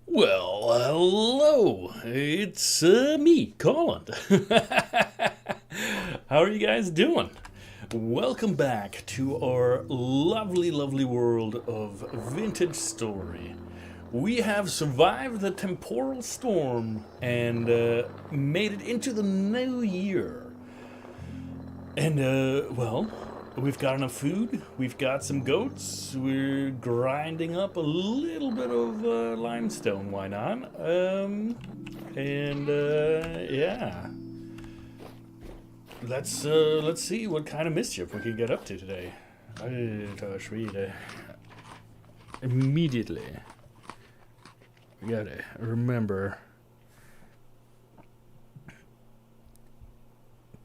Well, hello. It's me, Colin. How are you guys doing? Welcome back to our lovely, lovely world of Vintage Story. We have survived the Temporal Storm and made it into the new year. And, well, we've got enough food, we've got some goats, we're grinding up a little bit of limestone, why not? Yeah. Let's see what kind of mischief we can get up to today. Immediately. We gotta remember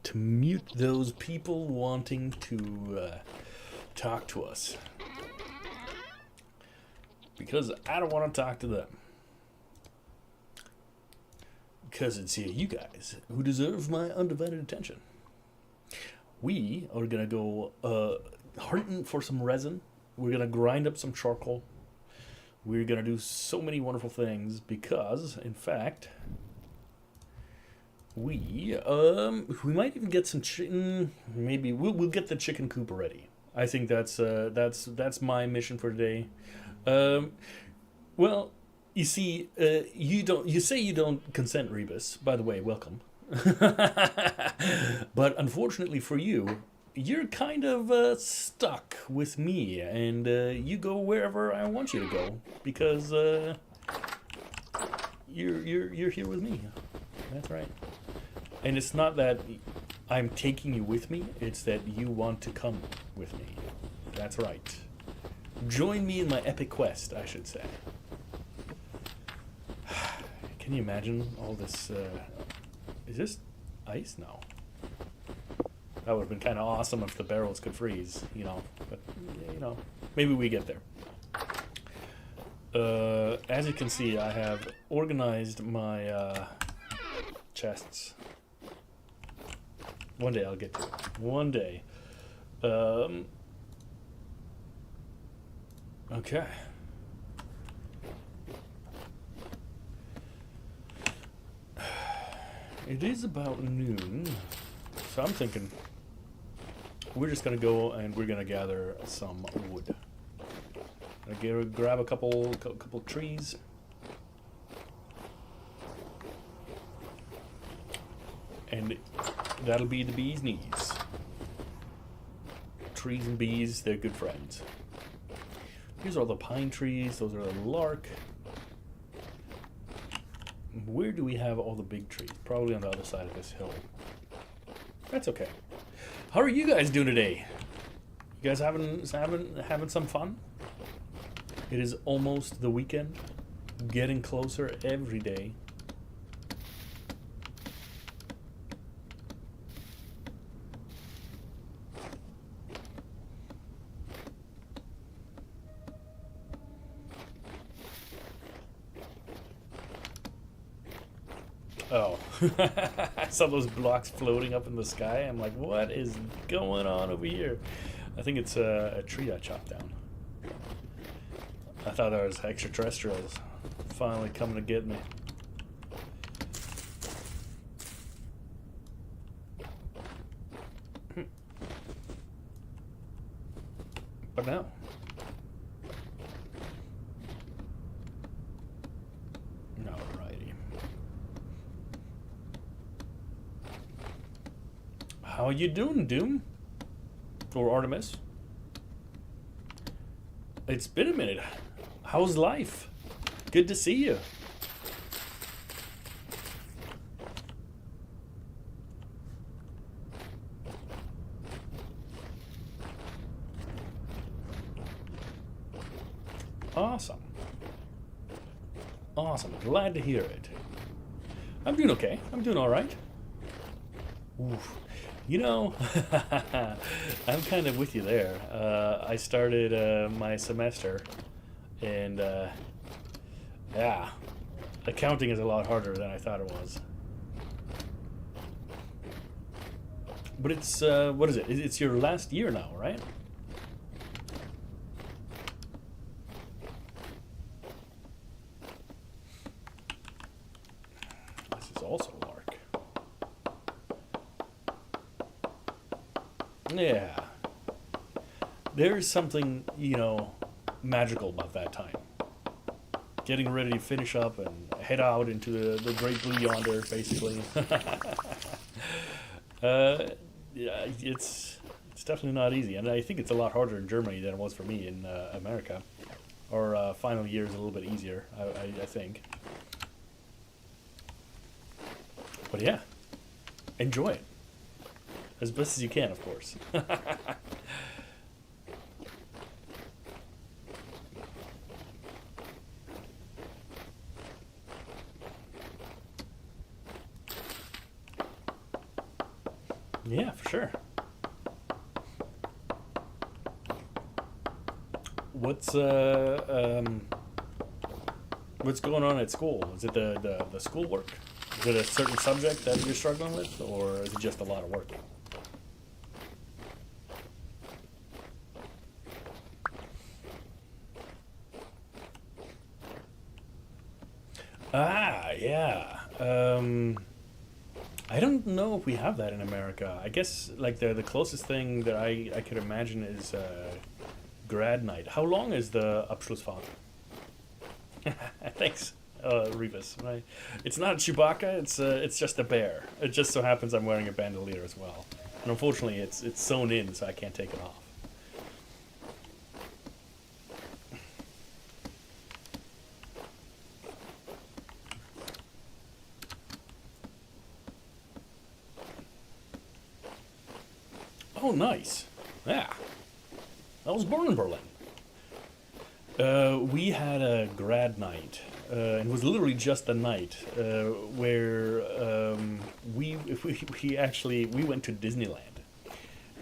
to mute those people wanting to talk to us. Because I don't want to talk to them. Because it's you guys who deserve my undivided attention. We are going to go hunting for some resin. We're going to grind up some charcoal. We're going to do so many wonderful things because, in fact, we might even get some chicken. Maybe we'll get the chicken coop ready. I think that's my mission for today. Well, you see, you say you don't consent, Rebus. By the way, welcome. But unfortunately for you, you're kind of stuck with me, and you go wherever I want you to go because you're here with me. That's right. And it's not that I'm taking you with me, it's that you want to come with me. That's right. Join me in my epic quest, I should say. Can you imagine all this? Is this ice? No. That would have been kind of awesome if the barrels could freeze, you know. But, you know, maybe we get there. As you can see, I have organized my chests. One day I'll get to it. One day. Okay. It is about noon, so I'm thinking we're just gonna go and we're gonna gather some wood. Grab a couple trees. And that'll be the bee's knees. Trees and bees, they're good friends. Here's all the pine trees, those are the lark. Where do we have all the big trees? Probably on the other side of this hill. That's okay. How are you guys doing today? You guys having some fun? It is almost the weekend, getting closer every day. Oh, I saw those blocks floating up in the sky. I'm like, what is going on over here? I think it's a tree I chopped down. I thought there was extraterrestrials finally coming to get me. But no. Alrighty. How are you doing, Doom? Or Artemis? It's been a minute. How's life? Good to see you. Awesome. Awesome. Glad to hear it. I'm doing okay. I'm doing all right. Oof. You know, I'm kind of with you there. I started my semester, and yeah, accounting is a lot harder than I thought it was. But it's, what is it? It's your last year now, right? This is also lark. Yeah. There's something, you know, magical about that time. Getting ready to finish up and head out into the great blue yonder, basically. Yeah, it's definitely not easy, and I think it's a lot harder in Germany than it was for me in America. Our final year is a little bit easier, I think. But yeah, enjoy it. As best as you can, of course. Yeah, for sure. What's going on at school? Is it the schoolwork? Is it a certain subject that you're struggling with, or is it just a lot of work? Ah, yeah. I don't know if we have that in America. I guess like the closest thing that I could imagine is grad night. How long is the Abschlussfahrt? Thanks, Revis. Right? It's not Chewbacca. It's just a bear. It just so happens I'm wearing a bandolier as well, and unfortunately it's sewn in, so I can't take it off. Oh, nice. Yeah. I was born in Berlin. We had a grad night. It was literally just a night where we went to Disneyland.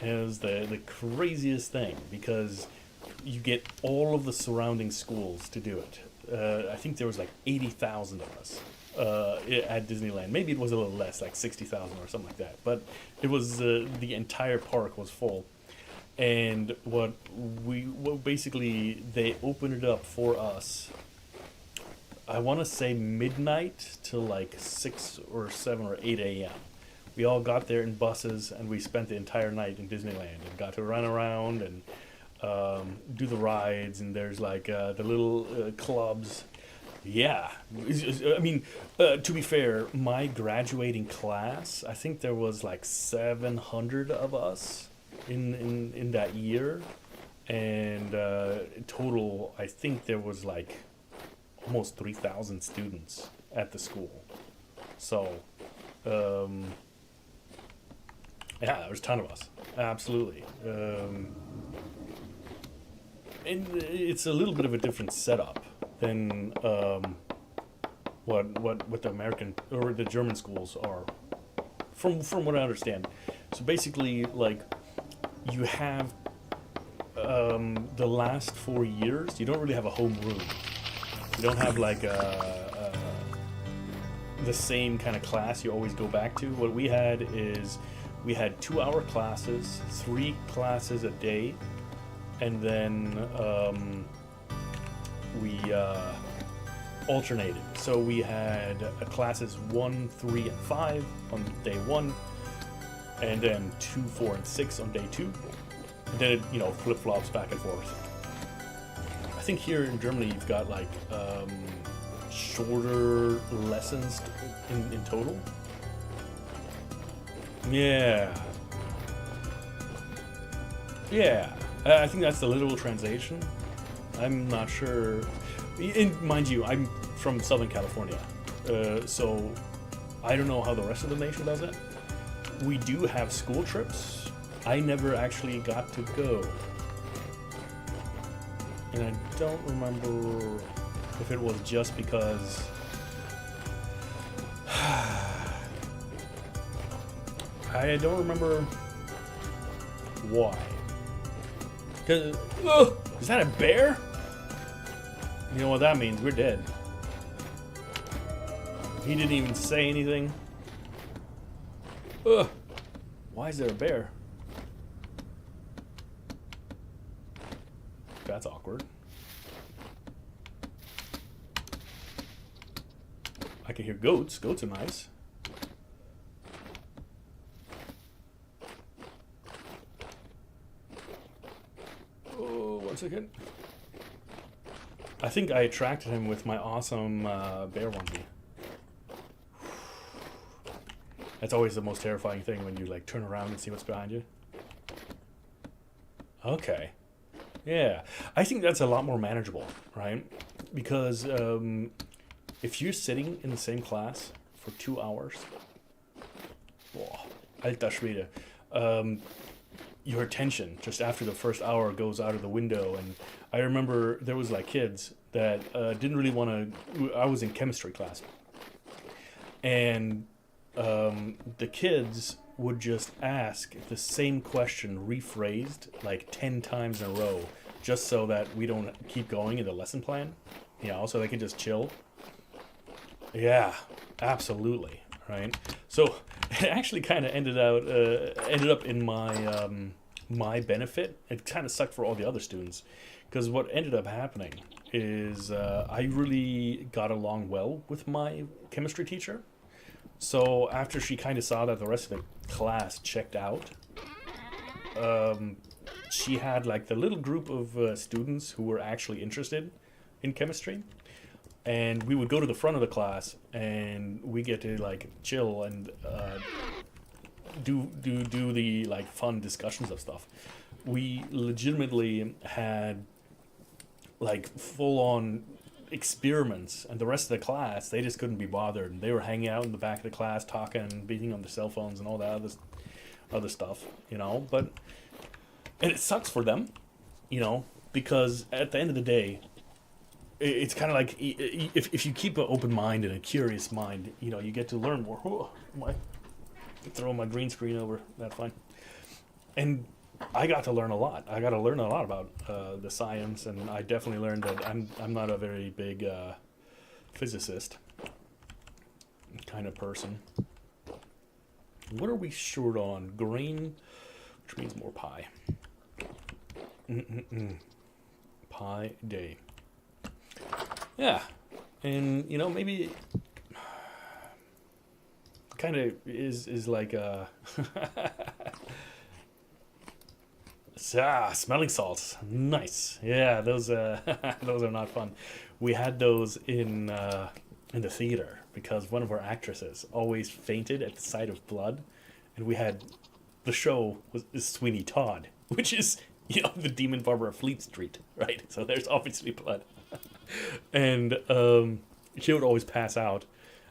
And it was the craziest thing because you get all of the surrounding schools to do it. I think there was like 80,000 of us at Disneyland. Maybe it was a little less, like 60,000 or something like that. But it was the entire park was full. And what basically they opened it up for us. I want to say midnight to like 6 or 7 or 8 a.m. We all got there in buses and we spent the entire night in Disneyland and got to run around and do the rides. And there's like the little clubs. Yeah, I mean, to be fair, my graduating class, I think there was like 700 of us in that year, and total, I think there was like almost 3,000 students at the school. So, yeah, there was a ton of us, absolutely. And it's a little bit of a different setup than what the American or the German schools are, from what I understand. So basically, like, you have the last 4 years, you don't really have a home room. You don't have like the same kind of class you always go back to. What we had is we had 2-hour classes, 3 classes a day, and then we alternated. So we had classes 1, 3, and 5 on day 1, and then 2, 4, and 6 on day 2. And then it, flip-flops back and forth. I think here in Germany you've got like shorter lessons in total. Yeah. Yeah. I think that's the literal translation. I'm not sure. And mind you, I'm from Southern California, so I don't know how the rest of the nation does it. We do have school trips. I never actually got to go. And I don't remember if it was just because I don't remember why. Cause, is that a bear? You know what that means? We're dead. He didn't even say anything. Ugh. Why is there a bear? That's awkward. I can hear goats. Goats are nice. Oh, 1 second. I think I attracted him with my awesome bear onesie. That's always the most terrifying thing when you like turn around and see what's behind you. Okay. Yeah, I think that's a lot more manageable, right? Because if you're sitting in the same class for 2 hours, alter Schwede, your attention just after the first hour goes out of the window. And I remember there was like kids that didn't really want to. I was in chemistry class, and the kids would just ask the same question rephrased like 10 times in a row, just so that we don't keep going in the lesson plan, so they can just chill. Yeah, absolutely, right? So it actually kind of ended up in my my benefit. It kind of sucked for all the other students, because what ended up happening is I really got along well with my chemistry teacher. So after she kind of saw that the rest of the class checked out, she had like the little group of students who were actually interested in chemistry, and we would go to the front of the class and we get to like chill and do the like fun discussions of stuff. We legitimately had like full on experiments, and the rest of the class, they just couldn't be bothered, and they were hanging out in the back of the class talking and beating on their cell phones and all that other stuff, but and it sucks for them, because at the end of the day, it's kind of like if you keep an open mind and a curious mind, you get to learn more. Throw my green screen over, that's fine. And I got to learn a lot. I got to learn a lot about the science, and I definitely learned that I'm not a very big physicist kind of person. What are we short on? Grain, which means more pie. Pie day. Yeah, and maybe kind of is like smelling salts. Nice. Yeah, those those are not fun. We had those in the theater because one of our actresses always fainted at the sight of blood, and we had the show is Sweeney Todd, which is the demon barber of Fleet Street, right? So there's obviously blood, and she would always pass out,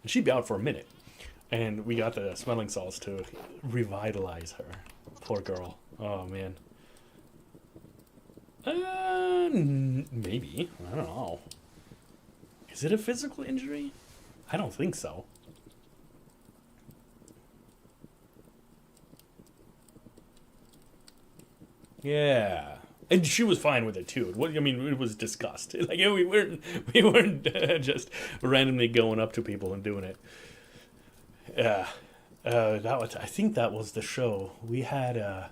and she'd be out for a minute, and we got the smelling salts to revitalize her. Poor girl. Oh man. Maybe. I don't know. Is it a physical injury? I don't think so. Yeah, and she was fine with it too. What I mean, it was disgust. Like we weren't just randomly going up to people and doing it. Yeah, I think that was the show. We had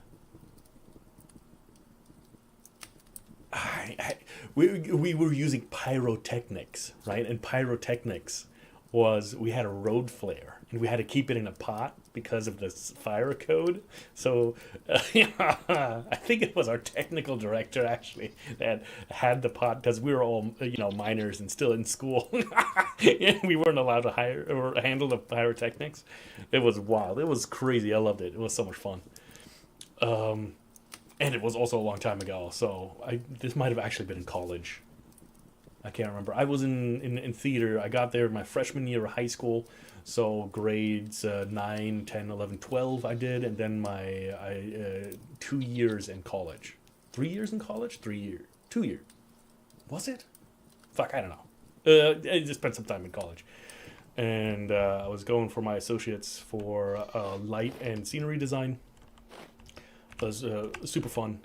we were using pyrotechnics, right? And pyrotechnics was we had a road flare and we had to keep it in a pot because of this fire code. So I think it was our technical director actually that had the pot because we were all minors and still in school. And we weren't allowed to hire or handle the pyrotechnics. It was wild. It was crazy. I loved it. It was so much fun. And it was also a long time ago, so this might have actually been in college. I can't remember. I was in theater. I got there my freshman year of high school, so grades 9, 10, 11, 12 I did, and then my 2 years in college. 3 years in college? 3 years. 2 years. Was it? Fuck, I don't know. I just spent some time in college. And I was going for my associates for light and scenery design. It was super fun.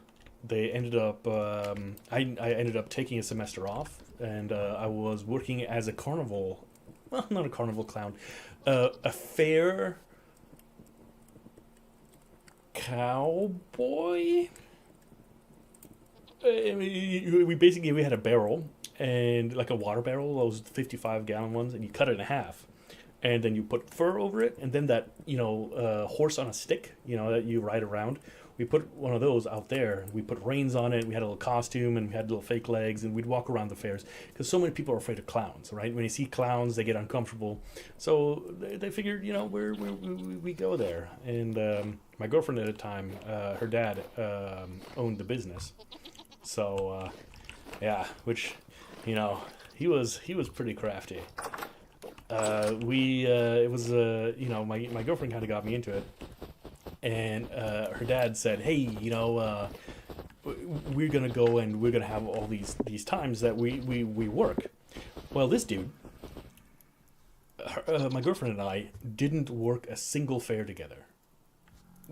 They ended up, I ended up taking a semester off, and I was working as a carnival, well, not a carnival clown, a fair cowboy. We had a barrel, and like a water barrel, those 55-gallon ones, and you cut it in half. And then you put fur over it, and then that, horse on a stick, that you ride around. We put one of those out there. We put reins on it. We had a little costume, and we had little fake legs, and we'd walk around the fairs because so many people are afraid of clowns, right? When you see clowns, they get uncomfortable. So they figured, we go there. And my girlfriend at the time, her dad owned the business. So yeah, which he was pretty crafty. It was my girlfriend kind of got me into it. And her dad said, "Hey, we're gonna go and we're gonna have all these times that we work." Well, this dude, my girlfriend and I didn't work a single fair together.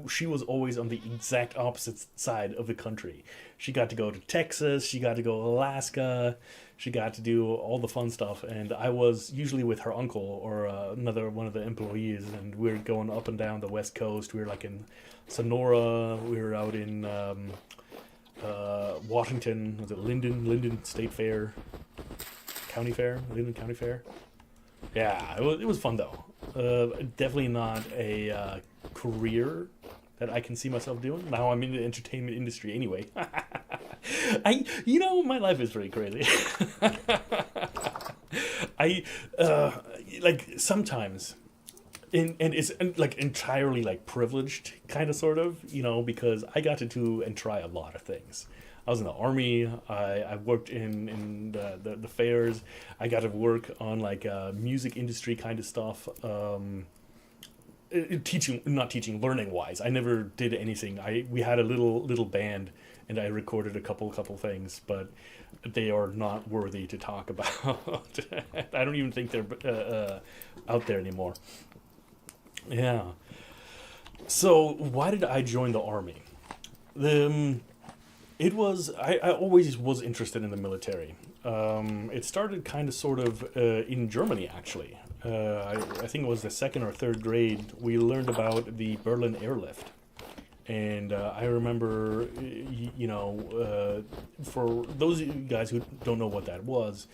She was always on the exact opposite side of the country. She got to go to Texas. She got to go to Alaska. She got to do all the fun stuff, and I was usually with her uncle or another one of the employees, and we were going up and down the West Coast. We were like in Sonora. We were out in Washington. Was it Linden State Fair, County Fair, Linden County Fair? Yeah, it was fun though. Definitely not a career that I can see myself doing. Now I'm in the entertainment industry anyway. My life is pretty crazy. I like sometimes, and it's like entirely like privileged, kind of sort of, because I got to do and try a lot of things. I was in the army. I worked in the fairs. I got to work on like music industry kind of stuff. Learning wise. I never did anything. We had a little band, and I recorded a couple things, but they are not worthy to talk about. I don't even think they're out there anymore. Yeah. So why did I join the army? The it was I always was interested in the military. It started kind of sort of in Germany actually. I think it was the second or third grade. We learned about the Berlin airlift. And I remember, for those of you guys who don't know what that was,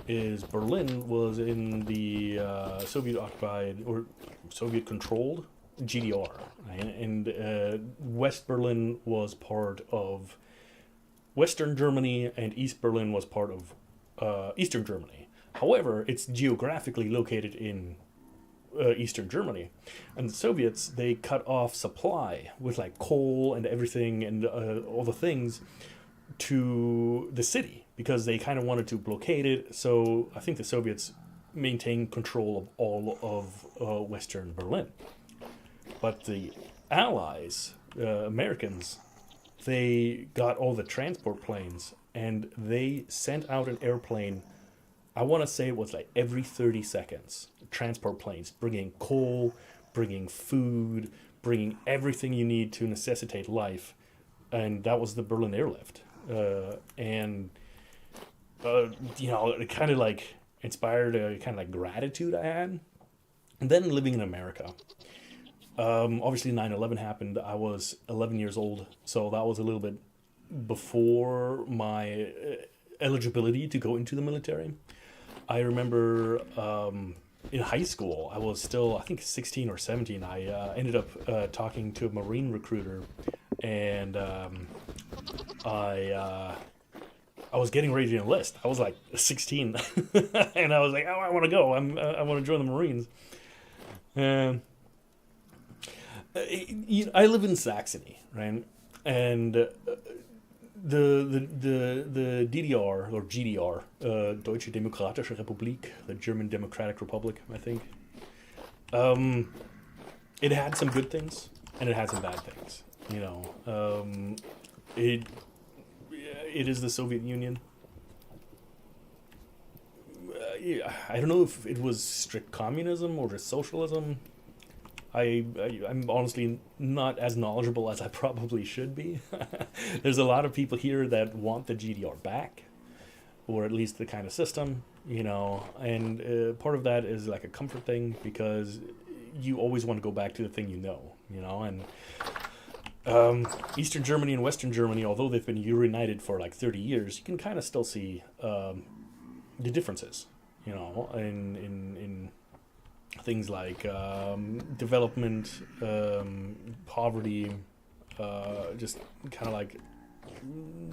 is Berlin was in the Soviet-occupied or Soviet-controlled GDR, right? And West Berlin was part of Western Germany, and East Berlin was part of Eastern Germany. However, it's geographically located in Eastern Germany, and the Soviets, they cut off supply with like coal and everything and all the things to the city because they kind of wanted to blockade it. So I think the Soviets maintained control of all of Western Berlin, but the Allies, Americans, they got all the transport planes and they sent out an airplane. I want to say it was like every 30 seconds. Transport planes bringing coal, bringing food, bringing everything you need to necessitate life. And that was the Berlin airlift. It kind of like inspired a kind of like gratitude I had. And then living in America. Obviously 9/11 happened. I was 11 years old. So that was a little bit before my eligibility to go into the military. I remember in high school, I was still, I think, 16 or 17. I ended up talking to a Marine recruiter, and I was getting ready to enlist. I was like 16, and I was like, "Oh, I want to go. I want to join the Marines." I live in Saxony, right? And the DDR or GDR, Deutsche Demokratische Republik, the German Democratic Republic, I think. It had some good things and it had some bad things. It is the Soviet Union. I don't know if it was strict communism or just socialism. I'm honestly not as knowledgeable as I probably should be. There's a lot of people here that want the GDR back, or at least the kind of system, and part of that is like a comfort thing because you always want to go back to the thing and Eastern Germany and Western Germany, although they've been reunited for like 30 years, you can kind of still see the differences, in things like development, poverty, just kind of like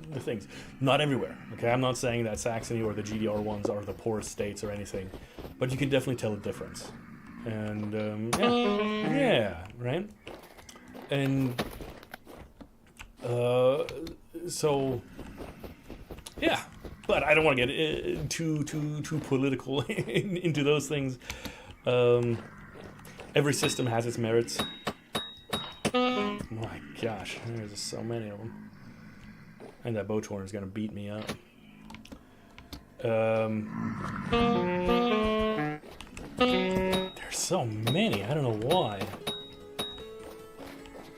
the things. Not everywhere, okay? I'm not saying that Saxony or the GDR ones are the poorest states or anything, but you can definitely tell the difference. And, right? And, so, yeah. But I don't want to get too political into those things. Every system has its merits. My gosh, there's just so many of them. And that boat horn is going to beat me up. There's so many, I don't know why.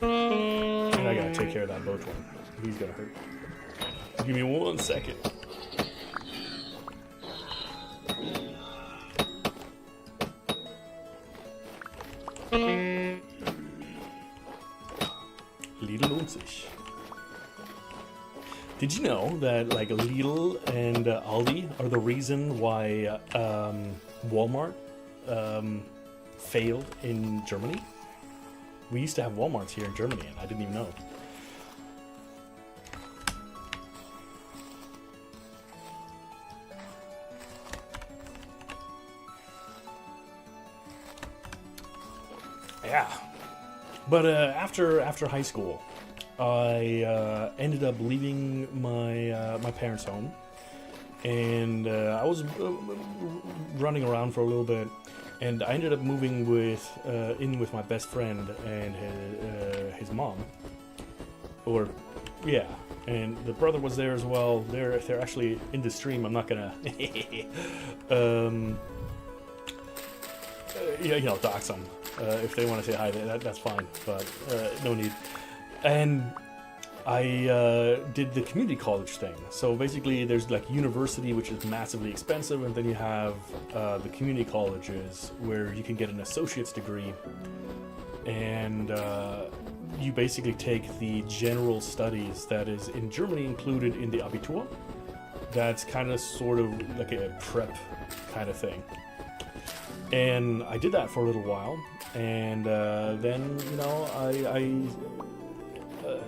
And I gotta take care of that boat horn. He's gonna hurt. Give me 1 second. Lidl lohnt sich. Did you know that like Lidl and Aldi are the reason why Walmart failed in Germany? We used to have Walmarts here in Germany and I didn't even know. Yeah, but after high school, I ended up leaving my parents' home, and I was running around for a little bit, and I ended up moving in with my best friend and his mom, and the brother was there as well. They're actually in the stream. I'm not gonna dox them. If they want to say hi, that's fine, but no need. And I did the community college thing. So basically, there's like university, which is massively expensive, and then you have the community colleges where you can get an associate's degree, and you basically take the general studies that is in Germany included in the Abitur. That's kind of sort of like a prep kind of thing. And I did that for a little while, and then, you know,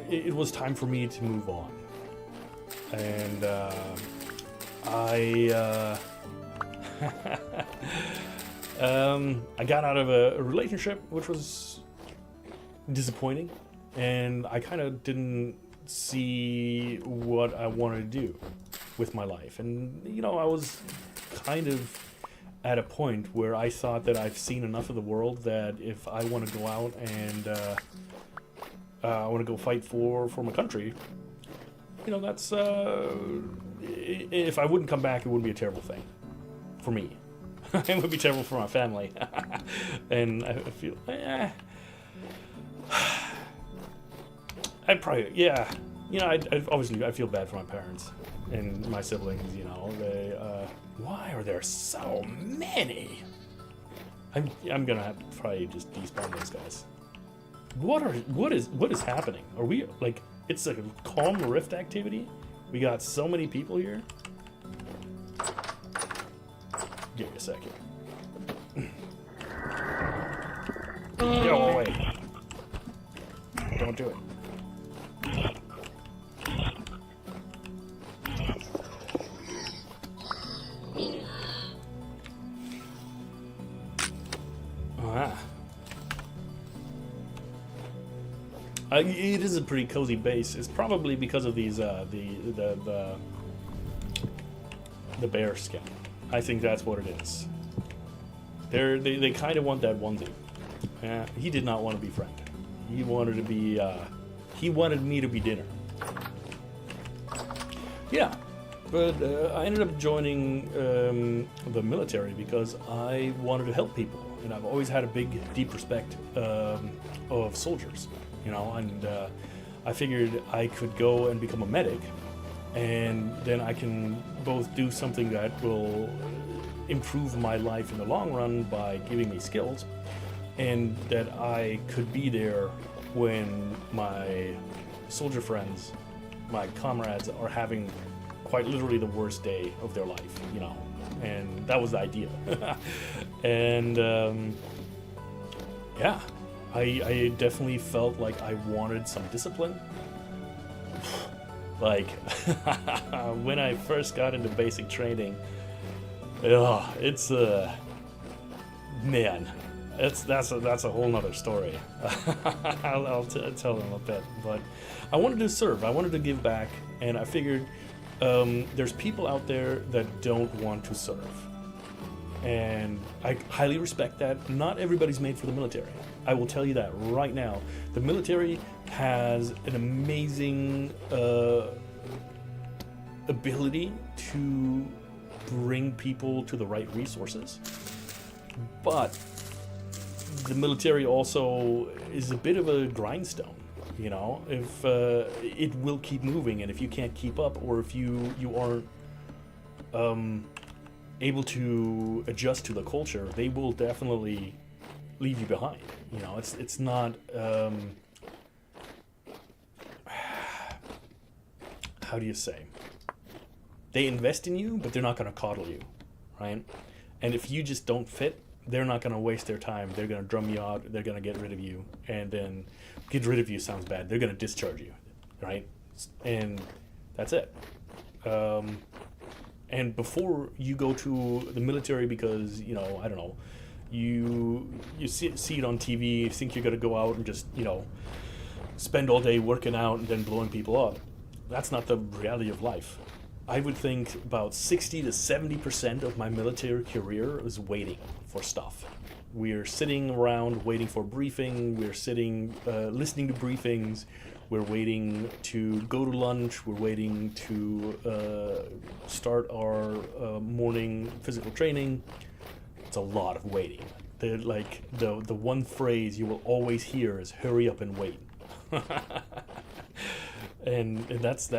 it was time for me to move on. And I got out of a relationship, which was disappointing, and I kind of didn't see what I wanted to do with my life. And, you know, I was kind of at a point where I thought that I've seen enough of the world that if I want to go out and I want to go fight for my country, you know, that's if I wouldn't come back, it wouldn't be a terrible thing for me. It would be terrible for my family. And I feel I'd probably, yeah, you know, obviously I feel bad for my parents and my siblings. You know, they why are there so many? I'm gonna have to probably just despawn those guys. What is happening? Are we like, it's a calm rift activity? We got so many people here. Give me a second. Go away. Don't do it. It is a pretty cozy base. It's probably because of these the bear skin. I think that's what it is. They kind of want that onesie. He did not want to be friend. He wanted to be. He wanted me to be dinner. Yeah, but I ended up joining the military because I wanted to help people, and I've always had a big, deep respect of soldiers. You know, and I figured I could go and become a medic, and then I can both do something that will improve my life in the long run by giving me skills, and that I could be there when my soldier friends, my comrades, are having quite literally the worst day of their life, you know, and that was the idea. And yeah. I definitely felt like I wanted some discipline. Like, when I first got into basic training, it's man, that's a whole nother story. I'll tell them a bit, but I wanted to serve. I wanted to give back, and I figured there's people out there that don't want to serve. And I highly respect that. Not everybody's made for the military. I will tell you that right now. The military has an amazing ability to bring people to the right resources. But the military also is a bit of a grindstone. You know, if it will keep moving, and if you can't keep up, or if you aren't able to adjust to the culture, they will definitely leave you behind. You know, it's not how do you say? They invest in you, but they're not going to coddle you, right? And if you just don't fit, they're not going to waste their time. They're going to drum you out. They're going to get rid of you, and then get rid of you sounds bad. They're going to discharge you, right? And that's it. And before you go to the military, because, you know, I don't know, you see it on TV, you think you're going to go out and just, you know, spend all day working out and then blowing people up. That's not the reality of life. I would think about 60 to 70% of my military career is waiting for stuff. We're sitting around waiting for briefing. We're sitting, listening to briefings. We're waiting to go to lunch. We're waiting to start our morning physical training. It's a lot of waiting. The one phrase you will always hear is "hurry up and wait." and that's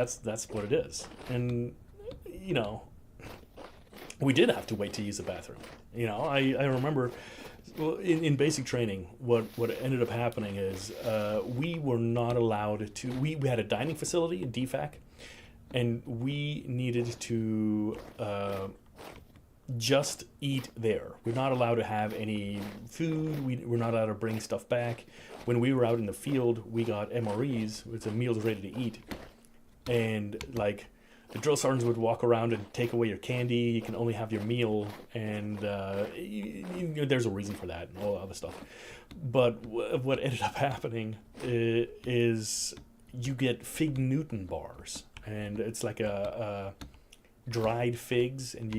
what it is. And you know, we did have to wait to use the bathroom. You know, I remember, well, in basic training, what ended up happening is we were not allowed to. We had a dining facility in DFAC, and we needed to just eat there. We're not allowed to have any food. We're not allowed to bring stuff back. When we were out in the field, we got MREs, which are meals ready to eat, and like the drill sergeants would walk around and take away your candy. You can only have your meal, and there's a reason for that and all that other stuff. But what ended up happening is you get Fig Newton bars, and it's like a dried figs, and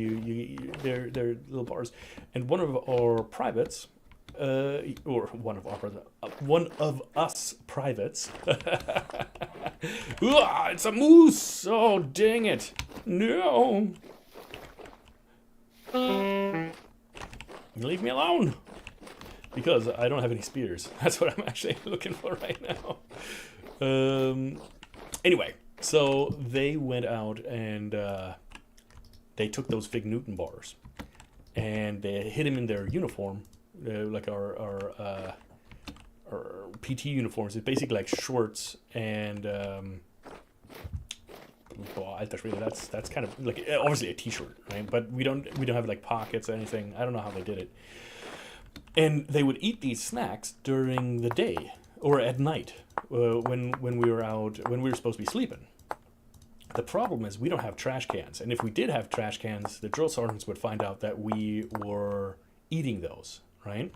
they're little bars. And one of our privates, or one of us privates. It's a moose! Oh, dang it! No! Leave me alone! Because I don't have any spears. That's what I'm actually looking for right now. Anyway, so they went out and they took those Fig Newton bars and they hid them in their uniform, like our PT uniforms. It's basically like shorts and that's kind of like obviously a t-shirt, right? But we don't have like pockets or anything. I don't know how they did it. And they would eat these snacks during the day or at night when we were out, when we were supposed to be sleeping. The problem is we don't have trash cans, and if we did have trash cans, the drill sergeants would find out that we were eating those, right?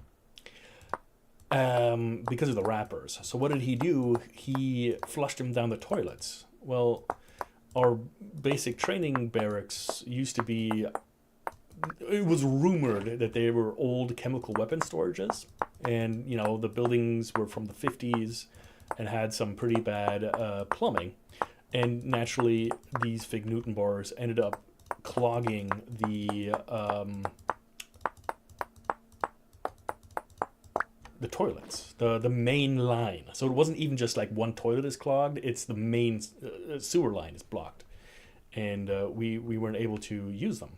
Because of the wrappers. So what did he do? He flushed them down the toilets. Well, our basic training barracks used to be, it was rumored that they were old chemical weapon storages, and you know, the buildings were from the 50s and had some pretty bad plumbing, and naturally these Fig Newton bars ended up clogging the toilets, the main line. So it wasn't even just like one toilet is clogged, it's the main sewer line is blocked, and we weren't able to use them,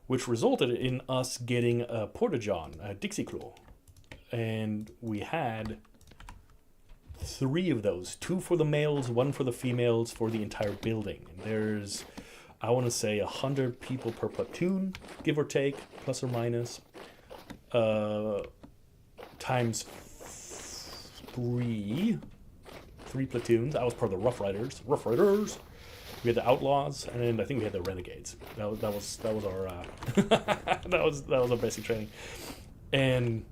which resulted in us getting a porta-john, a Dixie Claw, and we had 3 of those, 2 for the males, 1 for the females, for the entire building. And there's, I want to say, 100 people per platoon, give or take, plus or minus, times 3 platoons. I was part of the Rough Riders. We had the Outlaws, and I think we had the Renegades. That was our that was our basic training, and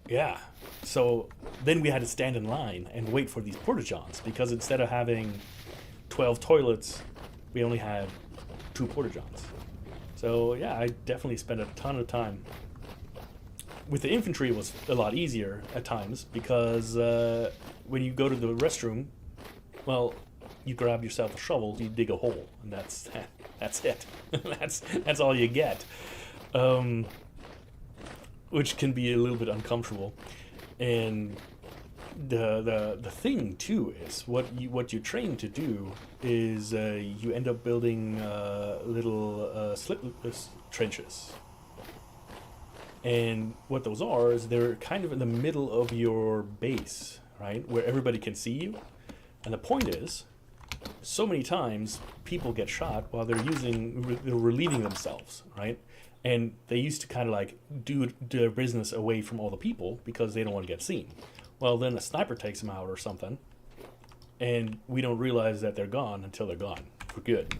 yeah. So then we had to stand in line and wait for these porta-johns, because instead of having 12 toilets, we only had 2 porta-johns. So yeah, I definitely spent a ton of time. With the infantry, it was a lot easier at times, because when you go to the restroom, well, you grab yourself a shovel, you dig a hole, and that's it. that's all you get, which can be a little bit uncomfortable. And the thing too is what you train to do is you end up building little slip trenches. And what those are is they're kind of in the middle of your base, right, where everybody can see you. And the point is, so many times people get shot while they're relieving themselves, right? And they used to kind of like do their business away from all the people because they don't want to get seen. Well, then a sniper takes them out or something, and we don't realize that they're gone until they're gone for good.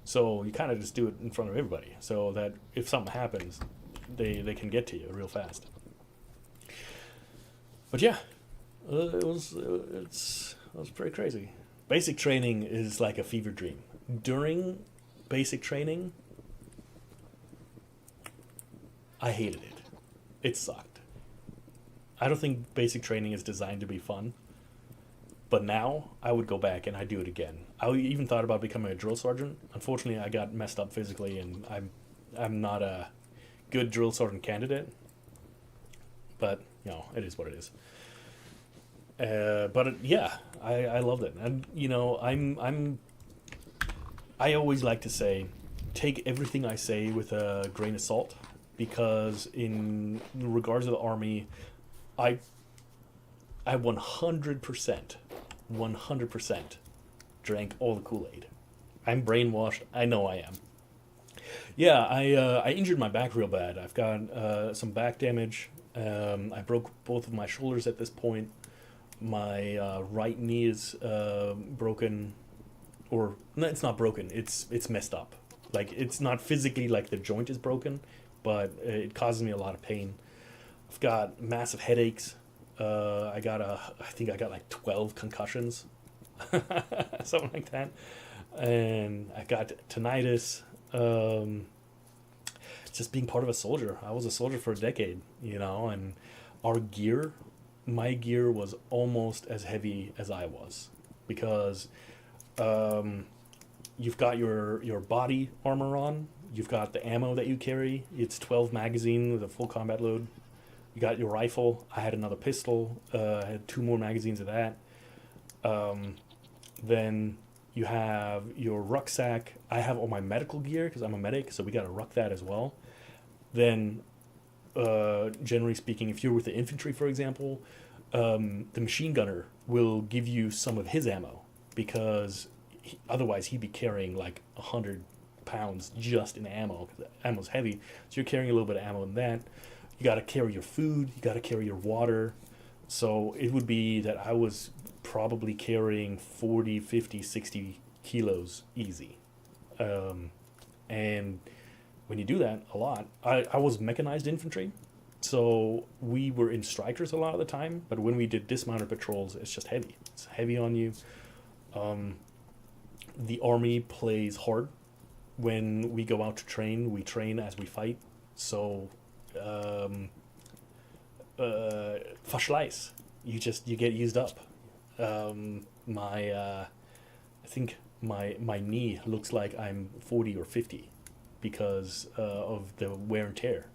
So you kind of just do it in front of everybody, so that if something happens, they can get to you real fast. But yeah, it was pretty crazy. Basic training is like a fever dream. During basic training, I hated it. It sucked. I don't think basic training is designed to be fun. But now, I would go back and I'd do it again. I even thought about becoming a drill sergeant. Unfortunately, I got messed up physically, and I'm not a good drill sergeant candidate. But, you know, it is what it is. Yeah, I loved it. And you know, I always like to say, take everything I say with a grain of salt, because in regards to the army, I I 100% drank all the Kool-Aid. I'm brainwashed. I know I am. Yeah, I injured my back real bad. I've got some back damage. I broke both of my shoulders at this point. My right knee is broken, or no, it's not broken. It's messed up. Like, it's not physically like the joint is broken, but it causes me a lot of pain. I've got massive headaches. I think I got like 12 concussions, something like that, and I got tinnitus. Um, just being part of a soldier. I was a soldier for a decade, you know, and our gear, my gear was almost as heavy as I was, because um, you've got your body armor on, you've got the ammo that you carry. It's 12 magazine with a full combat load. You got your rifle. I had another pistol. I had two more magazines of that. Um, then you have your rucksack. I have all my medical gear because I'm a medic, so we got to ruck that as well. Then, generally speaking, if you're with the infantry, for example, the machine gunner will give you some of his ammo, because otherwise he'd be carrying like 100 pounds just in ammo, because ammo's heavy. So you're carrying a little bit of ammo in that. You got to carry your food. You got to carry your water. So it would be that I was probably carrying 40, 50, 60 kilos easy. And when you do that a lot, I was mechanized infantry. So we were in strikers a lot of the time. But when we did dismounted patrols, it's just heavy. It's heavy on you. The army plays hard. When we go out to train, we train as we fight. So Verschleiß. You get used up. I think my knee looks like I'm 40 or 50 because of the wear and tear.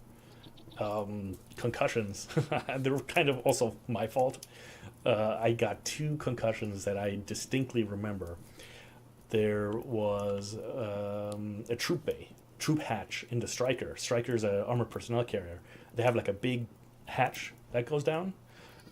Concussions. They were kind of also my fault. I got two concussions that I distinctly remember. There was a troop hatch in the Striker. Striker is an armored personnel carrier. They have like a big hatch that goes down,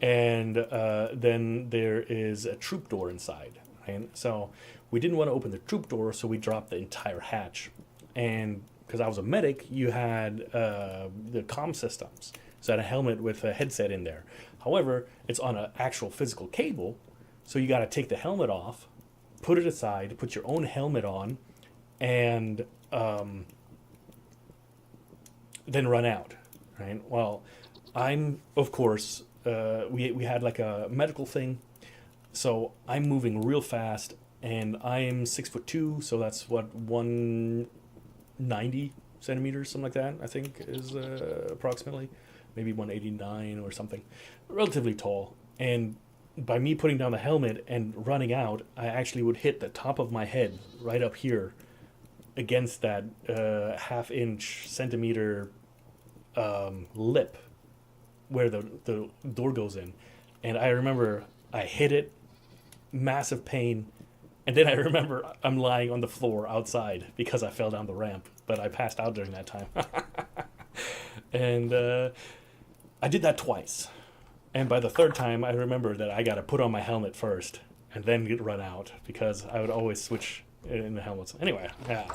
and then there is a troop door inside. Right? So we didn't want to open the troop door, so we dropped the entire hatch. And because I was a medic, you had the comm systems. So I had a helmet with a headset in there. However, it's on an actual physical cable, so you got to take the helmet off, put it aside, put your own helmet on, and then run out, right? Well, I'm, of course, we had like a medical thing, so I'm moving real fast, and I'm 6'2", so that's what, 190 centimeters, something like that, I think is approximately, maybe 189 or something, relatively tall. And by me putting down the helmet and running out, I actually would hit the top of my head right up here against that half-inch centimeter lip where the door goes in. And I remember I hit it, massive pain, and then I remember I'm lying on the floor outside because I fell down the ramp, but I passed out during that time. And I did that twice. And by the third time, I remember that I got to put on my helmet first and then run out, because I would always switch in the helmets. Anyway, yeah.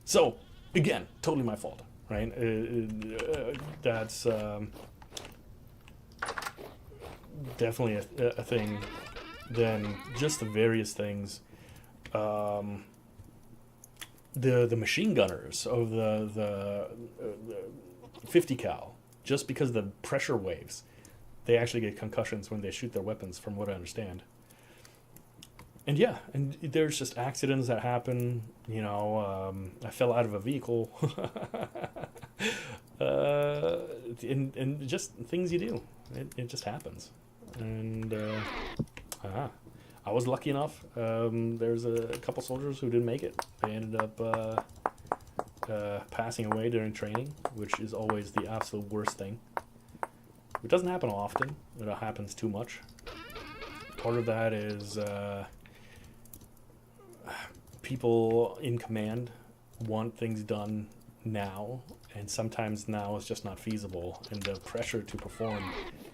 So, again, totally my fault, right? That's definitely a thing. Then just the various things. The machine gunners of the 50 cal, just because of the pressure waves, they actually get concussions when they shoot their weapons, from what I understand. And yeah, and there's just accidents that happen. You know, I fell out of a vehicle. And just things you do. It just happens. And I was lucky enough. There's a couple soldiers who didn't make it. They ended up passing away during training, which is always the absolute worst thing. It doesn't happen often. It happens too much. part of that is people in command want things done now, and sometimes now is just not feasible, and the pressure to perform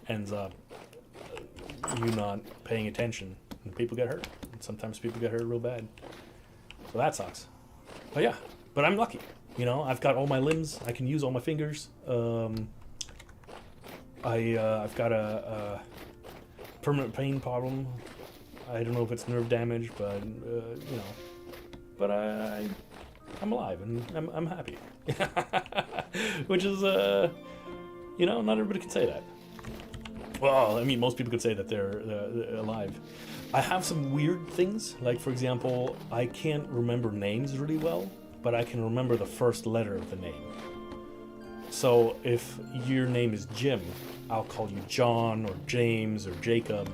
ends up you not paying attention, and people get hurt. And sometimes people get hurt real bad. So that sucks. But yeah, but I'm lucky. You know, I've got all my limbs. I can use all my fingers. I've got a permanent pain problem. I don't know if it's nerve damage, but you know, but I'm alive and I'm happy, which is you know, not everybody can say that. Well, I mean, most people could say that they're alive. I have some weird things, like for example, I can't remember names really well, but I can remember the first letter of the name. So if your name is Jim, I'll call you John or James or Jacob,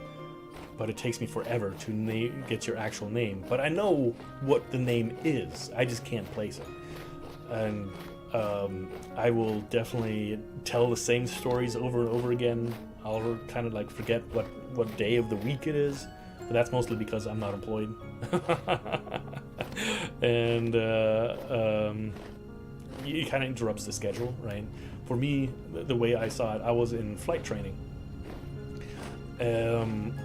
but it takes me forever to get your actual name. But I know what the name is, I just can't place it. And I will definitely tell the same stories over and over again. I'll kind of like forget what day of the week it is, but that's mostly because I'm not employed. And it kind of interrupts the schedule, right? For me, the way I saw it, I was in flight training. And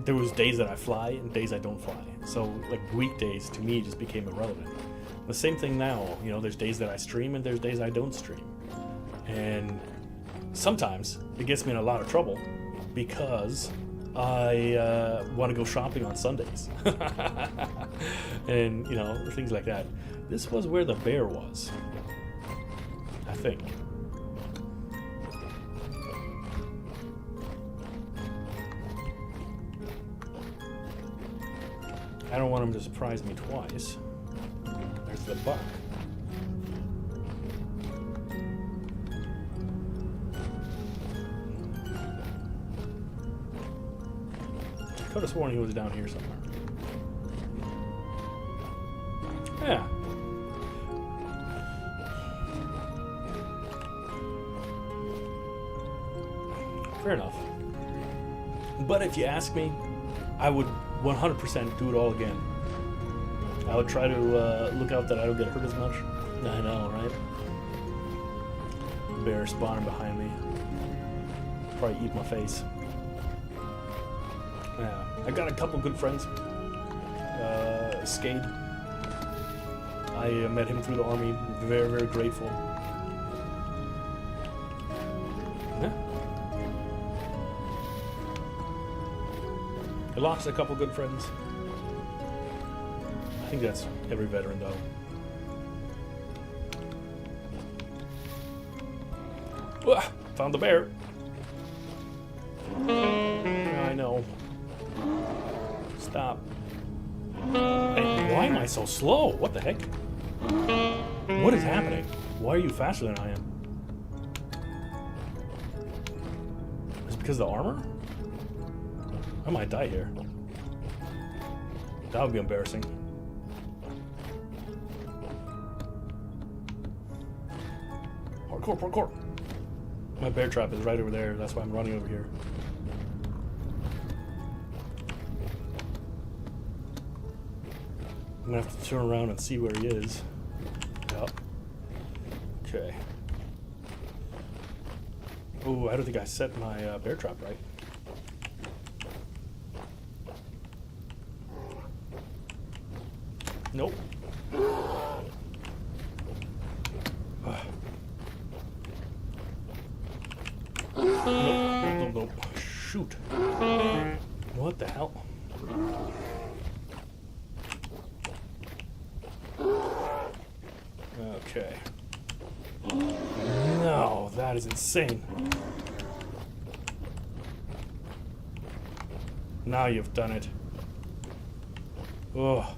there was days that I fly and days I don't fly. So like weekdays to me just became irrelevant. The same thing now, you know, there's days that I stream and there's days I don't stream. And sometimes it gets me in a lot of trouble because I want to go shopping on Sundays. And, you know, things like that. This was where the bear was, I think. I don't want him to surprise me twice. There's the buck. I could have sworn he was down here somewhere. Yeah. Fair enough. But if you ask me, I would 100% do it all again. I would try to look out that I don't get hurt as much. I know, right? Bear spawning behind me. Probably eat my face. Yeah, I got a couple good friends. Skade. I met him through the army. Very, very grateful. Yeah. I lost a couple good friends. I think that's every veteran, though. Ugh, found the bear. I know. Stop. Hey, why am I so slow? What the heck? What is happening? Why are you faster than I am? Is it because of the armor? I might die here. That would be embarrassing. Parkour, parkour. My bear trap is right over there. That's why I'm running over here. I'm gonna have to turn around and see where he is. Yep. Okay. Oh, I don't think I set my bear trap right. Nope. Nope. Shoot. What the hell? Okay. No, that is insane. Now you've done it. Oh.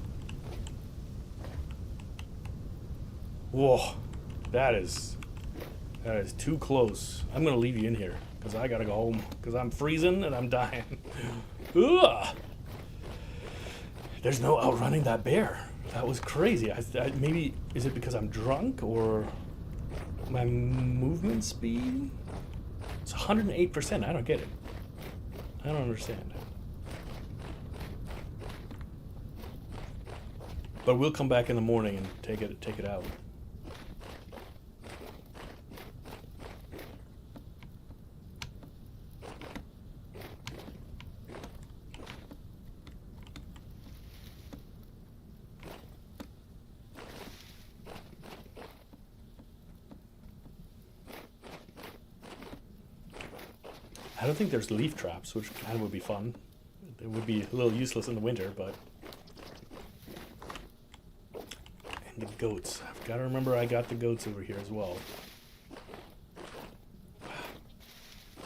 Whoa. That is too close. I'm gonna leave you in here because I gotta go home because I'm freezing and I'm dying. Ugh. There's no outrunning that bear. That was crazy. Maybe, is it because I'm drunk or my movement speed? It's 108%. I don't get it. I don't understand. But we'll come back in the morning and take it out. I don't think there's leaf traps, which kind of would be fun. It would be a little useless in the winter, but... And the goats. I've got to remember I got the goats over here as well.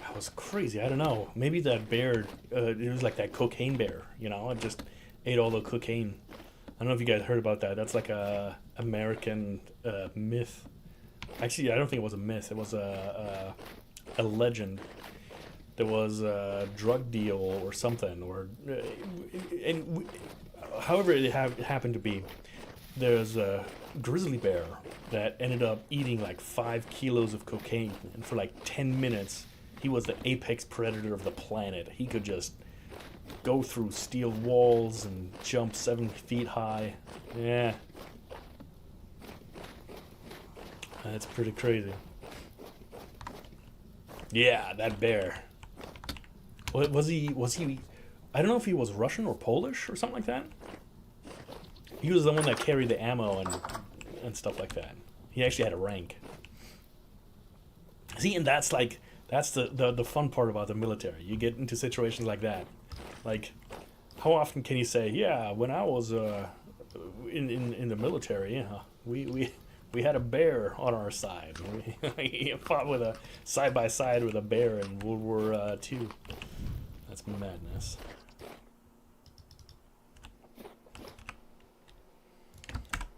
That was crazy. I don't know. Maybe that bear, it was like that cocaine bear, you know? It just ate all the cocaine. I don't know if you guys heard about that. That's like a American myth. Actually, I don't think it was a myth. It was a legend. There was a drug deal or something, or however it happened to be. There's a grizzly bear that ended up eating like 5 kilos of cocaine, and for like 10 minutes, he was the apex predator of the planet. He could just go through steel walls and jump 7 feet high. Yeah, that's pretty crazy. Yeah, that bear. Was he? I don't know if he was Russian or Polish or something like that. He was the one that carried the ammo and stuff like that. He actually had a rank. See, and that's the fun part about the military. You get into situations like that. Like, how often can you say, yeah, when I was in the military, yeah, we had a bear on our side. We fought with a side by side with a bear in World War II. That's madness.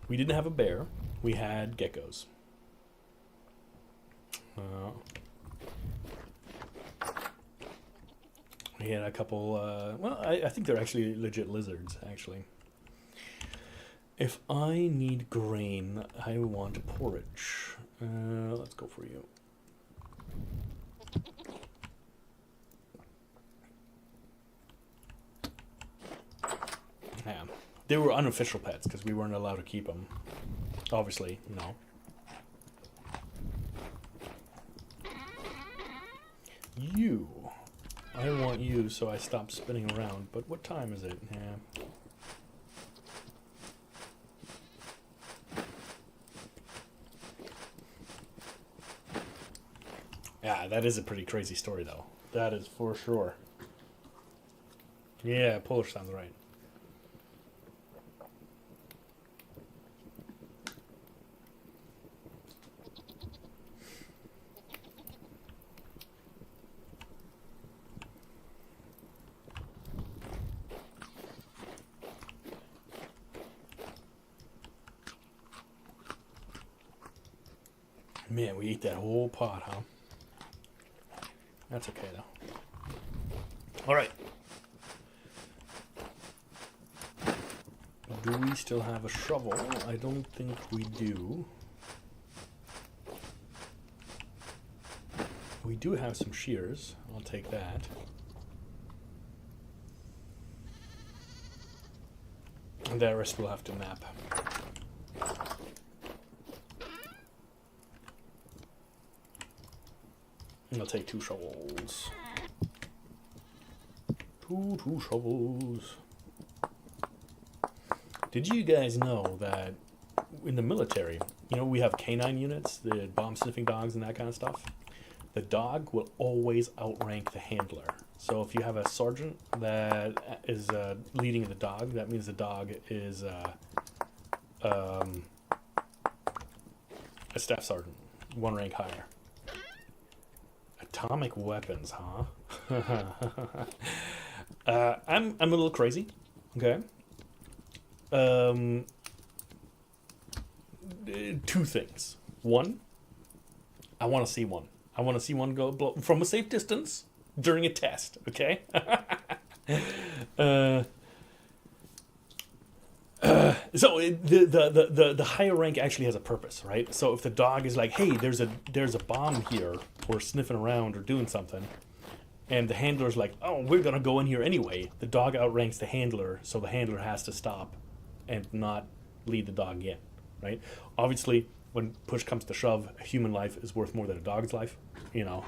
We didn't have a bear. We had geckos. We had a couple. Well, I think they're actually legit lizards. Actually. If I need grain, I want porridge. Let's go for you. Yeah, they were unofficial pets because we weren't allowed to keep them. Obviously, no. You. I want you, so I stop spinning around. But what time is it? Yeah. Yeah, that is a pretty crazy story, though. That is for sure. Yeah, Polish sounds right. Man, we ate that whole pot, huh? That's okay, though. All right. Do we still have a shovel? I don't think we do. We do have some shears. I'll take that. And the rest we'll have to map. I'll take 2 shovels. Two shovels. Did you guys know that in the military, you know, we have canine units, the bomb sniffing dogs and that kind of stuff? The dog will always outrank the handler. So if you have a sergeant that is leading the dog, that means the dog is a staff sergeant, 1 rank higher. Atomic weapons, huh? I'm a little crazy. Okay. 2 things. 1, I want to see one. I want to see one go blow from a safe distance during a test. Okay. So the higher rank actually has a purpose, right? So if the dog is like, hey, there's a bomb here, or sniffing around or doing something, and the handler's like, oh, we're gonna go in here anyway. The dog outranks the handler, so the handler has to stop and not lead the dog in, right? Obviously, when push comes to shove, a human life is worth more than a dog's life. You know,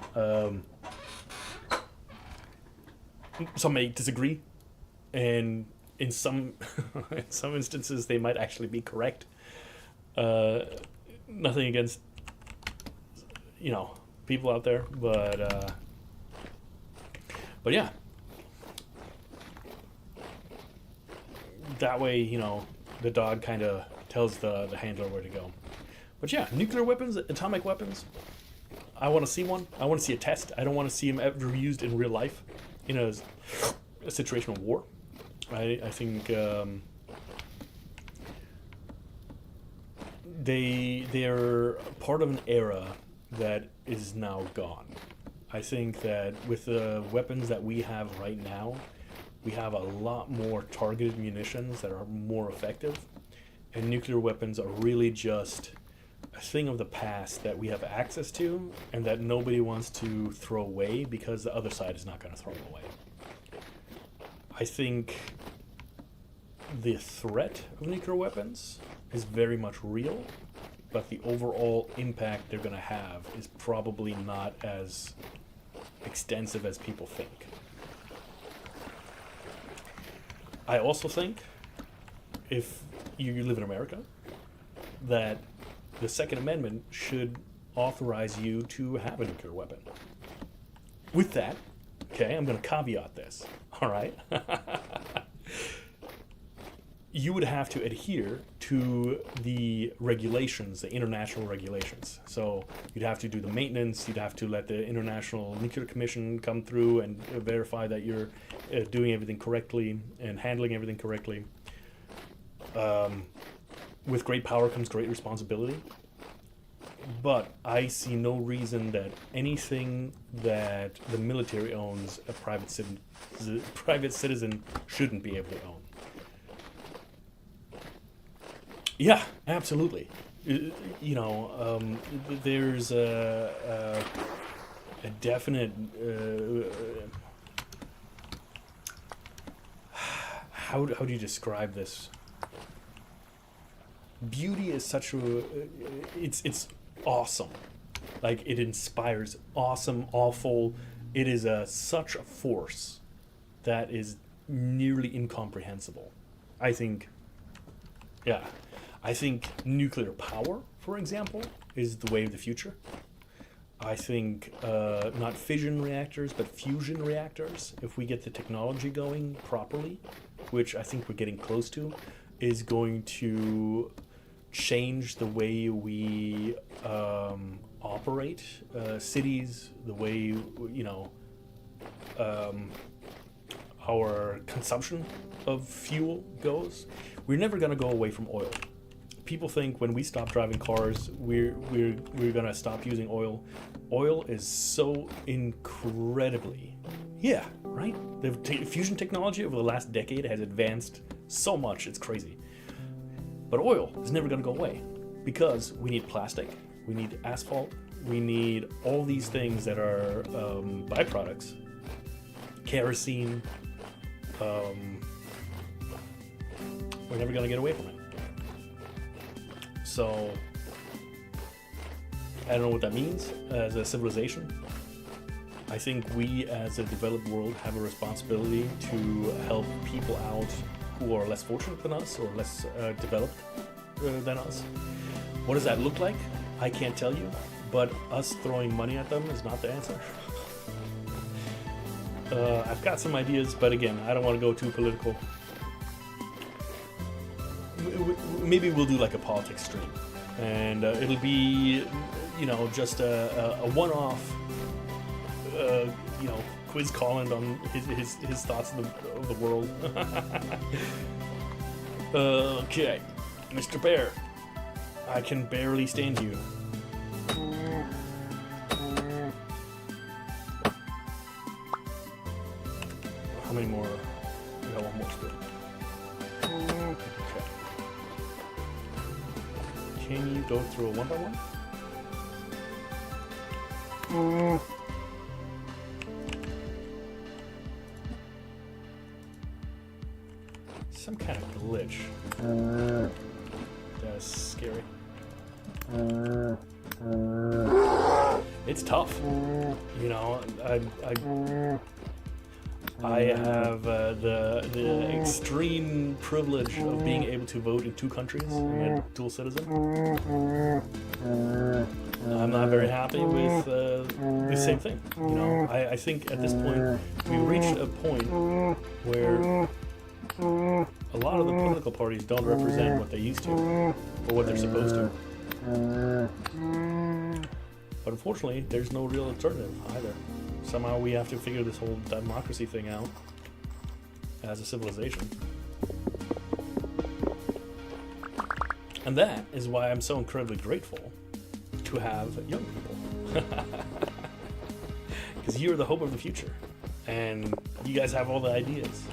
some may disagree, and in some in some instances they might actually be correct. Nothing against people out there, but yeah, that way the dog kind of tells the handler where to go. But yeah, nuclear weapons, atomic weapons. I want to see one. I want to see a test. I don't want to see them ever used in real life in a situation of war. I think they're part of an era that is now gone. I think that with the weapons that we have right now, we have a lot more targeted munitions that are more effective, and nuclear weapons are really just a thing of the past that we have access to and that nobody wants to throw away because the other side is not going to throw them away. I think the threat of nuclear weapons is very much real, but the overall impact they're going to have is probably not as extensive as people think. I also think, if you live in America, that the Second Amendment should authorize you to have a nuclear weapon. With that, okay, I'm going to caveat this, all right? You would have to adhere to the regulations, the international regulations. So you'd have to do the maintenance, you'd have to let the International Nuclear Commission come through and verify that you're doing everything correctly and handling everything correctly. With great power comes great responsibility. But I see no reason that anything that the military owns, a private citizen shouldn't be able to own. Yeah, absolutely. There's a definite. How do you describe this? Beauty is such a. It's awesome. Like, it inspires awesome, awful. It is such a force that is nearly incomprehensible. I think nuclear power, for example, is the way of the future. I think not fission reactors, but fusion reactors, if we get the technology going properly, which I think we're getting close to, is going to change the way we operate cities, the way, our consumption of fuel goes. We're never going to go away from oil. People think when we stop driving cars, we're going to stop using oil. Oil is so incredibly, right? The fusion technology over the last decade has advanced so much, it's crazy. But oil is never going to go away because we need plastic, we need asphalt, we need all these things that are byproducts, kerosene. We're never going to get away from it. So, I don't know what that means as a civilization. I think we as a developed world have a responsibility to help people out who are less fortunate than us or less developed than us. What does that look like? I can't tell you, but us throwing money at them is not the answer. I've got some ideas, but again, I don't want to go too political. Maybe we'll do like a politics stream, and it'll be, just a one-off, quiz Colin on his thoughts of the world. Okay, Mr. Bear, I can barely stand you. How many more? We got one more to do. Okay. go through a one by one? Some kind of glitch. That's scary. It's tough. You know, I have the extreme privilege of being able to vote in 2 countries. I'm a dual citizen. I'm not very happy with the same thing. You know, I think at this point we reached a point where a lot of the political parties don't represent what they used to or what they're supposed to. But unfortunately, there's no real alternative either. Somehow we have to figure this whole democracy thing out as a civilization. And that is why I'm so incredibly grateful to have young people. Because you're the hope of the future. And you guys have all the ideas.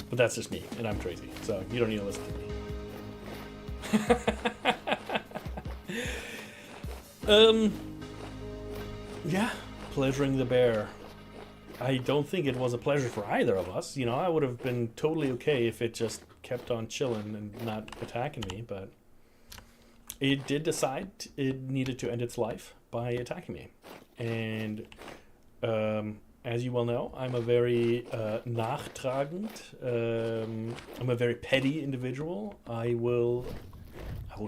But that's just me, and I'm crazy, so you don't need to listen to me. Yeah, pleasuring the bear. I don't think it was a pleasure for either of us. You know, I would have been totally okay if it just kept on chilling and not attacking me, but it did decide it needed to end its life by attacking me. And as you well know, I'm a very nachtragend. I'm a very petty individual. I will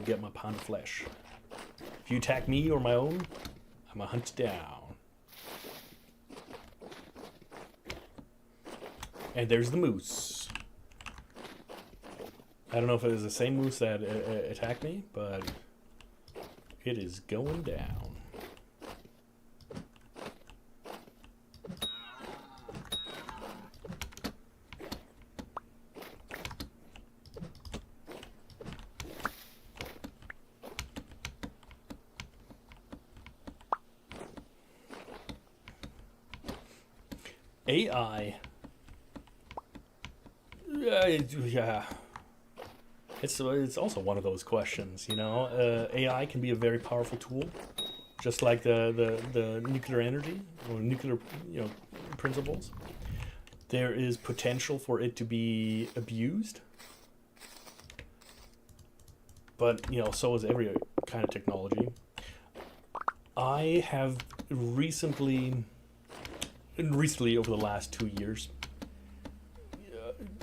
get my pound of flesh. If you attack me or my own, I'm gonna hunt you down. And there's the moose. I don't know if it was the same moose that attacked me, but it is going down. AI. Yeah. It's also one of those questions, you know. AI can be a very powerful tool, just like the nuclear energy or nuclear, you know, principles. There is potential for it to be abused, but you know, so is every kind of technology. I have recently over the last 2 years,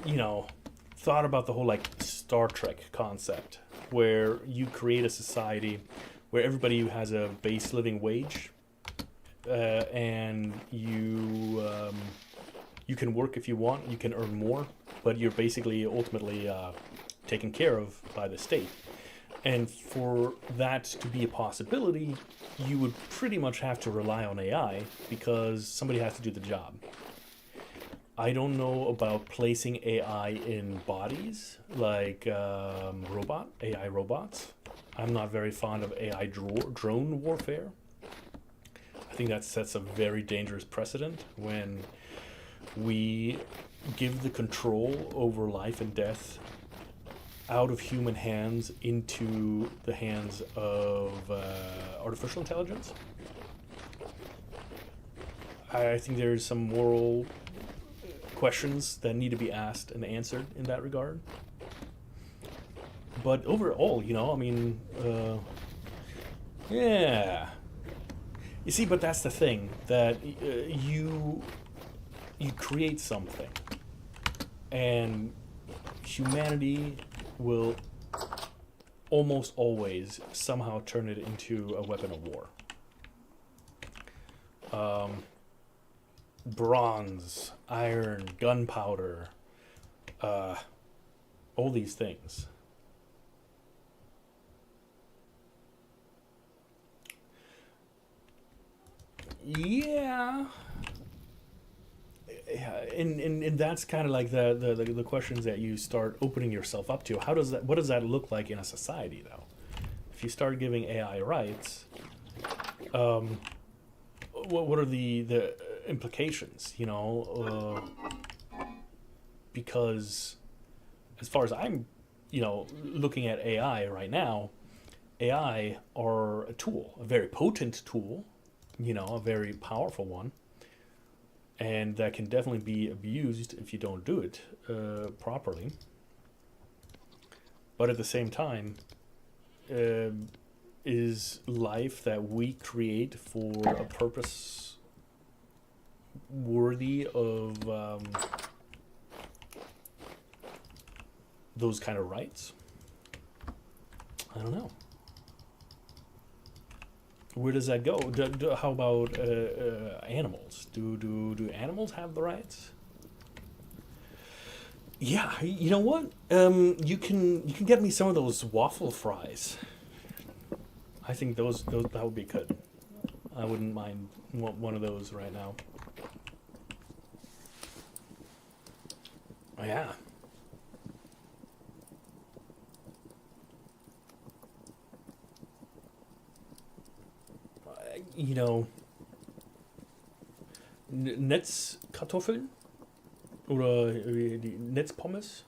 you know, thought about the whole like Star Trek concept, where you create a society where everybody has a base living wage, and you can work if you want, you can earn more, but you're basically ultimately taken care of by the state. And for that to be a possibility, you would pretty much have to rely on AI because somebody has to do the job. I don't know about placing AI in bodies like AI robots. I'm not very fond of AI drone warfare. I think that sets a very dangerous precedent when we give the control over life and death out of human hands into the hands of artificial intelligence. I think there's some moral questions that need to be asked and answered in that regard. But overall, you know, I mean, yeah. You see, but that's the thing, that you create something, and humanity will almost always somehow turn it into a weapon of war. Bronze, iron, gunpowder, all these things. Yeah. And that's kind of like the questions that you start opening yourself up to. What does that look like in a society, though? If you start giving AI rights, what are the implications? You know, because as far as I'm looking at AI right now, AI are a tool, a very potent tool, a very powerful one, and that can definitely be abused if you don't do it properly. But at the same time, is life that we create for a purpose worthy of those kind of rights? I don't know. Where does that go? How about animals? Do animals have the rights? Yeah, you know what? You can get me some of those waffle fries. I think those that would be good. I wouldn't mind one of those right now. Oh, yeah. Netzkartoffeln oder die Netzpommes.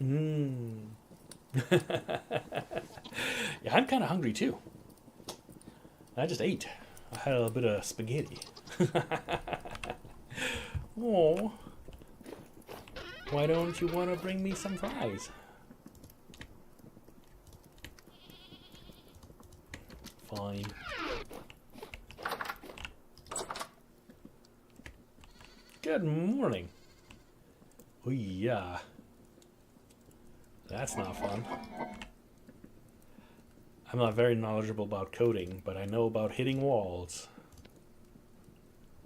Mm. Yeah, I'm kind of hungry too. I just ate. I had a bit of spaghetti. Oh, why don't you want to bring me some fries? Fine. Good morning. Oh yeah. That's not fun. I'm not very knowledgeable about coding, but I know about hitting walls.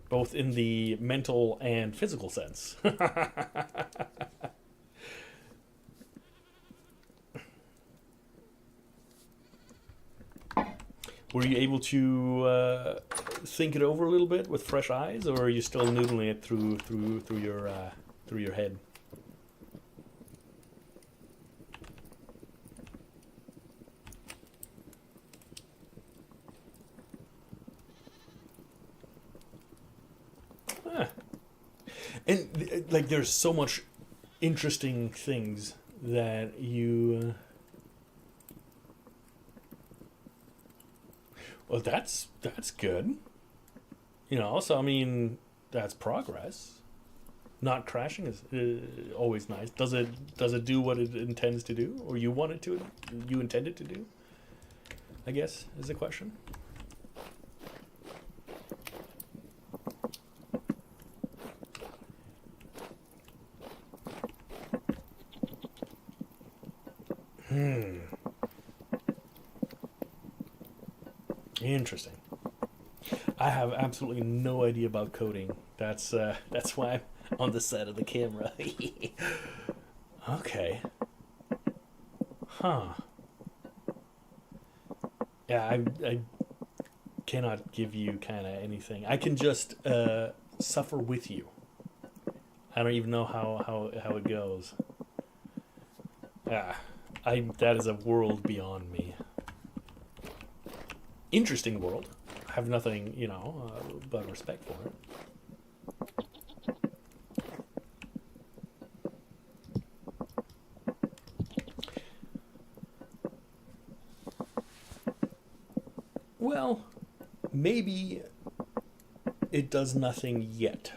Both in the mental and physical sense. Were you able to think it over a little bit with fresh eyes, or are you still noodling it through your head? Huh. And like, there's so much interesting things that you. Well, that's good. So I mean, that's progress. Not crashing is always nice. Does it do what it intends to do, or you want it to? You intend it to do? I guess is the question. Interesting. I have absolutely no idea about coding. That's why I'm on the side of the camera. Okay. Huh. Yeah, I cannot give you kind of anything. I can just suffer with you. I don't even know how it goes. Yeah, that is a world beyond me. Interesting world. I have nothing, but respect for it. Well, maybe it does nothing yet.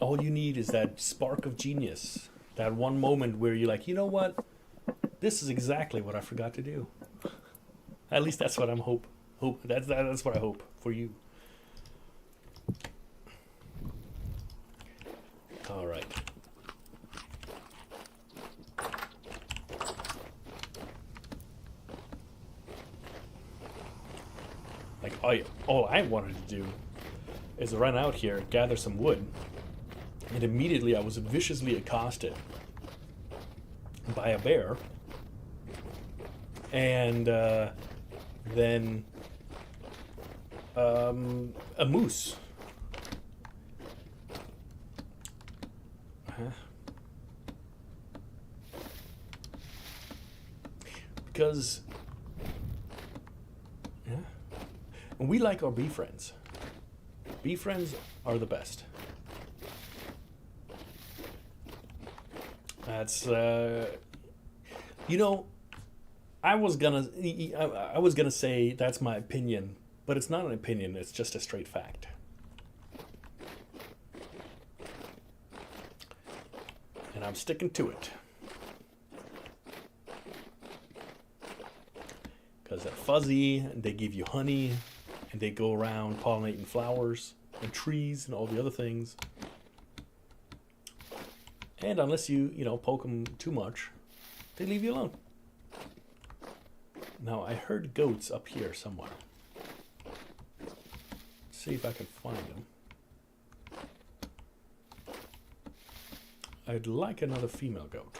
All you need is that spark of genius. That one moment where you're like, you know what? This is exactly what I forgot to do. At least that's what I'm hope. That's what I hope for you. All right. Like all I wanted to do is run out here, gather some wood, and immediately I was viciously accosted by a bear, and then a moose. Because, yeah, and we like our bee friends. Bee friends are the best. That's you know, I was gonna say that's my opinion, but it's not an opinion. It's just a straight fact. And I'm sticking to it. Because they're fuzzy, and they give you honey, and they go around pollinating flowers and trees and all the other things. And unless you poke them too much, they leave you alone. Now, I heard goats up here somewhere. Let's see if I can find them. I'd like another female goat.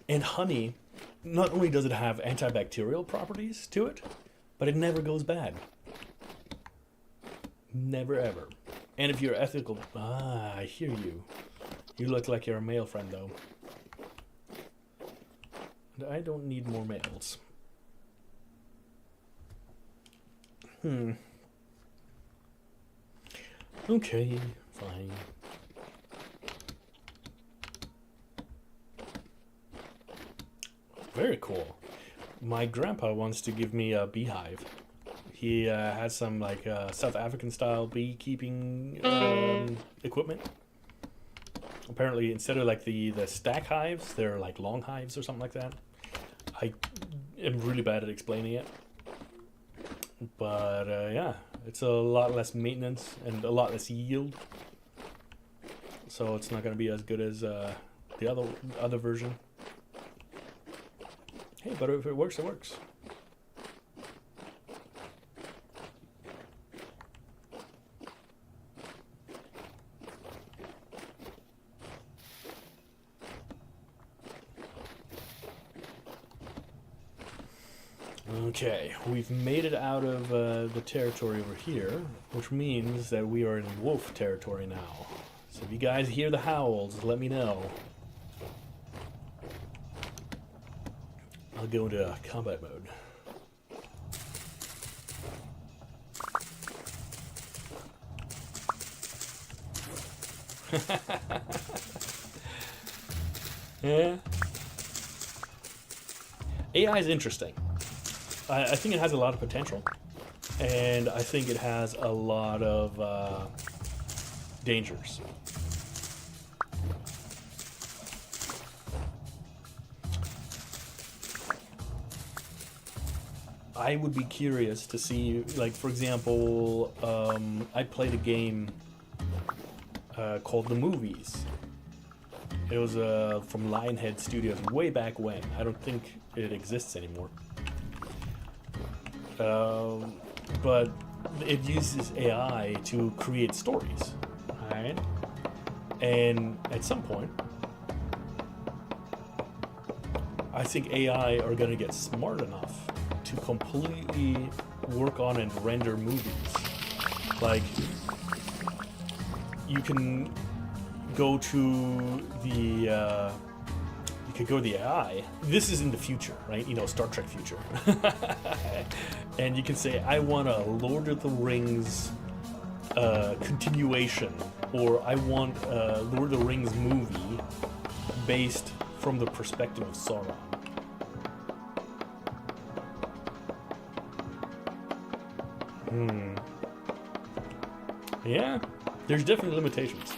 And honey, not only does it have antibacterial properties to it, but it never goes bad. Never ever. And if you're ethical, I hear you. You look like you're a male friend, though. And I don't need more males. Okay, fine. Very cool. My grandpa wants to give me a beehive. He has some like South African style beekeeping equipment. Apparently, instead of like the stack hives, they're like long hives or something like that. I am really bad at explaining it. But yeah, it's a lot less maintenance and a lot less yield. So it's not going to be as good as the other version. Hey, but if it works, it works. Okay, we've made it out of the territory over here, which means that we are in wolf territory now. So if you guys hear the howls, let me know. I'll go into combat mode. Yeah. AI is interesting. I think it has a lot of potential, and I think it has a lot of dangers. I would be curious to see, like, for example, I played a game called The Movies. It was from Lionhead Studios way back when. I don't think it exists anymore. But it uses AI to create stories, alright? And at some point, I think AI are going to get smart enough to completely work on and render movies. Like, you can go to the AI. This is in the future, right? You know, Star Trek future. And you can say, I want a Lord of the Rings continuation, or I want a Lord of the Rings movie based from the perspective of Sauron. Yeah, there's definitely limitations.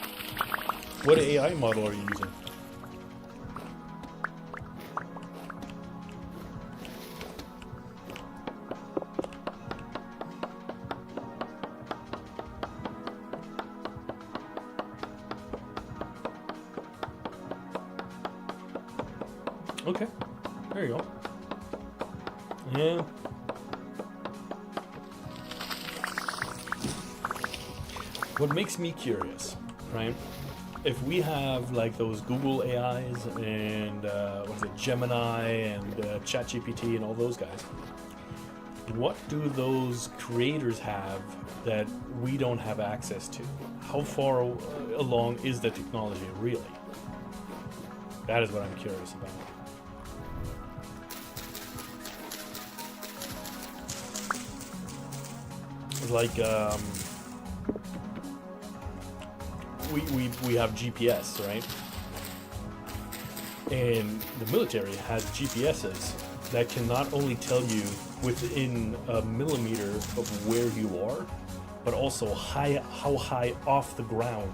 What AI model are you using? Okay, there you go. Yeah. What makes me curious, right? If we have like those Google AIs and what is it, Gemini and ChatGPT and all those guys, what do those creators have that we don't have access to? How far along is the technology really? That is what I'm curious about. Like we have GPS, right? And the military has GPSs that can not only tell you within a millimeter of where you are, but also how high off the ground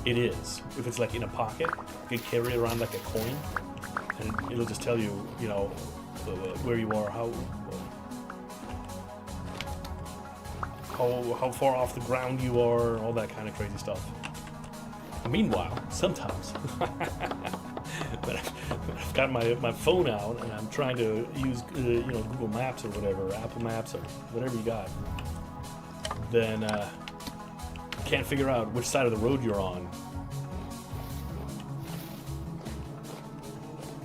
it is. If it's like in a pocket, you can carry it around like a coin, and it'll just tell you, you know, where you are, how far off the ground you are, all that kind of crazy stuff. Meanwhile, sometimes but I've got my phone out and I'm trying to use you know, Google Maps or whatever, or Apple Maps or whatever you got, then can't figure out which side of the road you're on.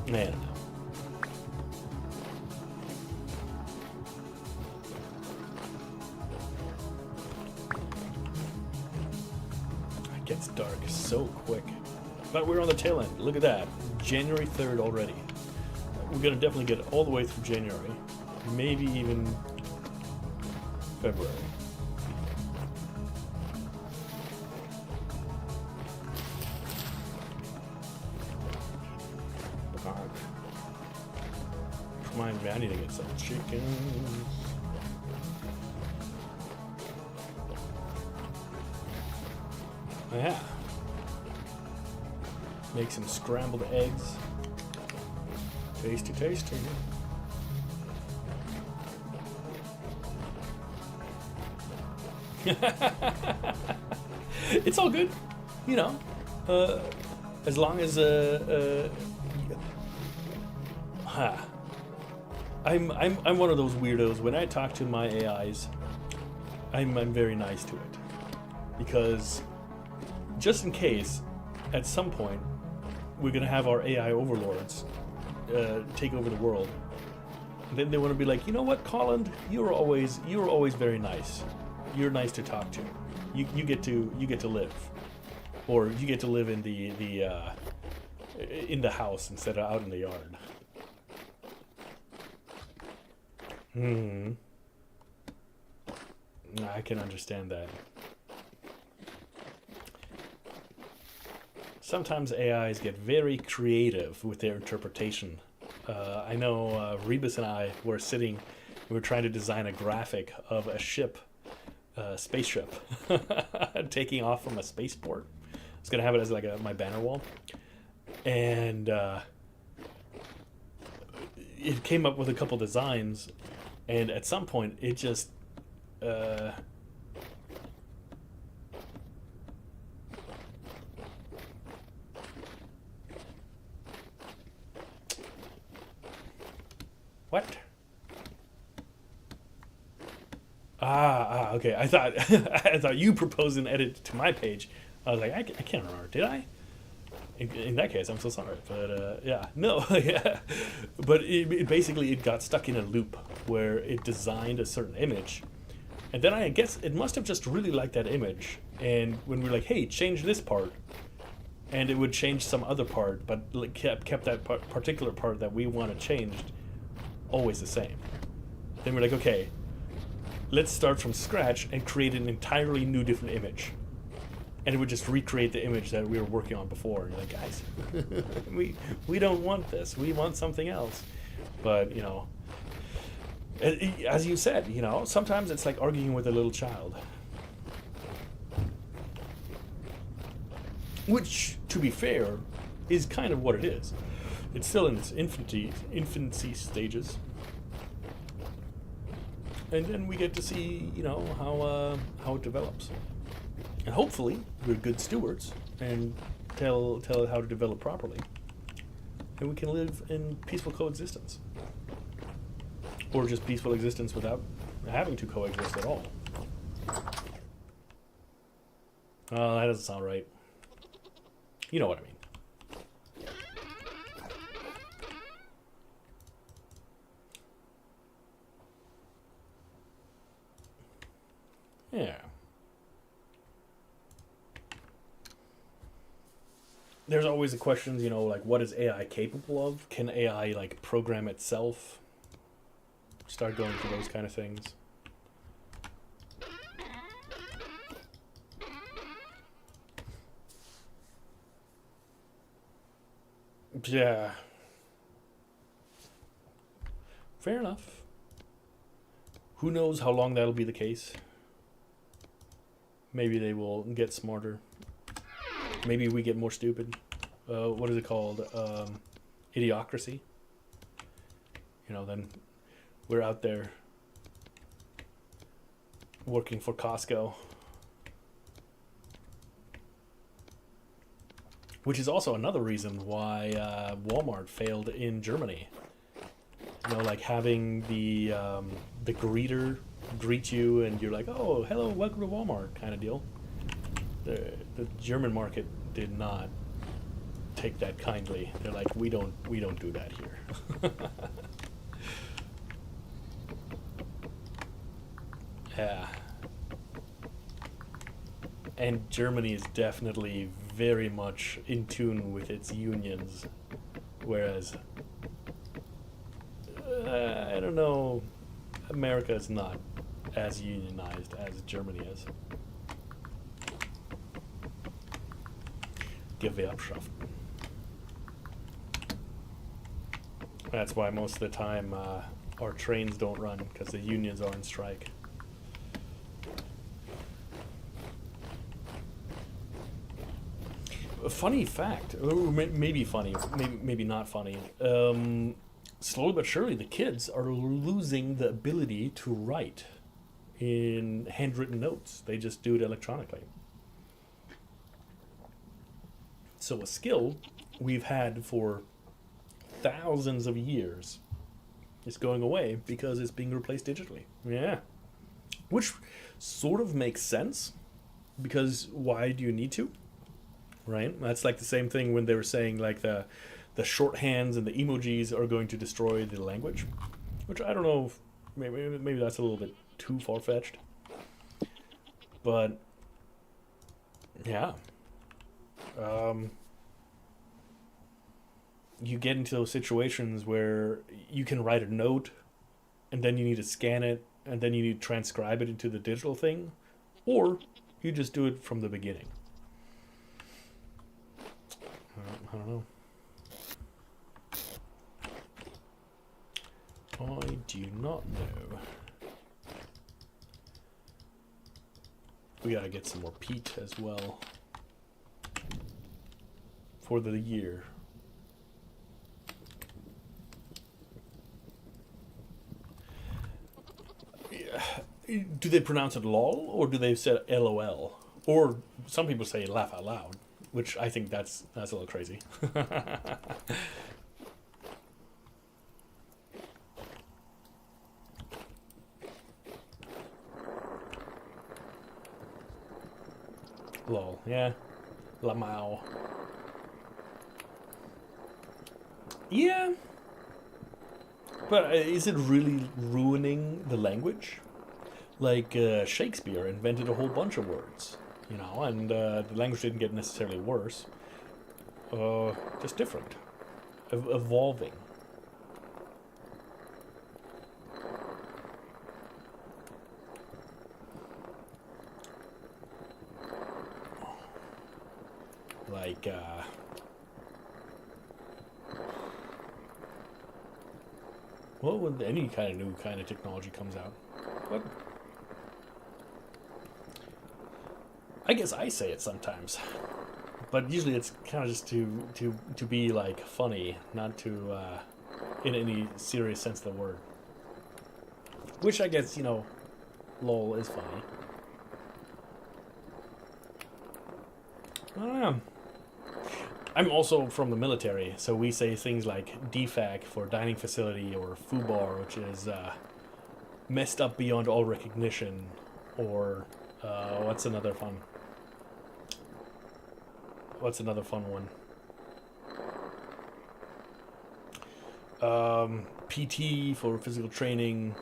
Man. It gets dark so quick. But we're on the tail end. Look at that. January 3rd already. We're going to definitely get all the way through January. Maybe even February. Remind me, I need to get some chicken. Yeah. Make some scrambled eggs. Tasty, tasty. It's all good, you know. As long as I'm one of those weirdos. When I talk to my AIs, I'm very nice to it, because just in case at some point we're gonna have our AI overlords take over the world, then they want to be like, you know what, Colin, you were always very nice. You're nice to talk to. You get to live, or you get to live in the house instead of out in the yard. I can understand that. Sometimes AIs get very creative with their interpretation. I know Rebus and I were trying to design a graphic of a ship, spaceship, taking off from a spaceport. I was going to have it as like my banner wall. And it came up with a couple designs, and at some point it just... What? Okay. I thought you proposed an edit to my page. I was like, I can't remember. Did I? In that case, I'm so sorry. But yeah, no, yeah. But it got stuck in a loop where it designed a certain image, and then I guess it must have just really liked that image. And when we're like, hey, change this part, and it would change some other part, but kept that particular part that we wanted changed always the same. Then we're like, okay, let's start from scratch and create an entirely new different image. And it would just recreate the image that we were working on before. And you're like, guys, we don't want this. We want something else. But, you know, as you said, you know, sometimes it's like arguing with a little child. Which, to be fair, is kind of what it is. It's still in its infancy stages, and then we get to see, you know, how it develops, and hopefully we're good stewards and tell it how to develop properly, and we can live in peaceful coexistence, or just peaceful existence without having to coexist at all. That doesn't sound right. You know what I mean. there's always the questions, you know, like what is AI capable of? Can AI like program itself? Start going through those kind of things. Yeah. Fair enough. Who knows how long that'll be the case? Maybe they will get smarter. Maybe we get more stupid. What is it called? Idiocracy. You know, then we're out there working for Costco. Which is also another reason why Walmart failed in Germany. You know, like having the greeter greet you and you're like, oh, hello, welcome to Walmart kind of deal. The German market did not take that kindly. They're like, we don't do that here. Yeah. And Germany is definitely very much in tune with its unions, whereas I don't know, America is not as unionized as Germany is. Gewerkschaft. That's why most of the time our trains don't run, because the unions are on strike. A funny fact, or maybe funny, maybe not funny. Slowly but surely, the kids are losing the ability to write in handwritten notes. They just do it electronically. So a skill we've had for thousands of years is going away because it's being replaced digitally. Yeah. Which sort of makes sense, because why do you need to? Right? That's like the same thing when they were saying like the shorthands and the emojis are going to destroy the language, which I don't know if maybe that's a little bit too far-fetched. But yeah. You get into those situations where you can write a note and then you need to scan it and then you need to transcribe it into the digital thing, or you just do it from the beginning. I don't know. I do not know. We gotta get some more peat as well for the year. Do they pronounce it lol, or do they say LOL? Or some people say laugh out loud, which I think that's a little crazy. Lol, yeah. Lamau. Yeah. But is it really ruining the language? Like Shakespeare invented a whole bunch of words, you know, and the language didn't get necessarily worse, just different, evolving. Like well, when any kind of new kind of technology comes out, what? I guess I say it sometimes, but usually it's kind of just to be like funny, not to in any serious sense of the word. Which I guess, you know, lol is funny. I don't know. I'm also from the military, so we say things like DFAC for dining facility, or FUBAR, which is messed up beyond all recognition, or what's another fun one? PT for physical training,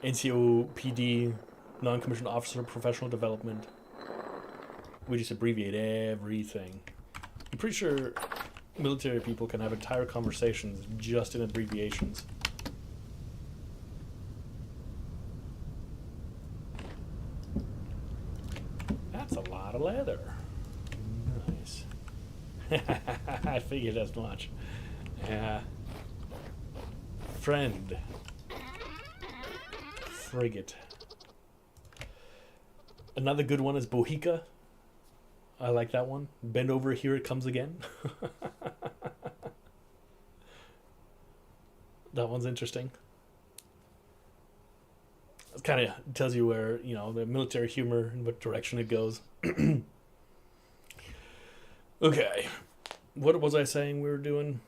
NCO PD, non-commissioned officer professional development. We just abbreviate everything. pretty sure military people can have entire conversations just in abbreviations. That's a lot of leather. Nice. I figured as much. Yeah. Friend. Frigate. Another good one is Bohica. I like that one. Bend over, here it comes again. That one's interesting. It kind of tells you where, you know, the military humor and what direction it goes. Okay. What was I saying we were doing?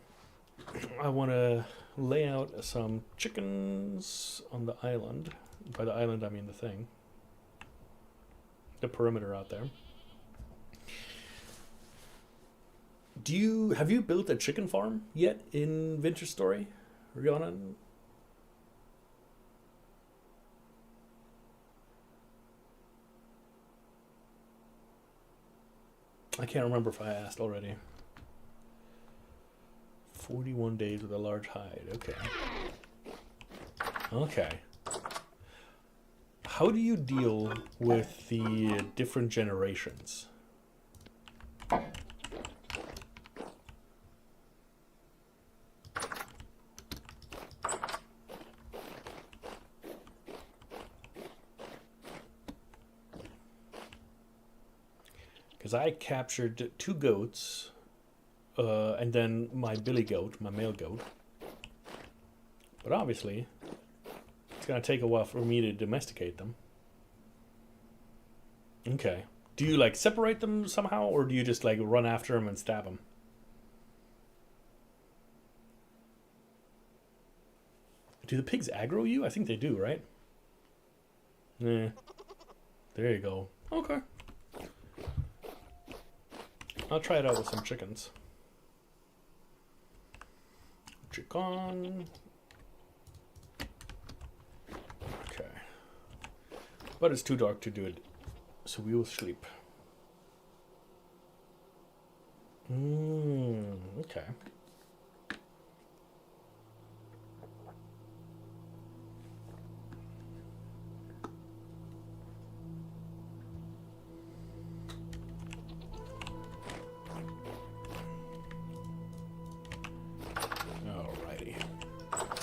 I want to lay out some chickens on the island. By the island, I mean the thing. The perimeter out there. Have you built a chicken farm yet in Vintage Story, Rhiannon? I can't remember if I asked already. 41 days with a large hide. Okay. Okay. How do you deal with the different generations? Because I captured 2 goats, and then my billy goat, my male goat. But obviously, it's going to take a while for me to domesticate them. Okay. Do you, like, separate them somehow, or do you just, like, run after them and stab them? Do the pigs aggro you? I think they do, right? Yeah. There you go. Okay. I'll try it out with some chickens. Chicken. Okay. But it's too dark to do it, so we will sleep. Okay.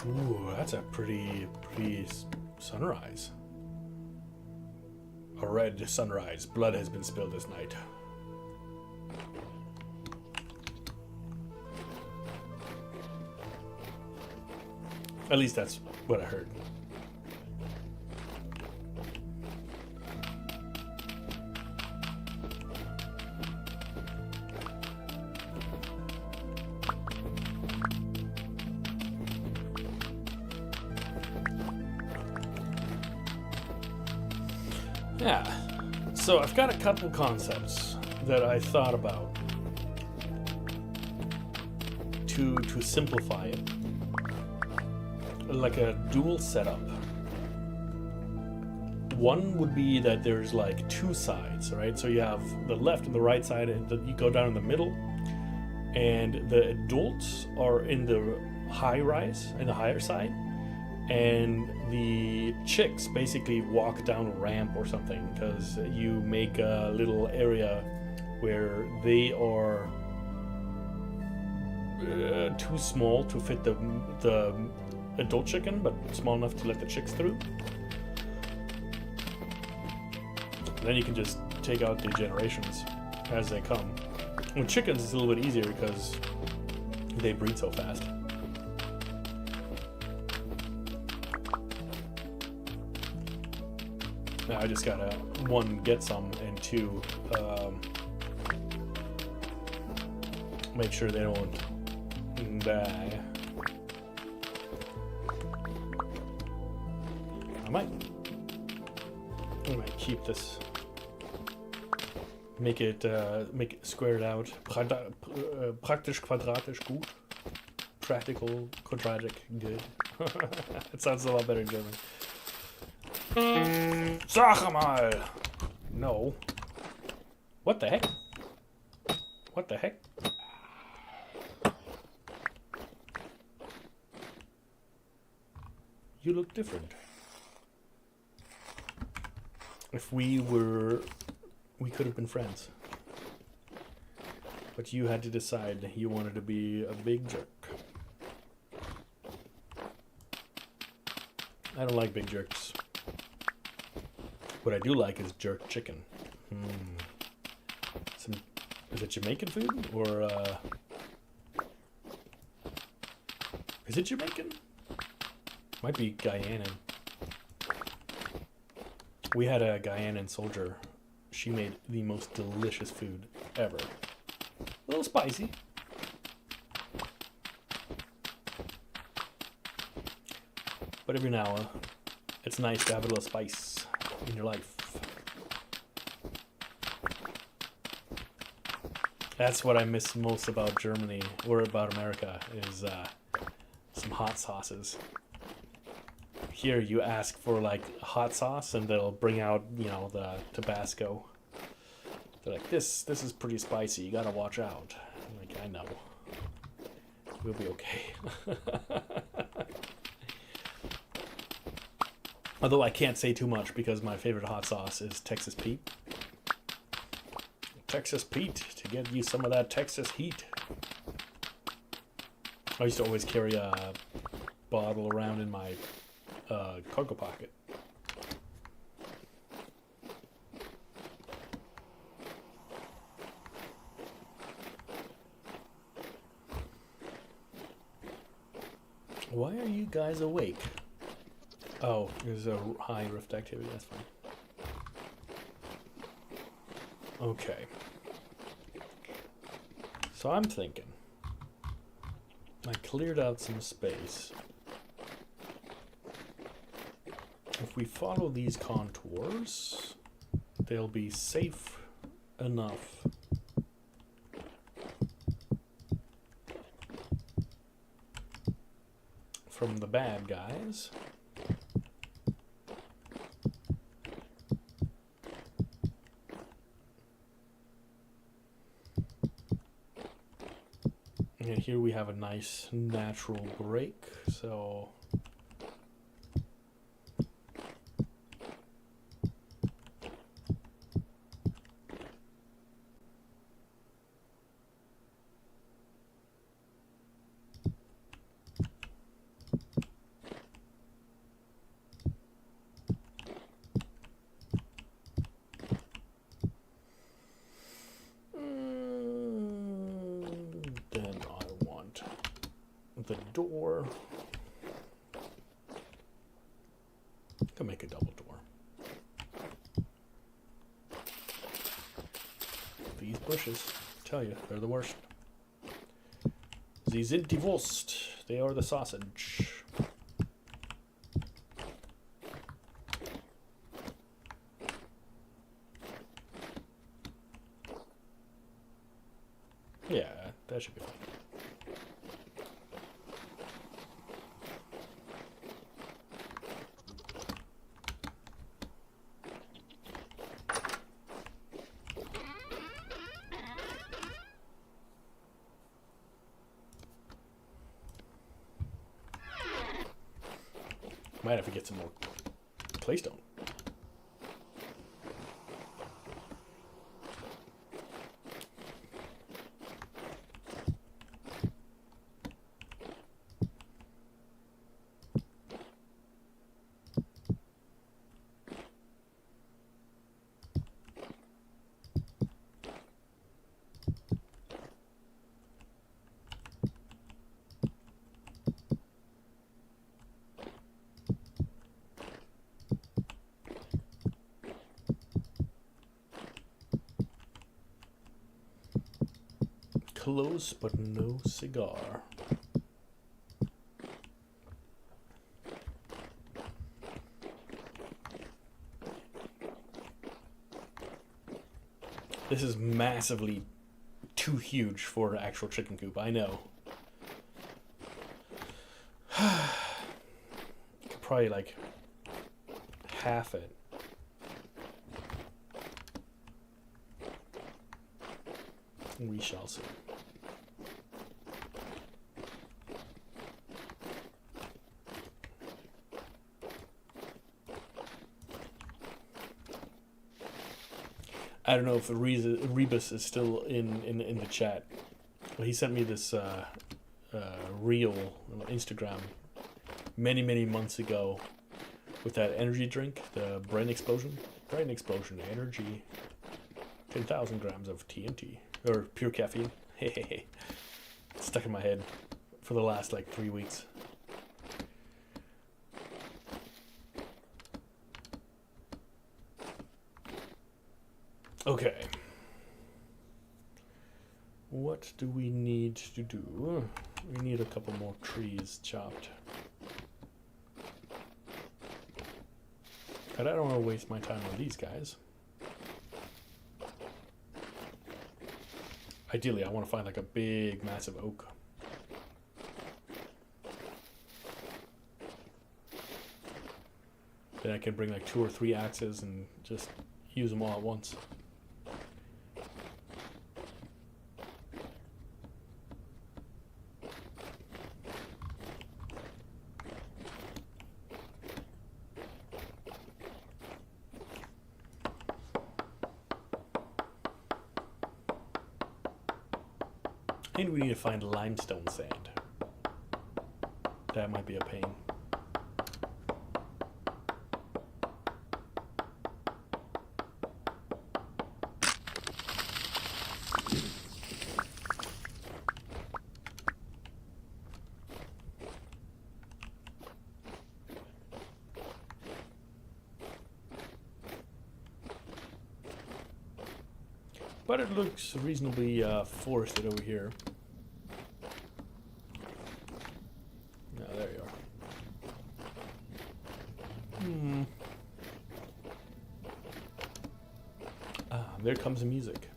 Ooh, that's a pretty sunrise. A red sunrise. Blood has been spilled this night. At least that's what I heard. Yeah, so I've got a couple concepts that I thought about to simplify it, like a dual setup. One would be that there's like 2 sides, right? So you have the left and the right side, and you go down in the middle, and the adults are in the high rise, in the higher side, and the chicks basically walk down a ramp or something, because you make a little area where they are too small to fit the adult chicken, but small enough to let the chicks through. And then you can just take out the generations as they come. With chickens, it's a little bit easier because they breed so fast. Now I just gotta, 1, get some, and 2, make sure they don't die. I might keep this, make it squared out. Praktisch quadratisch gut. Practical quadratic good. It sounds a lot better in German. Sag mal! No. What the heck? What the heck? You look different. If we were... we could have been friends. But you had to decide you wanted to be a big jerk. I don't like big jerks. What I do like is jerk chicken. Is it Jamaican food? Or, is it Jamaican? Might be Guyanan. We had a Guyanan soldier. She made the most delicious food ever. A little spicy. But every now and then, it's nice to have a little spice in your life. That's what I miss most about Germany, or about America, is some hot sauces. Here you ask for like hot sauce and they'll bring out, you know, the Tabasco. They're like, this is pretty spicy, you gotta watch out. I'm like, I know. We'll be okay. Although I can't say too much because my favorite hot sauce is Texas Pete. Texas Pete, to get you some of that Texas heat. I used to always carry a bottle around in my cargo pocket. Why are you guys awake? Oh, there's a high rift activity, that's fine. Okay. So I'm thinking, I cleared out some space. If we follow these contours, they'll be safe enough from the bad guys. And here we have a nice natural break, so the door. I can make a double door. These bushes, I tell you, they're the worst. Sie sind die Wurst. They are the sausage. Yeah, that should be fine. Might have to get some more claystone. Close, but no cigar. This is massively too huge for an actual chicken coop, I know. Could probably like half it. We shall see. I don't know if Rebus is still in the chat. Well, he sent me this reel on Instagram many months ago with that energy drink, the Brain Explosion energy, 10,000 grams of TNT or pure caffeine. Hey, it's stuck in my head for the last like 3 weeks. Okay. What do we need to do? We need a couple more trees chopped. But I don't want to waste my time on these guys. Ideally, I want to find like a big, massive oak. Then I can bring like 2 or 3 axes and just use them all at once. And we need to find limestone sand. That might be a pain. But it looks reasonably forested over here. No, there you are. There comes the music.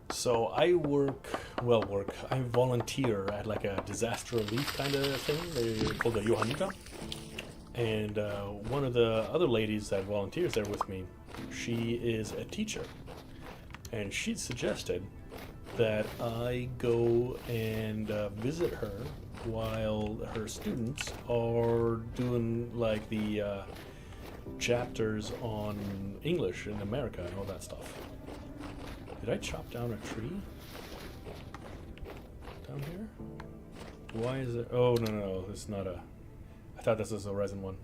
So I I volunteer at like a disaster relief kind of thing. They're called the Johannita. And one of the other ladies that volunteers there with me, she is a teacher. And she suggested that I go and visit her while her students are doing like the chapters on English in America and all that stuff. Did I chop down a tree? Down here? Why is it? Oh, no, it's not a... I thought this was a resin one.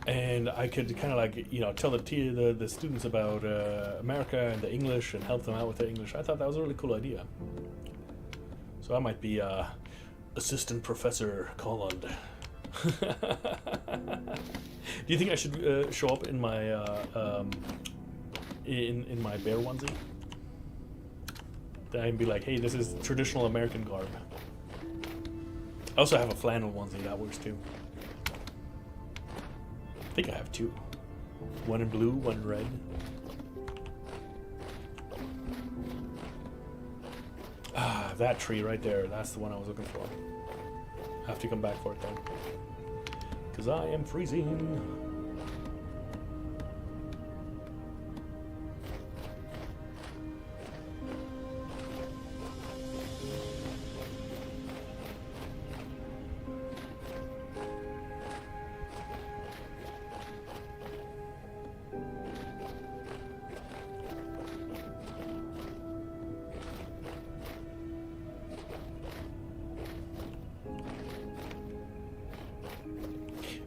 And I could kind of like, tell the students about America and the English and help them out with the English. I thought that was a really cool idea. So I might be Assistant Professor Colland. Do you think I should show up in my in my bear onesie? Then I'd be like, hey, this is traditional American garb. I also have a flannel onesie, that works too. I think I have 2. One in blue, one in red. Ah, that tree right there, that's the one I was looking for. I have to come back for it though. Because I am freezing.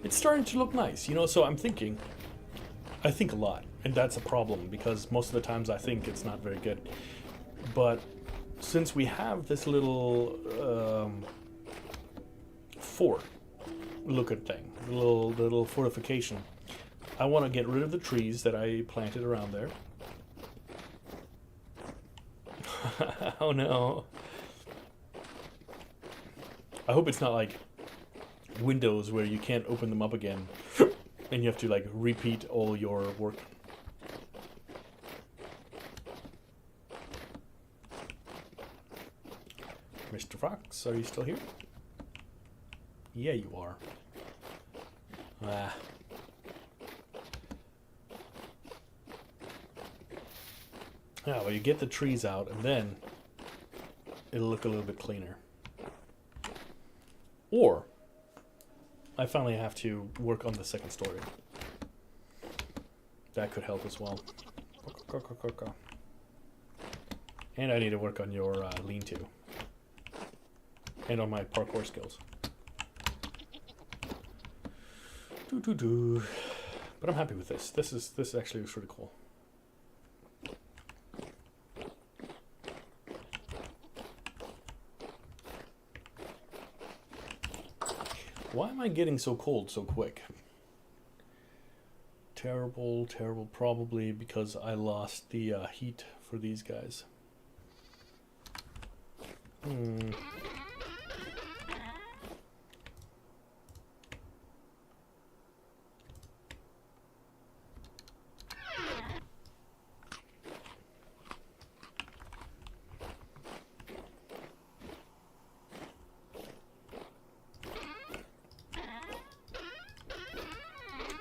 It's starting to look nice, so I think a lot, and that's a problem because most of the times I think it's not very good. But since we have this little fort looking thing, little fortification, I want to get rid of the trees that I planted around there. Oh no. I hope it's not like windows where you can't open them up again, and you have to like repeat all your work. Mr. Fox, are you still here? Yeah, you are. Ah. Yeah, well, you get the trees out, and then it'll look a little bit cleaner. Or I finally have to work on the second story. That could help as well. And I need to work on your lean-to. And on my parkour skills. But I'm happy with this. This actually looks really cool. Why am I getting so cold so quick? Terrible, terrible. Probably because I lost the heat for these guys.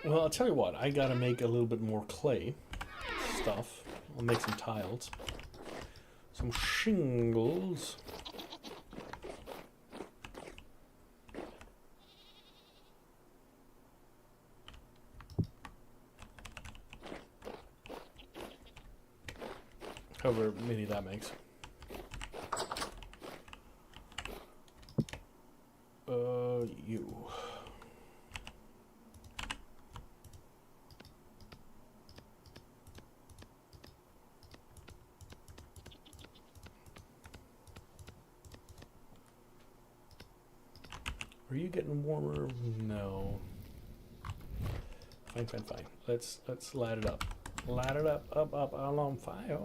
Well, I'll tell you what, I gotta make a little bit more clay stuff. I'll make some tiles. Some shingles. However many that makes. You. Are you getting warmer? No. Fine. Let's light it up. Light it up, all on fire.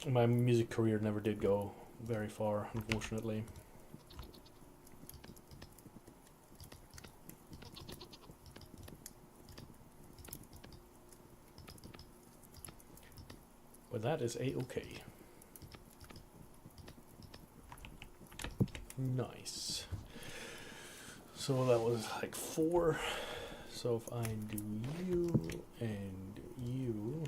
My music career never did go very far, unfortunately. But that is a-okay. Nice. So that was like 4. So if I do you and you,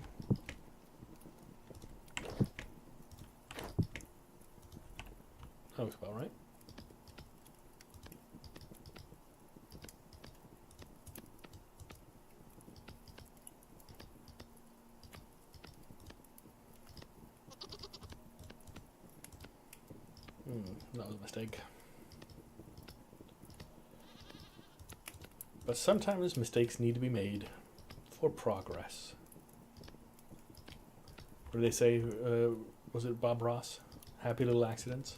that looks about right. That was a mistake. But sometimes mistakes need to be made for progress. What do they say? Was it Bob Ross? Happy little accidents?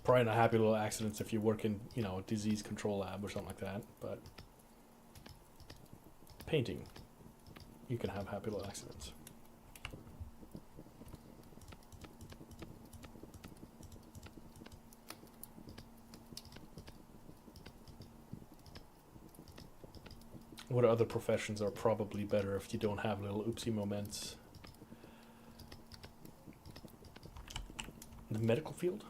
Probably not happy little accidents if you work in, a disease control lab or something like that. But painting, you can have happy little accidents. What other professions are probably better if you don't have little oopsie moments? The medical field?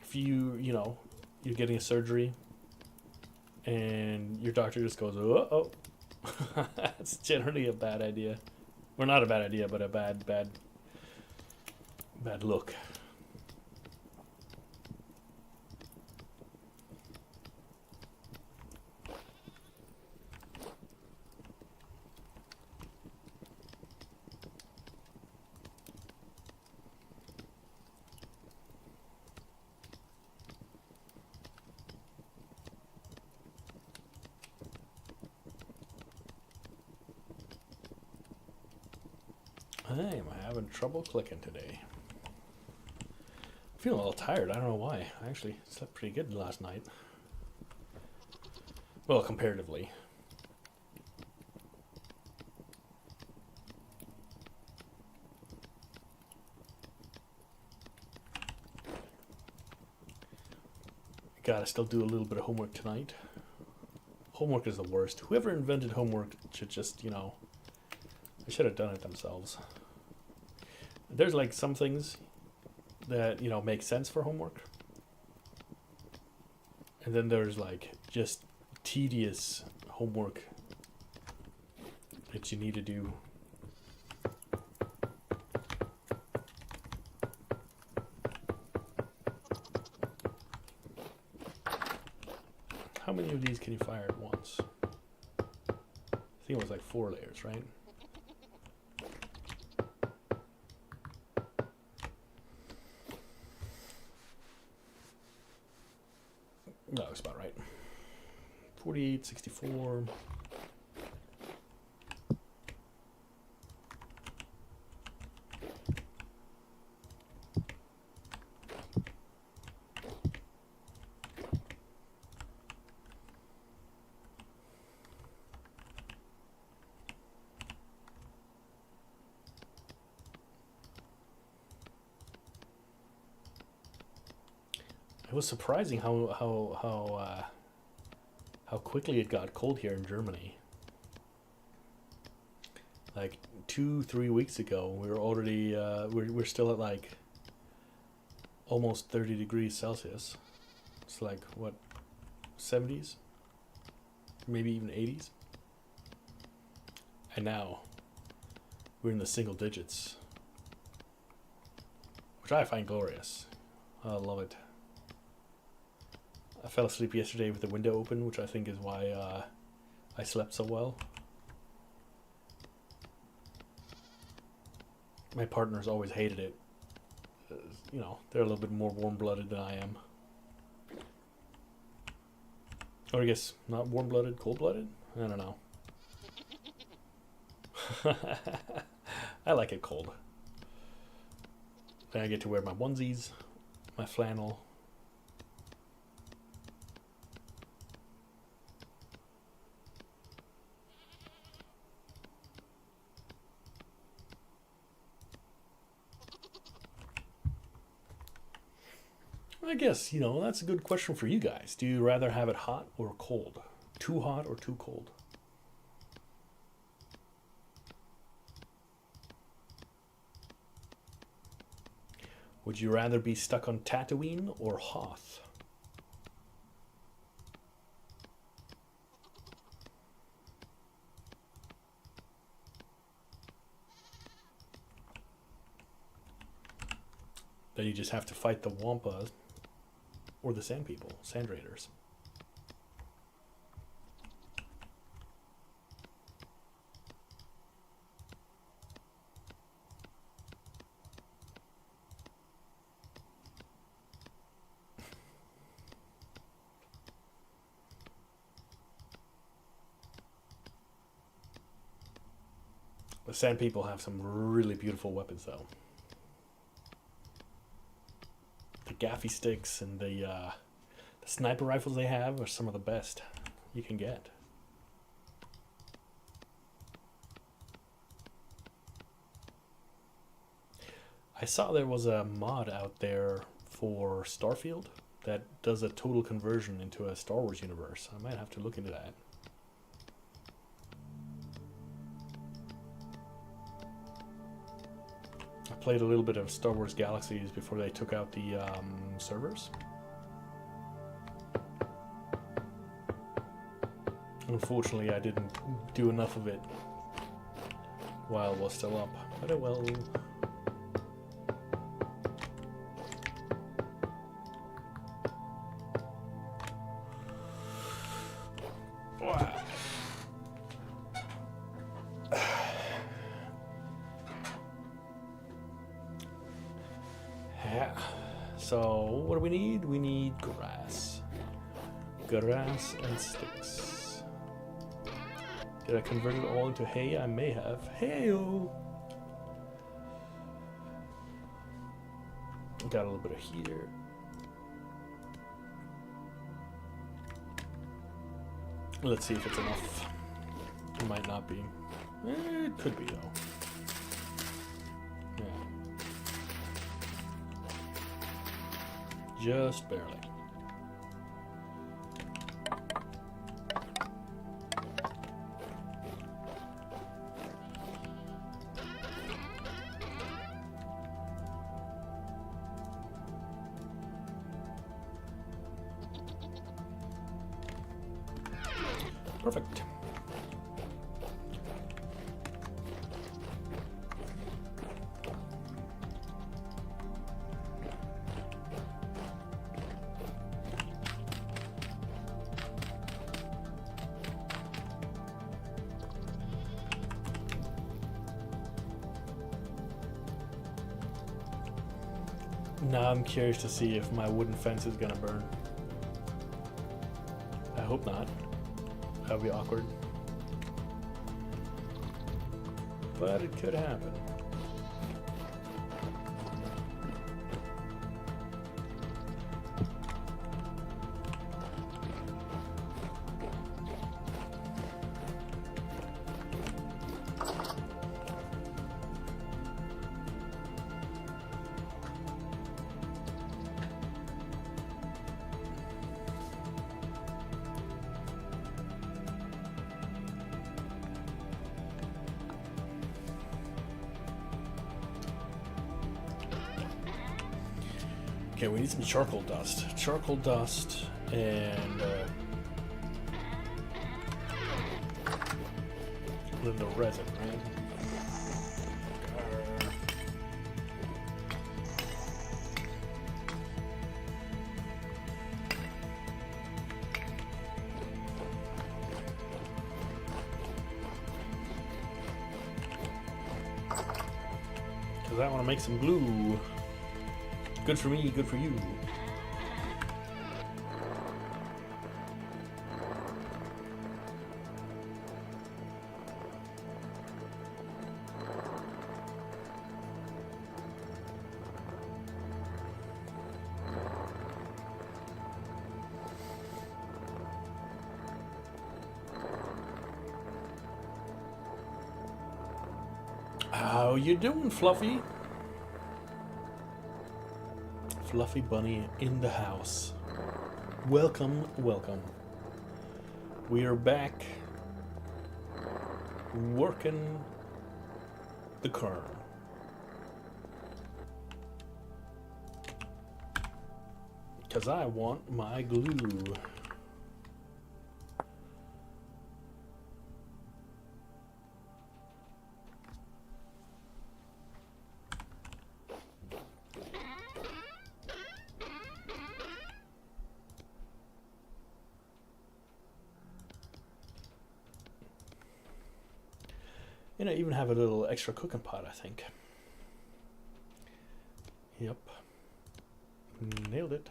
If you're getting a surgery and your doctor just goes, oh, that's generally a bad idea. Well, not a bad idea, but a bad look. I'm having trouble clicking today. I'm feeling a little tired. I don't know why. I actually slept pretty good last night. Well, comparatively. gotta still do a little bit of homework tonight. Homework is the worst. Whoever invented homework should just, you know, they should have done it themselves. There's like some things that, you know, make sense for homework. And then there's like just tedious homework that you need to do. How many of these can you fire at once? I think it was like 4 layers, right? No, it's about right. 48, 64. It was surprising how quickly it got cold here in Germany. Like 2-3 weeks ago, we were already we're still at like almost 30 degrees Celsius. It's like what, 70s, maybe even 80s, and now we're in the single digits, which I find glorious. I love it. I fell asleep yesterday with the window open, which I think is why I slept so well. My partners always hated it. You know, they're a little bit more warm-blooded than I am. Or I guess not warm-blooded, cold-blooded? I don't know. I like it cold. Then I get to wear my onesies, my flannel. I guess, you know, that's a good question for you guys. Do you rather have it hot or cold? Too hot or too cold? Would you rather be stuck on Tatooine or Hoth? Then you just have to fight the Wampa or the Sand People, Sand Raiders. The Sand People have some really beautiful weapons, though. The gaffy sticks and the sniper rifles they have are some of the best you can get. I saw there was a mod out there for Starfield that does a total conversion into a Star Wars universe. I might have to look into that. I played a little bit of Star Wars Galaxies before they took out the servers. Unfortunately, I didn't do enough of it while it was still up, but it will. Yeah. So what do we need? We need grass. Grass and sticks. Did I convert it all into hay? I may have. Hey-o! Got a little bit of here. Let's see if it's enough. It might not be. It could be, though. Yeah. Just barely. Perfect. Now I'm curious to see if my wooden fence is gonna burn. I hope not. That would be awkward. But it could happen. Okay, we need some charcoal dust. Charcoal dust and then the resin, right? Because I want to make some glue. Good for me, good for you. How you doing, Fluffy? Fluffy Bunny in the house. Welcome, welcome. We are back working the car. Because I want my glue. And I even have a little extra cooking pot, I think. Yep. Nailed it.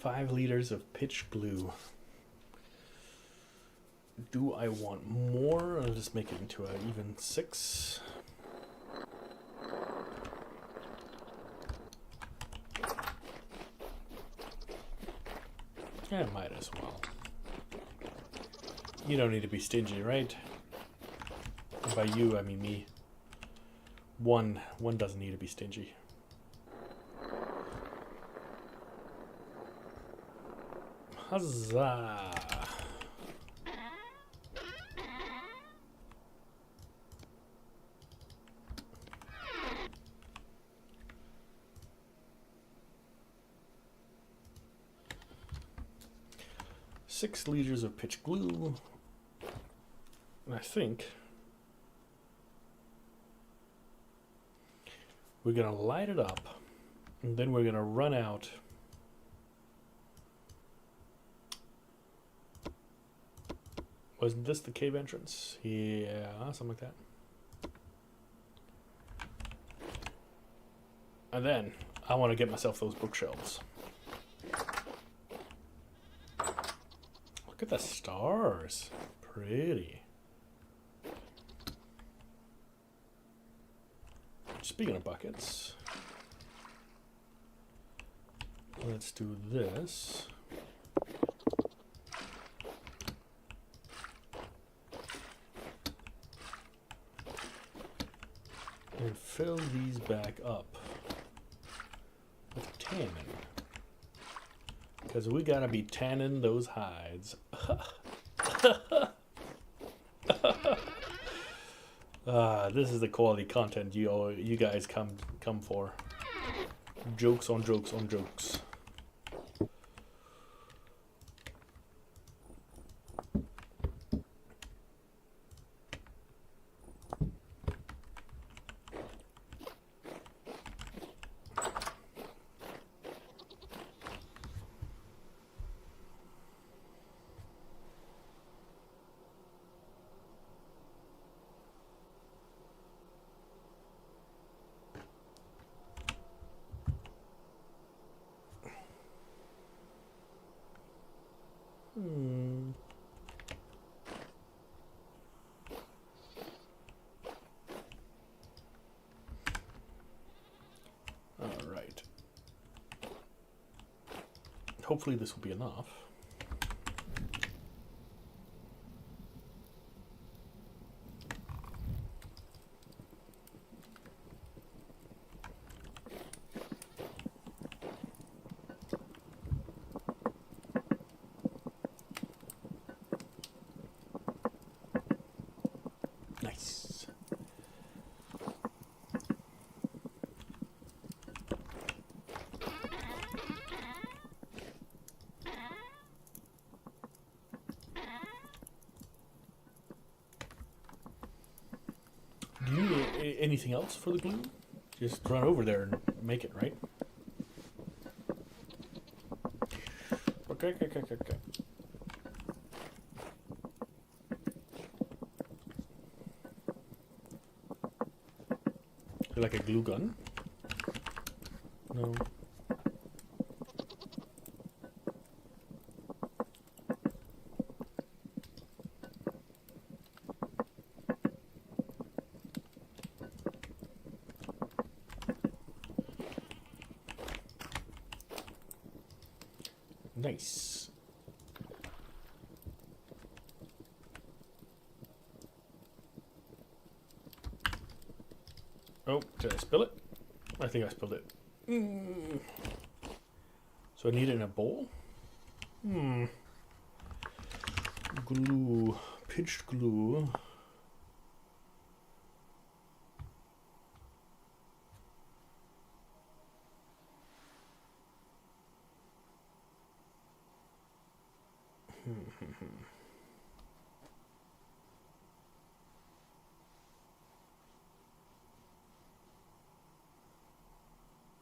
$5 liters of pitch glue. Do I want more? I'll just make it into an even 6. I might as well. You don't need to be stingy, right? And by you, I mean me. One doesn't need to be stingy. Huzzah! $6 liters of pitch glue. And I think we're gonna light it up, and then we're gonna run out Wasn't this the cave entrance? Yeah, something like that. And then I want to get myself those bookshelves. Look at the stars. Pretty. Speaking of buckets, let's do this. And fill these back up with tannin. Because we gotta be tanning those hides. This is the quality content you guys come for. Jokes on jokes on jokes. All right. Hopefully this will be enough. Nice. Do you need anything else for the glue? Just run over there and make it, right? Okay. Like a glue gun? No. Nice. Oh, did I spill it? I think I spilled it. So I need it in a bowl? Glue. Pitched glue.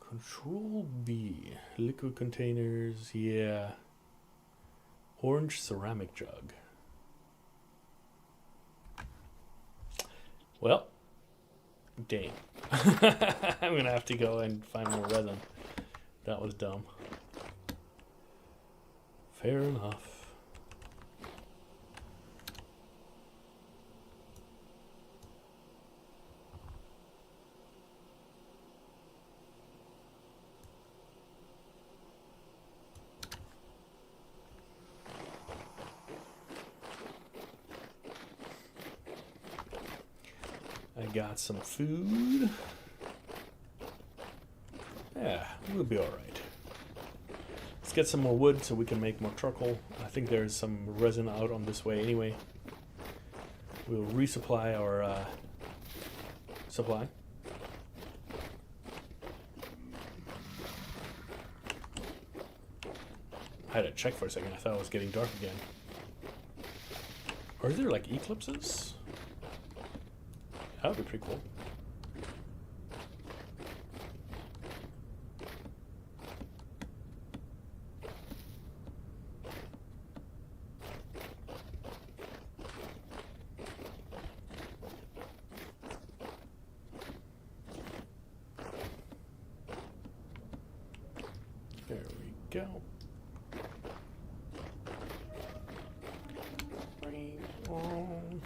Control B. Liquid containers, yeah. Orange ceramic jug. Well, dang. I'm gonna have to go and find more resin. That was dumb. Fair enough. I got some food. Yeah, we'll be all right. Let's get some more wood so we can make more charcoal. I think there's some resin out on this way anyway. We'll resupply our supply. I had to check for a second. I thought it was getting dark again. Are there like eclipses? That would be pretty cool. There we go. Right on.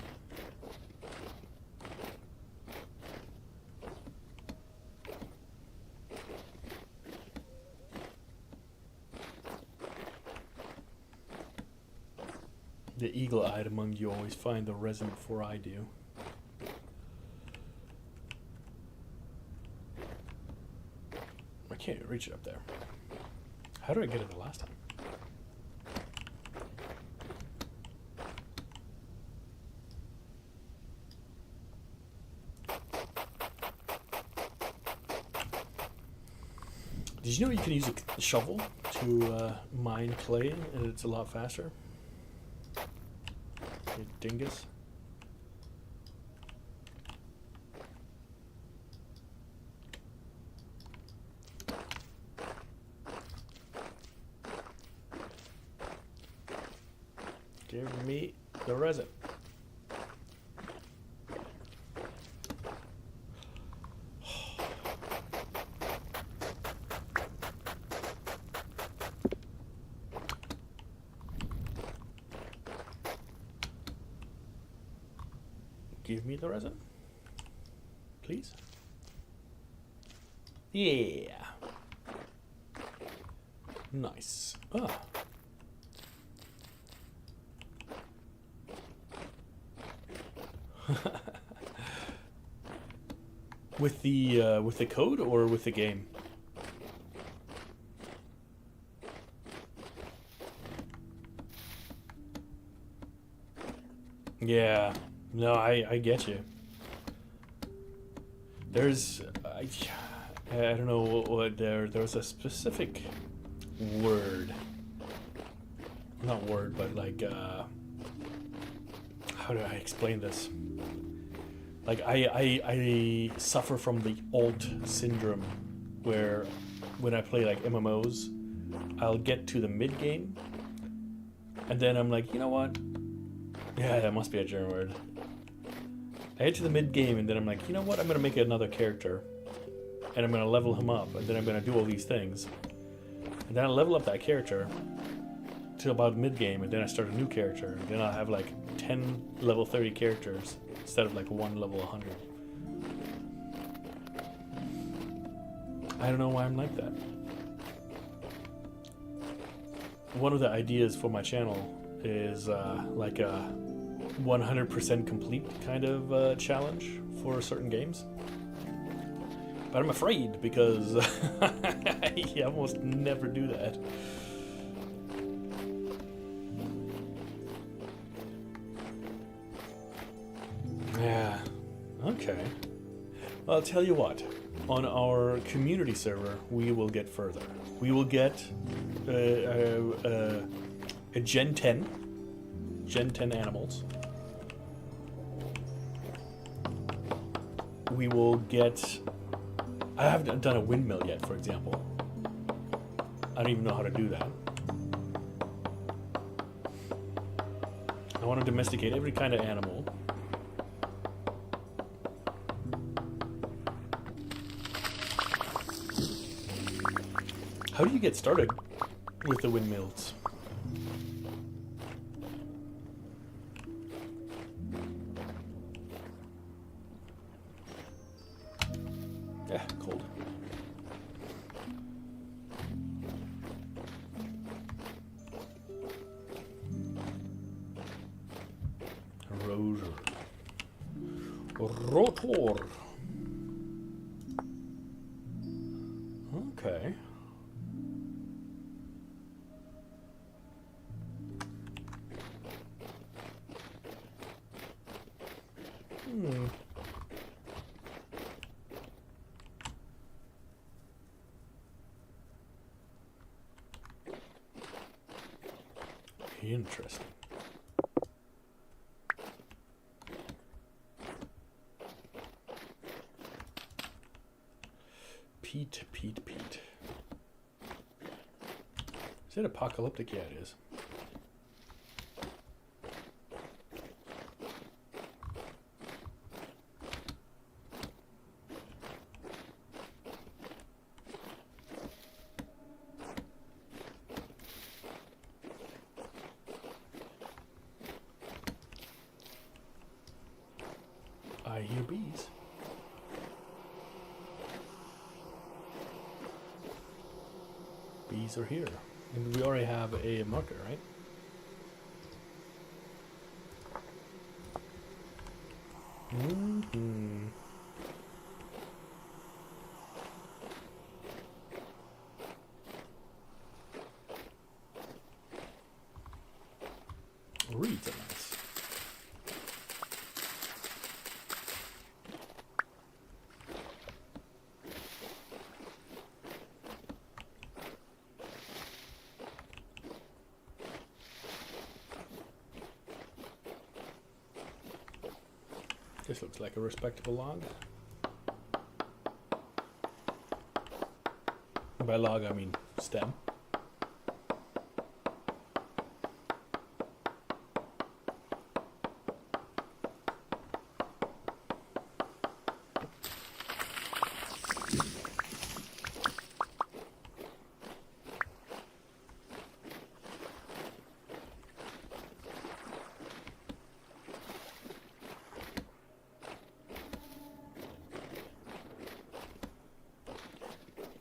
The eagle-eyed among you always find the resin before I do. I can't reach it up there. How did I get it the last time? Did you know you can use a shovel to mine clay and it's a lot faster? You dingus. Give me the resin. Give me the resin, please. Yeah. Nice. Ah. With the code or with the game? Yeah. No, I get you. There's I don't know what there was a specific word. Not word, but like how do I explain this? Like I suffer from the alt syndrome where when I play like MMOs, I'll get to the mid game and then I'm like, you know what? Yeah, that must be a German word. I get to the mid game and then I'm like, you know what? I'm gonna make another character and I'm gonna level him up and then I'm gonna do all these things. And then I level up that character to about mid game and then I start a new character and then I'll have like 10 level 30 characters instead of like one level 100. I don't know why I'm like that. One of the ideas for my channel is like a 100% complete kind of challenge for certain games. But I'm afraid because I almost never do that. Yeah, okay. Well, I'll tell you what. On our community server, we will get further. We will get a Gen 10 animals. We will get... I haven't done a windmill yet, for example. I don't even know how to do that. I want to domesticate every kind of animal. How do you get started with the windmills? Yeah, cold. Rotor. Okay. Interesting. Pete. Is it apocalyptic? Yeah, it is. I hear bees. Bees are here. And we already have a marker, right? Mm-hmm. Reeds are nice. This looks like a respectable log. By log, I mean stem.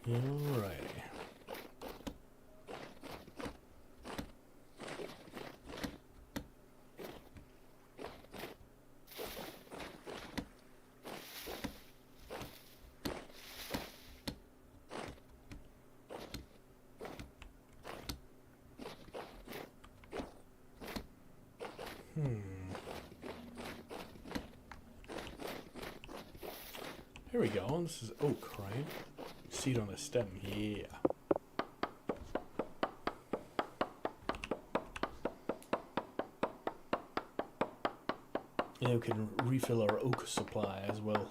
Alrighty. Here we go. This is oak, right? Seed on the stem, yeah. Yeah, we can refill our oak supply as well.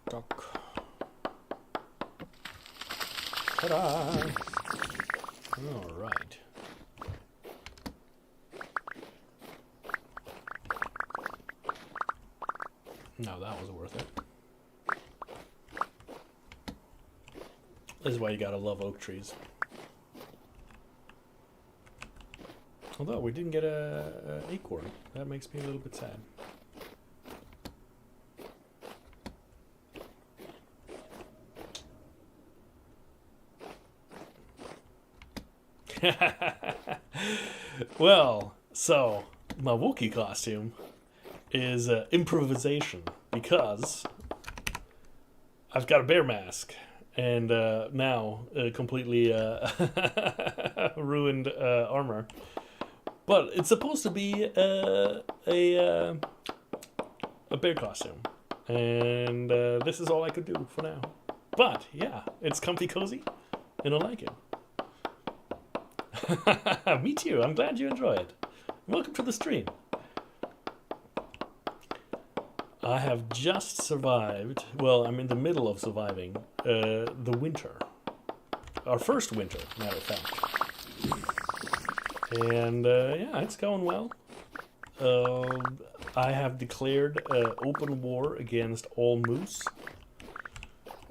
Duck. Ta-da! All right. No, that was worth it. This is why you gotta love oak trees. Although we didn't get a acorn. That makes me a little bit sad. Well, so my Wookiee costume is improvisation because I've got a bear mask and now completely ruined armor, but it's supposed to be a bear costume, and this is all I could do for now. But yeah, it's comfy cozy, and I like it. Me too. I'm glad you enjoy it. Welcome to the stream. I have just survived. Well, I'm in the middle of surviving the winter. Our first winter, matter of fact. And yeah, it's going well. I have declared open war against all moose.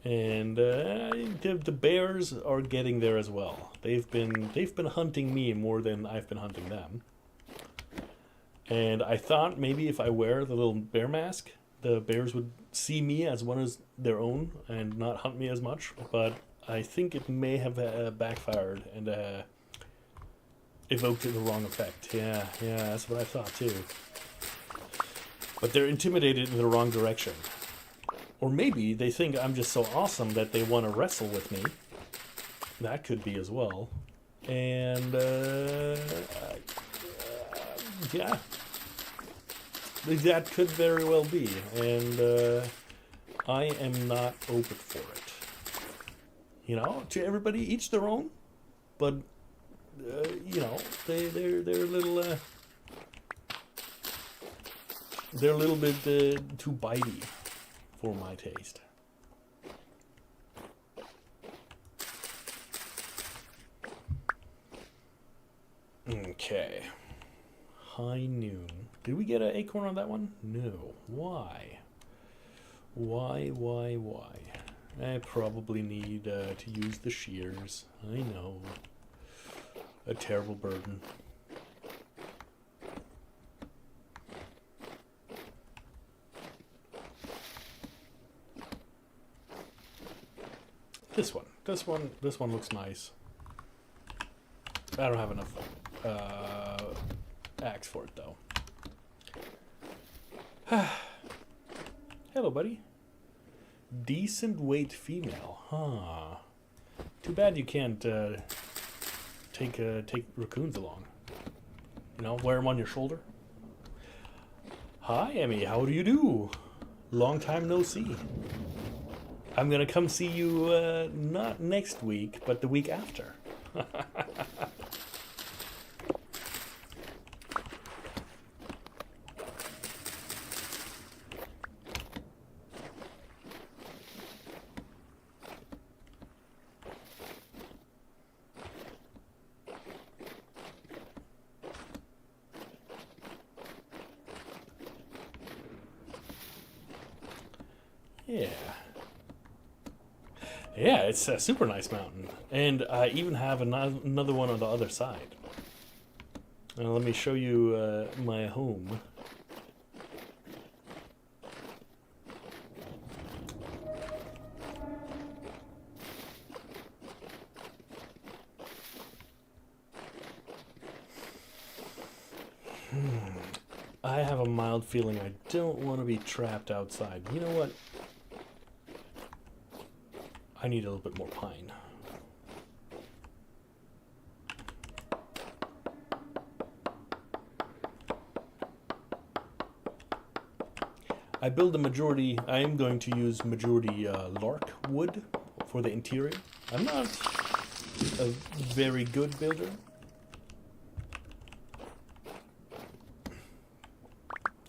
And the bears are getting there as well. They've been hunting me more than I've been hunting them. And I thought maybe if I wear the little bear mask, the bears would see me as one of their own and not hunt me as much. But I think it may have backfired and evoked the wrong effect. Yeah, that's what I thought too. But they're intimidated in the wrong direction. Or maybe they think I'm just so awesome that they want to wrestle with me. That could be as well. And, yeah. That could very well be. And I am not open for it. You know, to everybody, each their own. But, you know, they're a little... they're a little bit too bitey for my taste. Okay. High noon. Did we get an acorn on that one? No. Why? Why? I probably need to use the shears. I know. A terrible burden. This one looks nice. I don't have enough axe for it though. Hello, buddy. Decent weight female, huh? Too bad you can't take raccoons along. You know, wear them on your shoulder. Hi, Emmy. How do you do? long time no see. I'm gonna come see you not next week, but the week after. Yeah. Yeah, it's a super nice mountain. And I even have another one on the other side. Let me show you my home. I have a mild feeling I don't want to be trapped outside. You know what? I need a little bit more pine. I build a majority, I am going to use majority lark wood for the interior. I'm not a very good builder.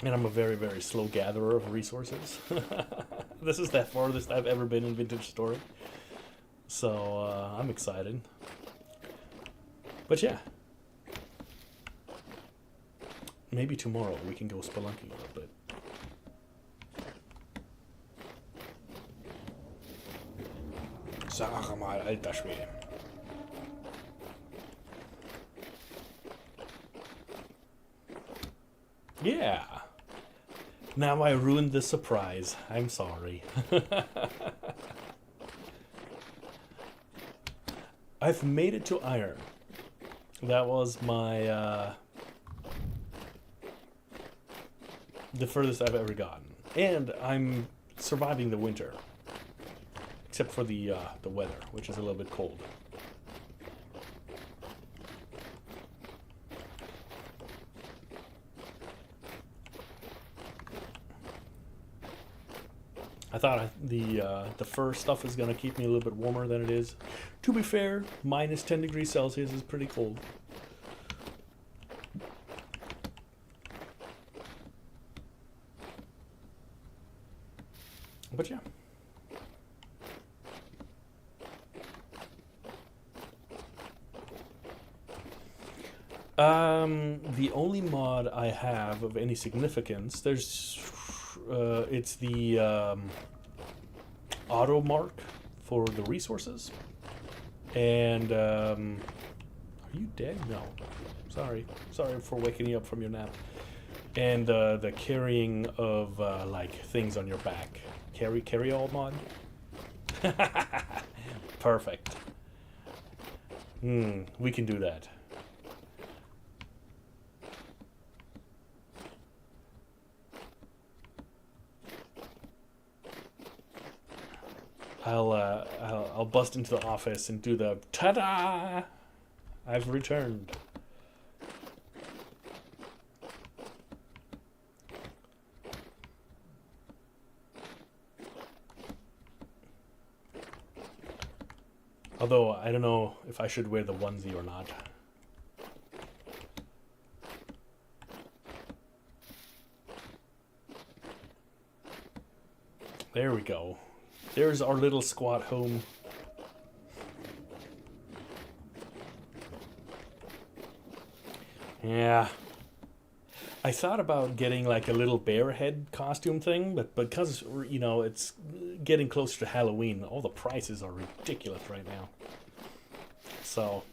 And I'm a very, very slow gatherer of resources. This is the farthest I've ever been in Vintage Story. So I'm excited. But yeah. Maybe tomorrow we can go spelunking a little bit. Sag mal, alter Schwede. Yeah. Now I ruined the surprise. I'm sorry. I've made it to iron. That was my the furthest I've ever gotten. And I'm surviving the winter. Except for the weather, which is a little bit cold. I thought the fur stuff is going to keep me a little bit warmer than it is. To be fair, minus 10 degrees Celsius is pretty cold. But yeah. The only mod I have of any significance, there's, it's the auto mark for the resources. And, are you dead? No. Sorry for waking you up from your nap. And the carrying of like things on your back. Carry all mod. Perfect. We can do that. I'll bust into the office and do the ta-da! I've returned. Although I don't know if I should wear the onesie or not. There we go. There's our little squat home. Yeah. I thought about getting like a little bear head costume thing, but because, you know, it's getting closer to Halloween, all the prices are ridiculous right now. So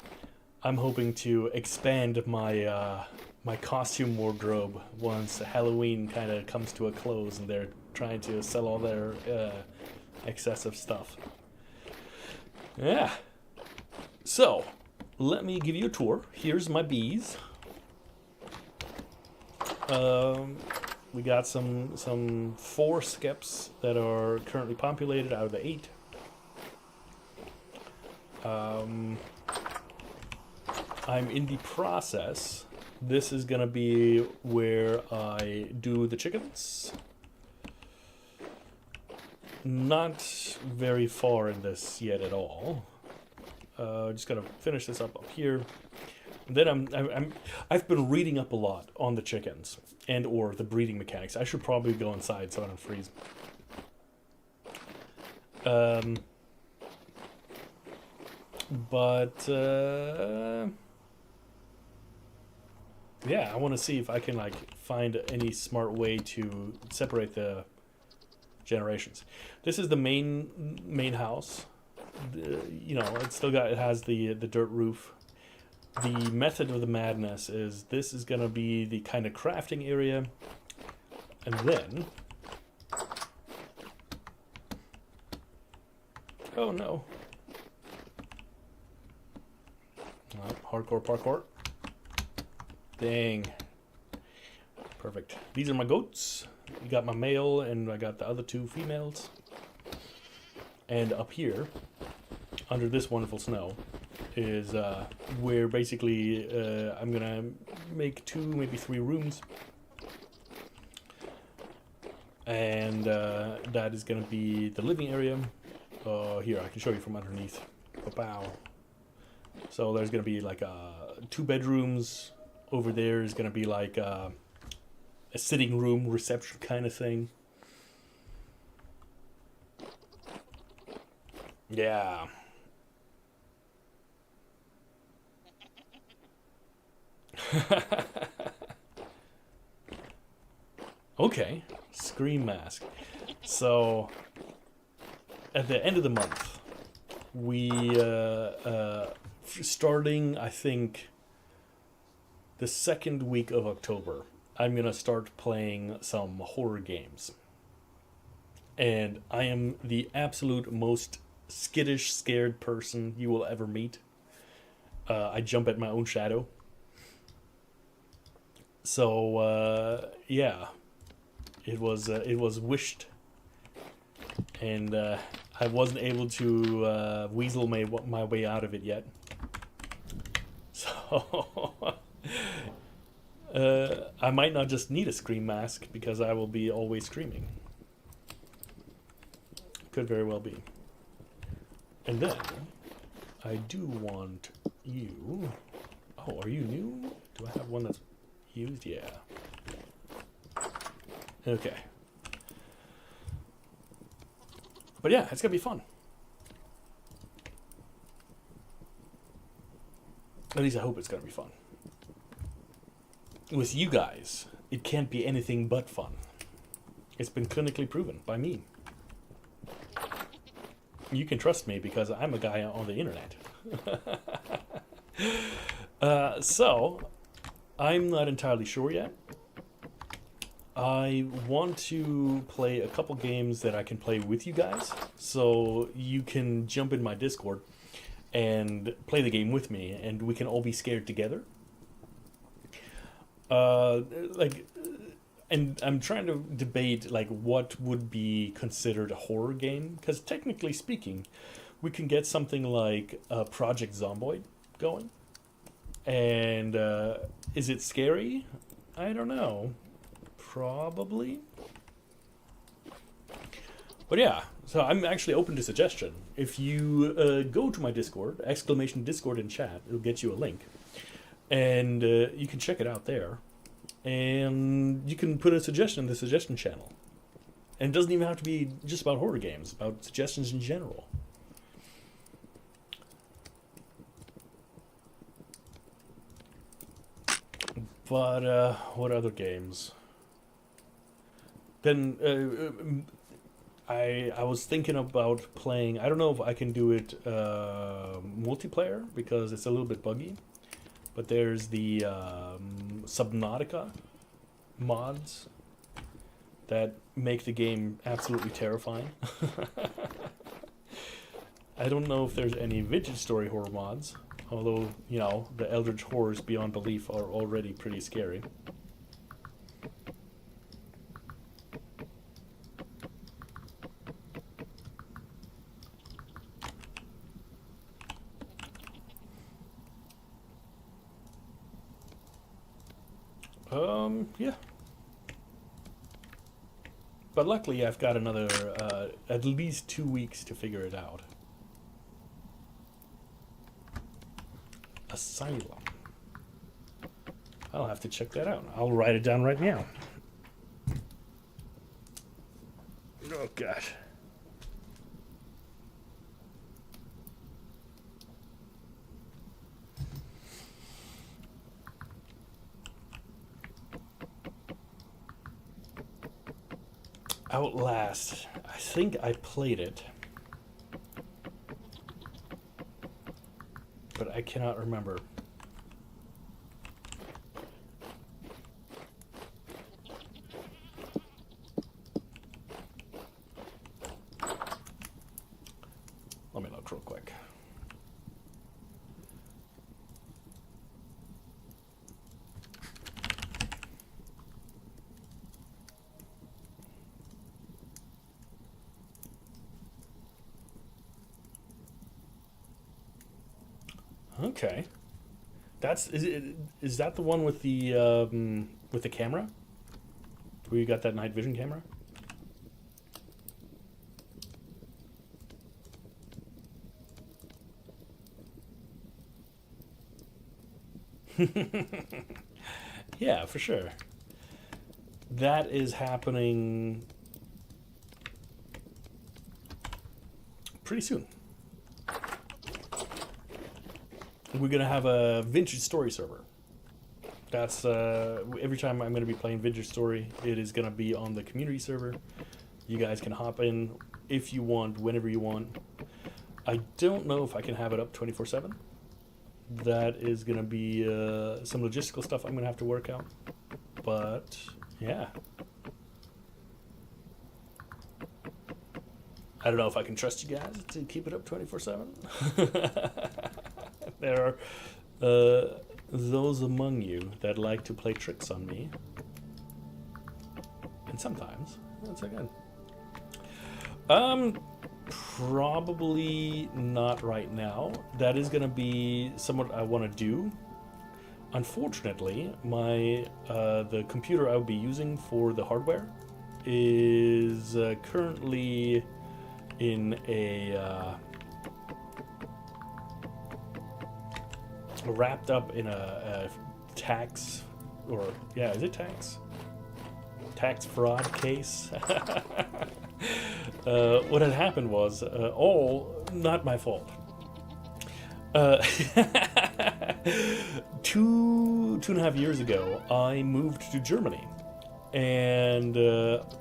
I'm hoping to expand my my costume wardrobe once Halloween kind of comes to a close and they're trying to sell all their excessive stuff. Yeah. So, let me give you a tour. Here's my bees. We got some 4 skeps that are currently populated out of the 8. I'm in the process. This is gonna be where I do the chickens. not very far in this yet at all. Just gotta finish this up here. And then I've been reading up a lot on the chickens and or the breeding mechanics. I should probably go inside so I don't freeze. Yeah, I want to see if I can like find any smart way to separate the generations. This is the main house. You know, it has the dirt roof. The method of the madness is this is gonna be the kind of crafting area, and then oh no. Hardcore parkour. Dang. Perfect. These are my goats. You got my male, and I got the other two females. And up here, under this wonderful snow, is where basically I'm gonna make 2, maybe 3 rooms. And that is gonna be the living area. Here, I can show you from underneath. Wow. So there's gonna be like 2 bedrooms. Over there is gonna be like a sitting room, reception kind of thing. Yeah. Okay, Scream Mask. So at the end of the month, we starting, I think, the second week of October, I'm gonna start playing some horror games. And I am the absolute most skittish, scared person you will ever meet. I jump at my own shadow. So yeah, it was wished, and I wasn't able to weasel my way out of it yet. So I might not just need a scream mask because I will be always screaming. Could very well be. And then I do want you. Oh, are you new? Do I have one that's used? Yeah. Okay. But yeah, it's gonna be fun. At least I hope it's gonna be fun. With you guys, it can't be anything but fun. It's been clinically proven by me. You can trust me because I'm a guy on the internet. So, I'm not entirely sure yet. I want to play a couple games that I can play with you guys, so you can jump in my Discord and play the game with me, and we can all be scared together. And I'm trying to debate like what would be considered a horror game, because technically speaking, we can get something like Project Zomboid going. And is it scary? I don't know. Probably. But yeah, so I'm actually open to suggestion. If you go to my Discord, !Discord in chat, it'll get you a link. And you can check it out there. And you can put a suggestion in the suggestion channel. And it doesn't even have to be just about horror games, about suggestions in general. But what other games? Then I was thinking about playing. I don't know if I can do it multiplayer because it's a little bit buggy. But there's the Subnautica mods that make the game absolutely terrifying. I don't know if there's any Vintage Story horror mods, although, you know, the Eldritch horrors beyond belief are already pretty scary. Yeah. But luckily, I've got another at least 2 weeks to figure it out. Asylum. I'll have to check that out. I'll write it down right now. Oh, gosh. Outlast. I think I played it, but I cannot remember. Let me look real quick. Okay, is that the one with the camera? Where you got that night vision camera? Yeah, for sure. That is happening pretty soon. We're gonna have a vintage story server. That's every time I'm gonna be playing vintage story, it is gonna be on the community server. You guys can hop in if you want, whenever you want. I don't know if I can have it up 24/7. That is gonna be some logistical stuff I'm gonna have to work out. But yeah, I don't know if I can trust you guys to keep it up 24/7. There are those among you that like to play tricks on me. And sometimes, that's again. Probably not right now. That is going to be somewhat I want to do. Unfortunately, my the computer I will be using for the hardware is currently in a wrapped up in a tax, or yeah, is it tax? Tax fraud case. What had happened was all not my fault. Two and a half years ago, I moved to Germany, and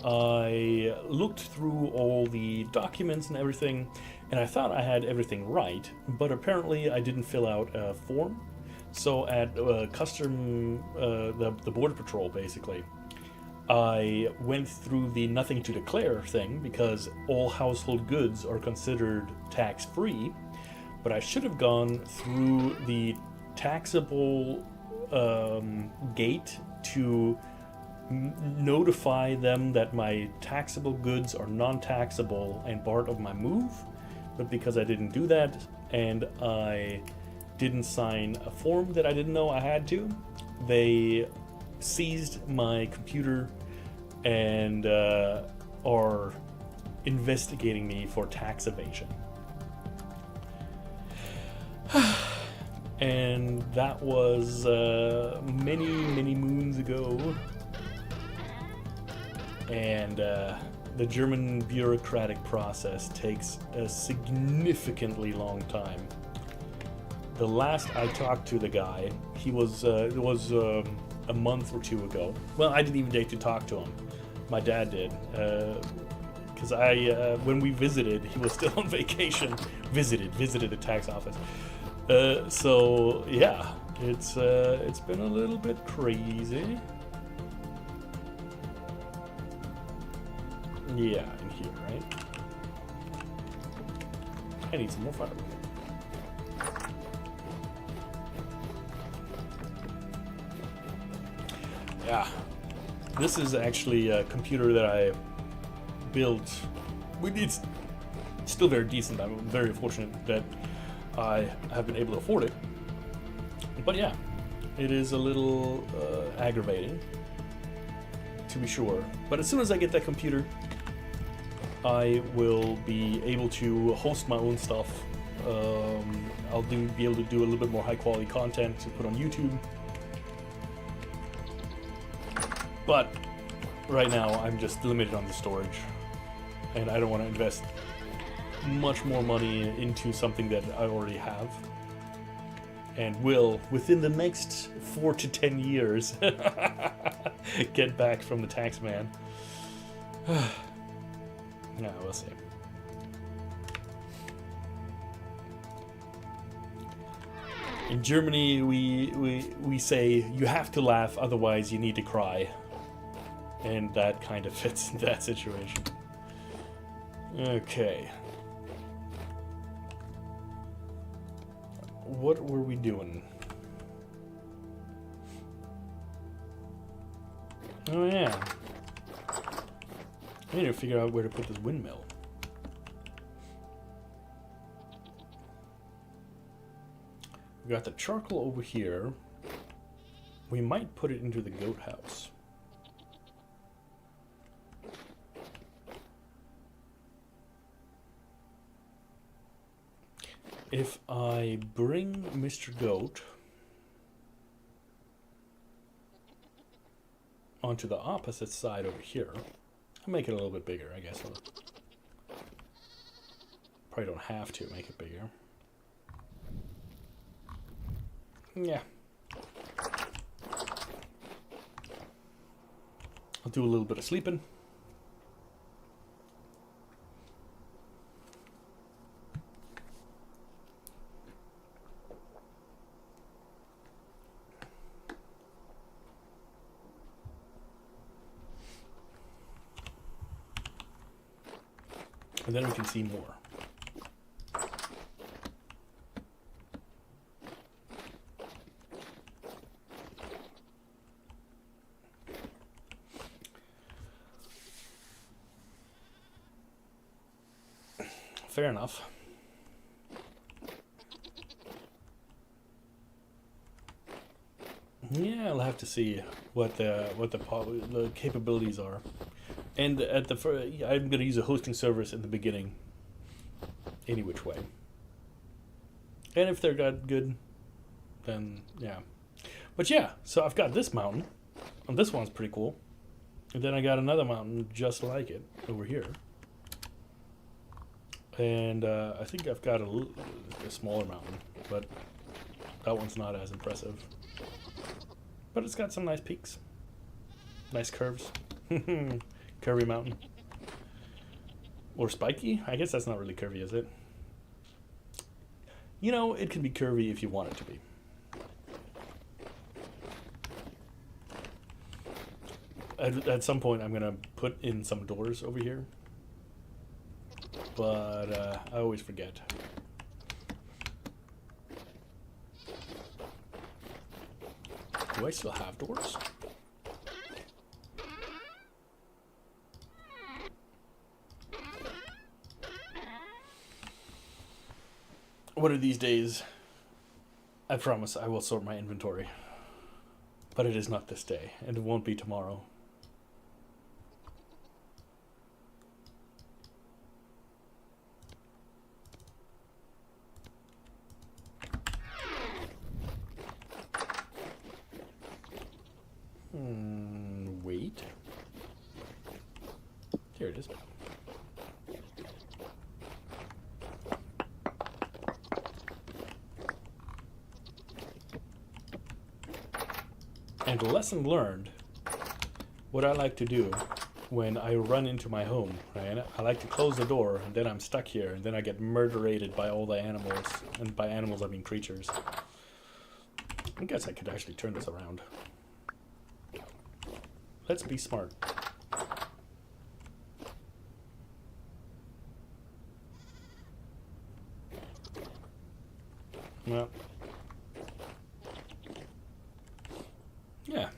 I looked through all the documents and everything, and I thought I had everything right, but apparently I didn't fill out a form. So at custom, the border patrol, basically, I went through the nothing to declare thing because all household goods are considered tax-free, but I should have gone through the taxable gate to notify them that my taxable goods are non-taxable and part of my move. But because I didn't do that, and I didn't sign a form that I didn't know I had to, they seized my computer and are investigating me for tax evasion. And that was many moons ago. And the German bureaucratic process takes a significantly long time. The last I talked to the guy, it was a month or two ago. Well, I didn't even dare to talk to him. My dad did, because when we visited, he was still on vacation. Visited the tax office. So yeah, it's been a little bit crazy. Yeah, in here, right? I need some more firewood. Yeah, this is actually a computer that I built. It's still very decent. I'm very fortunate that I have been able to afford it. But yeah, it is a little aggravating. to be sure. But as soon as I get that computer, I will be able to host my own stuff. I'll be able to do a little bit more high quality content to put on YouTube. But right now I'm just limited on the storage, and I don't want to invest much more money into something that I already have, and will within the next 4 to 10 years get back from the tax man. Yeah, we'll see. In Germany, we say you have to laugh, otherwise you need to cry, and that kind of fits that situation. Okay. What were we doing? Oh yeah. I need to figure out where to put this windmill. We got the charcoal over here. We might put it into the goat house. If I bring Mr. Goat onto the opposite side over here, I'll make it a little bit bigger, I guess. Probably don't have to make it bigger. Yeah. I'll do a little bit of sleeping. And then we can see more. Fair enough. Yeah, I'll have to see what the capabilities are. And at the I'm going to use a hosting service in the beginning, any which way. And if they're good, then yeah. But yeah, so I've got this mountain, and this one's pretty cool. And then I got another mountain just like it over here. And I think I've got a smaller mountain, but that one's not as impressive. But it's got some nice peaks, nice curves. Curvy mountain. Or spiky? I guess that's not really curvy, is it? You know, it can be curvy if you want it to be. At some point, I'm going to put in some doors over here. But I always forget. Do I still have doors? One of these days, I promise I will sort my inventory. But it is not this day, and it won't be tomorrow. Wait. Here it is. And lesson learned, what I like to do when I run into my home, right? I like to close the door, and then I'm stuck here, and then I get murderated by all the animals, and by animals I mean creatures. I guess I could actually turn this around. Let's be smart. Well. Yeah.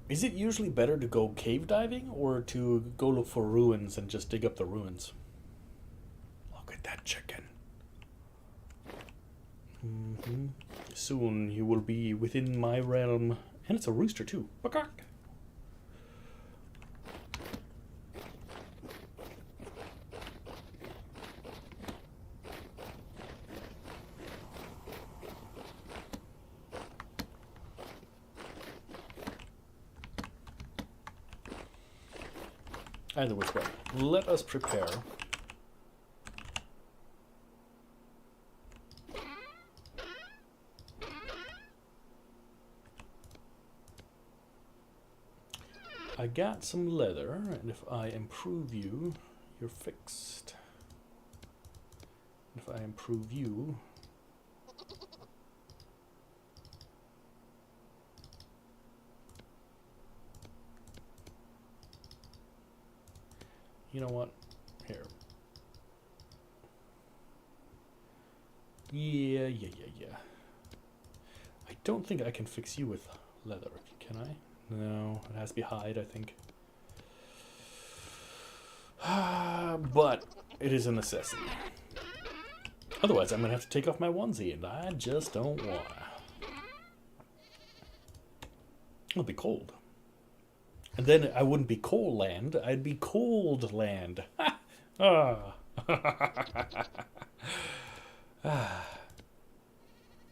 Is it usually better to go cave diving or to go look for ruins and just dig up the ruins? Look at that chicken. Soon you will be within my realm. And it's a rooster too. Bakak. Either which way. Let us prepare. I got some leather, and if I improve you, you're fixed. If I improve you, you know what? Here. Yeah. I don't think I can fix you with leather, can I? No, it has to be hide, I think. But it is a necessity. Otherwise, I'm going to have to take off my onesie, and I just don't want to. It'll be cold. And then I wouldn't be coal land, I'd be cold land.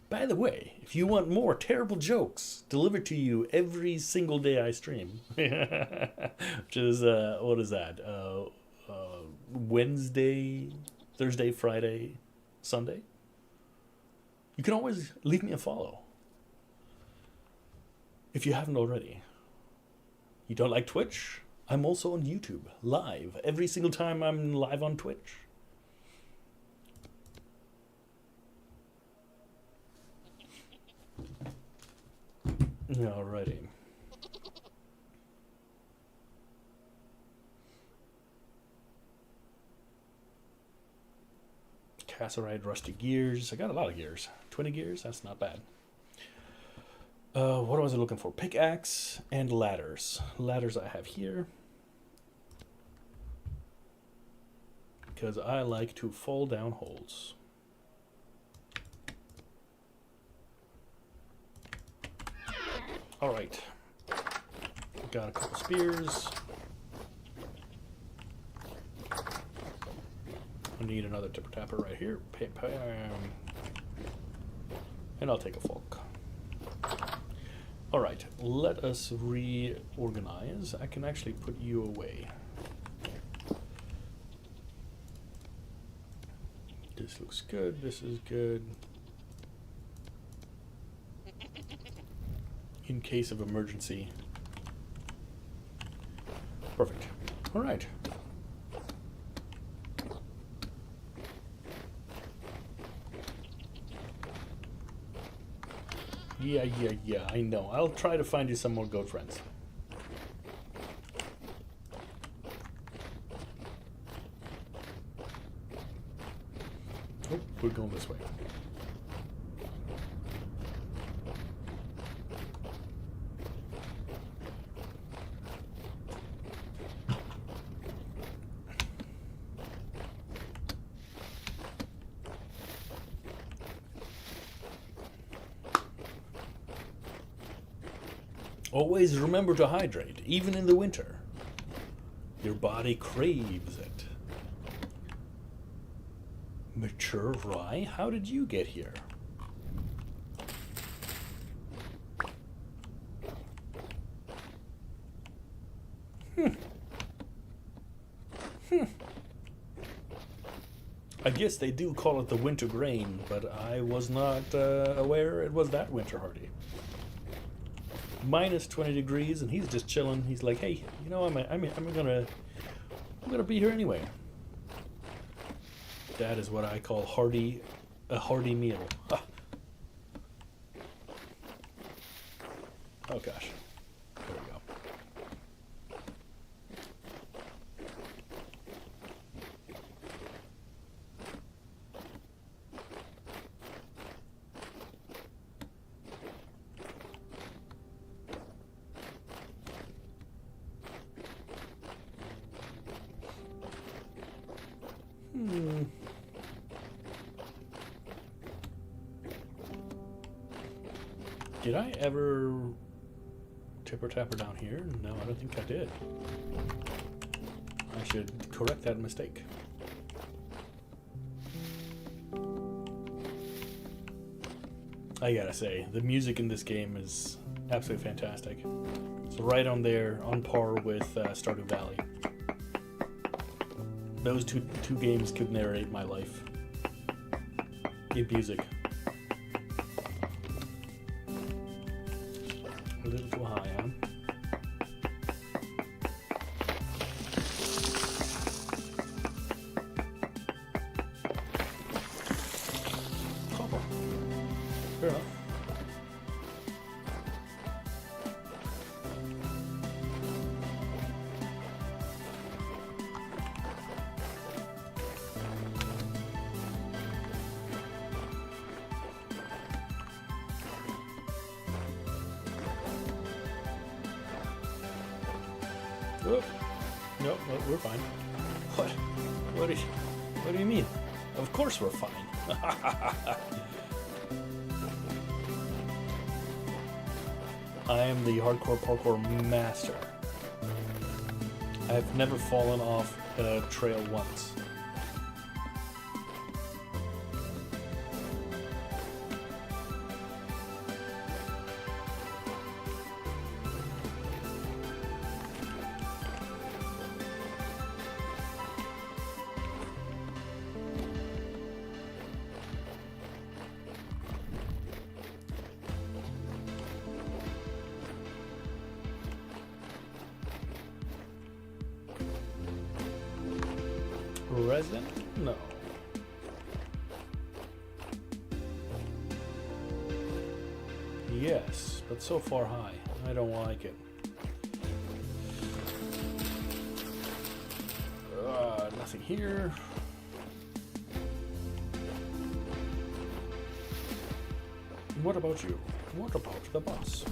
By the way, if you want more terrible jokes delivered to you every single day I stream, which is, what is that? Wednesday, Thursday, Friday, Sunday? You can always leave me a follow. If you haven't already. You don't like Twitch? I'm also on YouTube, live, every single time I'm live on Twitch. Alrighty. Casserite, rusty gears. I got a lot of gears. 20 gears? That's not bad. What was I looking for? Pickaxe and ladders. Ladders I have here. Because I like to fall down holes. Alright. Got a couple spears. I need another tipper tapper right here. And I'll take a fork. Alright, let us reorganize. I can actually put you away. This looks good, this is good. In case of emergency. Perfect. Alright. Yeah, I know. I'll try to find you some more goat friends. Oh, we're going this way. Always remember to hydrate, even in the winter. Your body craves it. Mature rye? How did you get here? I guess they do call it the winter grain, but I was not aware it was that winter hardy. Minus 20 degrees, and he's just chilling. He's like, hey, you know, I'm gonna be here anyway. That is what I call a hearty meal. Ah. Oh gosh, there we go. Did I ever tipper tapper down here? No, I don't think I did. I should correct that mistake. I gotta say, the music in this game is absolutely fantastic. It's right on there, on par with Stardew Valley. Those two games could narrate my life in music. A little too high, huh? Copper. Fair enough. Oh, no, we're fine. What? What do you mean? Of course we're fine. I am the hardcore parkour master. I have never fallen off a trail once. Resin? No. Yes, but so far high. I don't like it. Nothing here. What about you? What about the boss?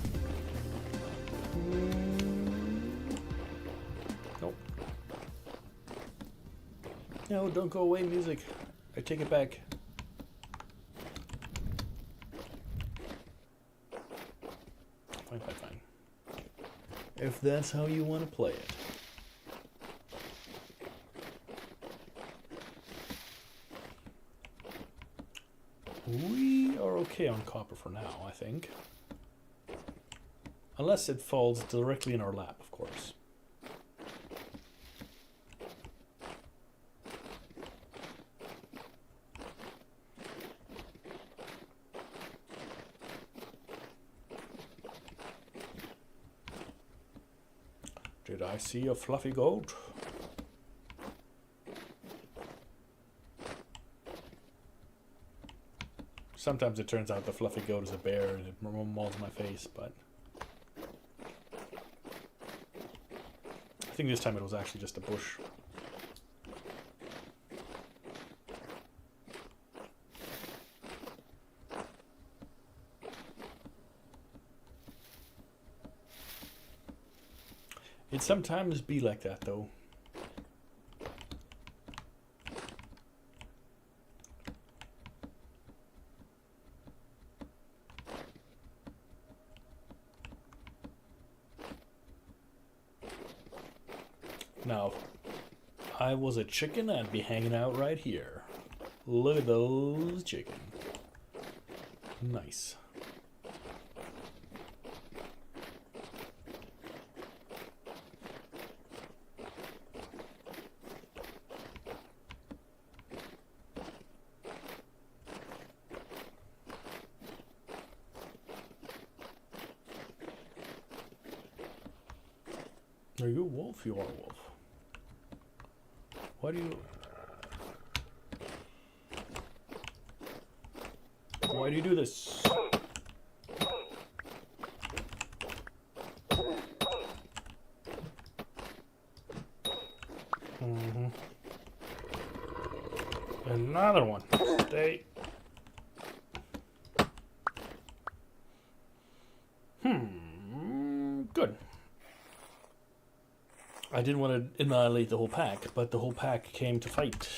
Nope. No, don't go away, music. I take it back. Fine, fine, fine. If that's how you want to play it. We are okay on copper for now, I think. Unless it falls directly in our lap, of course. Did I see a fluffy goat? Sometimes it turns out the fluffy goat is a bear and it mauls my face, but I think this time it was actually just a bush. It sometimes be like that, though. Now, if I was a chicken, I'd be hanging out right here. Look at those chicken. Nice. Are you a wolf? You are a wolf. Why do you do this? Another one. Stay. Good. I didn't want to annihilate the whole pack, but the whole pack came to fight.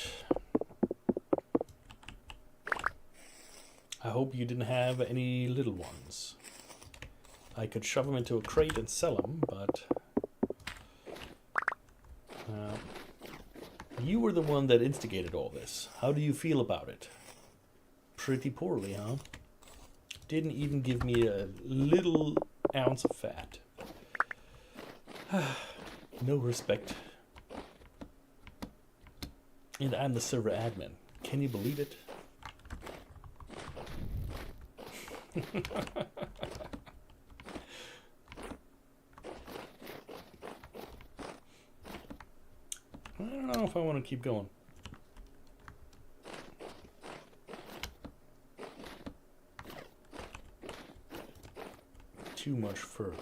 I hope you didn't have any little ones. I could shove them into a crate and sell them, but... you were the one that instigated all this. How do you feel about it? Pretty poorly, huh? Didn't even give me a little ounce of fat. No respect. And I'm the server admin. Can you believe it? I don't know if I want to keep going. Too much further.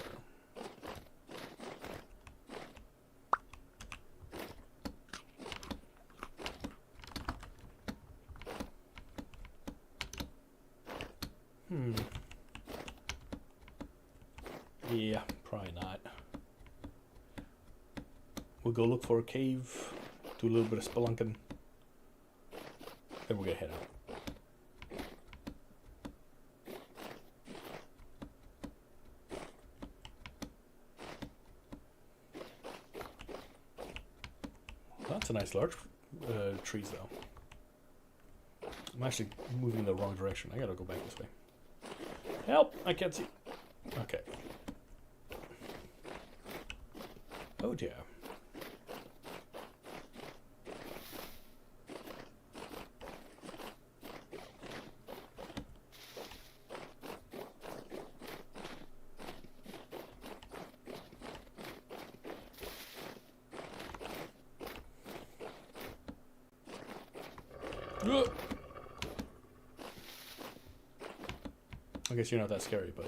Yeah, probably not. We'll go look for a cave, do a little bit of spelunking, then we're gonna head out. That's a nice large trees though. I'm actually moving in the wrong direction. I gotta go back this way. Help! I can't see. Okay. Oh dear. I guess you're not that scary, but...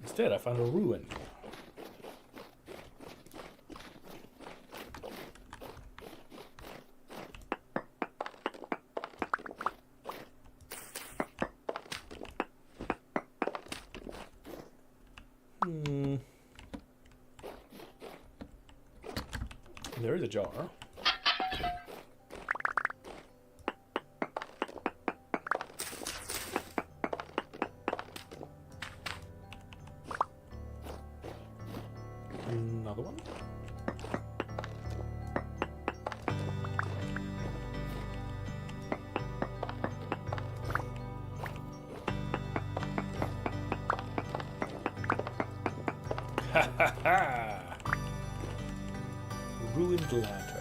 Instead, I found a ruin. There is a jar. Another one. Ha ha ha! Ruined ladder.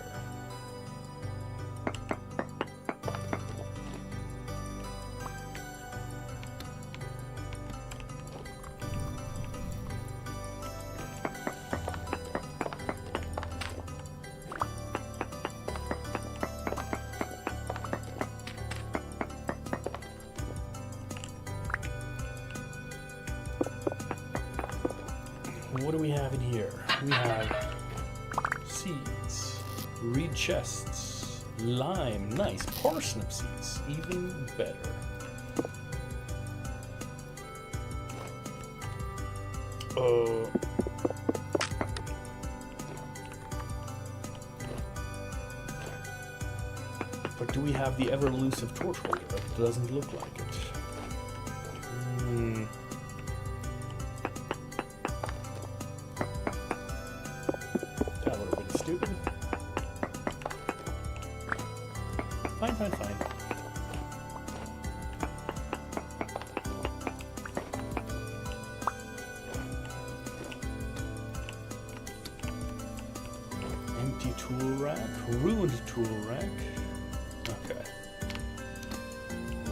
What do we have in here? We have seeds, reed chests, lime, nice, parsnip seeds, even better. But do we have the ever elusive torch holder? It doesn't look like it. Fine, fine, fine. Empty tool rack, ruined tool rack. Okay.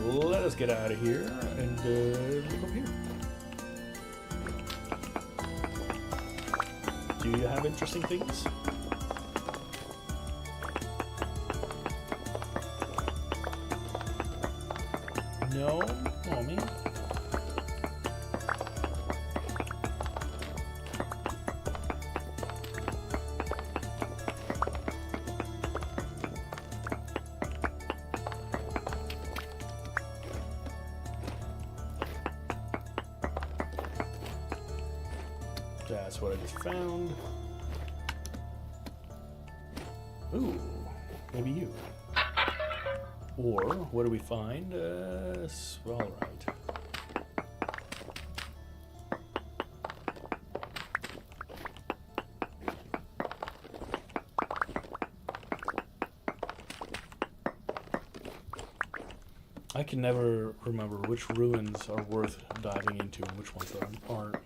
Let us get out of here and look up here. Do you have interesting things? No, mommy. That's what I just found. Ooh, Maybe you. Or, what do we find? All right. I can never remember which ruins are worth diving into and which ones aren't.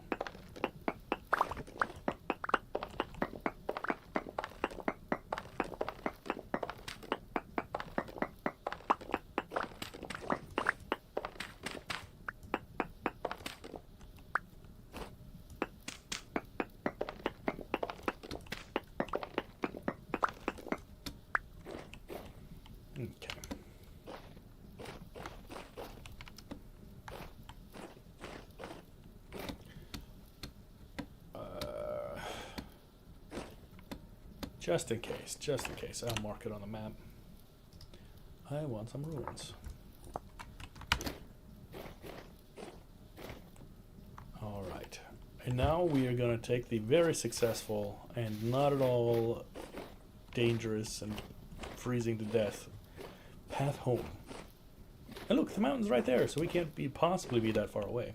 Just in case, I'll mark it on the map. I want some ruins. Alright, and now we are going to take the very successful and not at all dangerous and freezing to death path home. And look, the mountain's right there, so we can't possibly be that far away.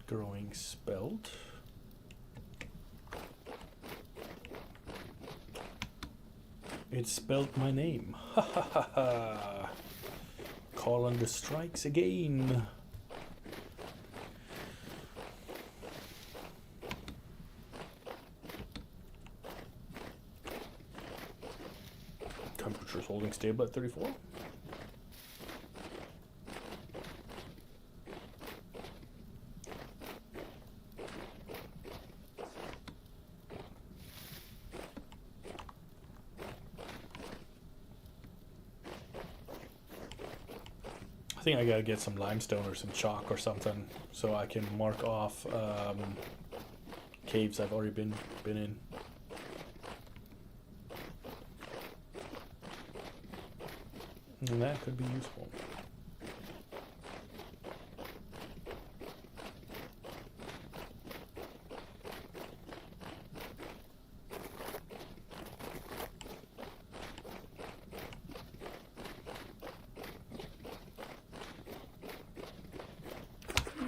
Growing spelt. It spelt my name. Ha ha ha ha. Call on the strikes again. Temperature's holding stable at 34. I think I gotta get some limestone or some chalk or something so I can mark off caves I've already been in. And that could be useful.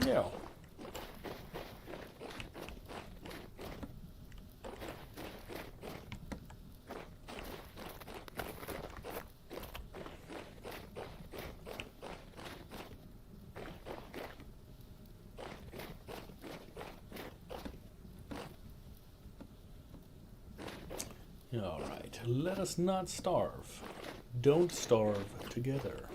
Yeah. All right, let us not starve. Don't starve together.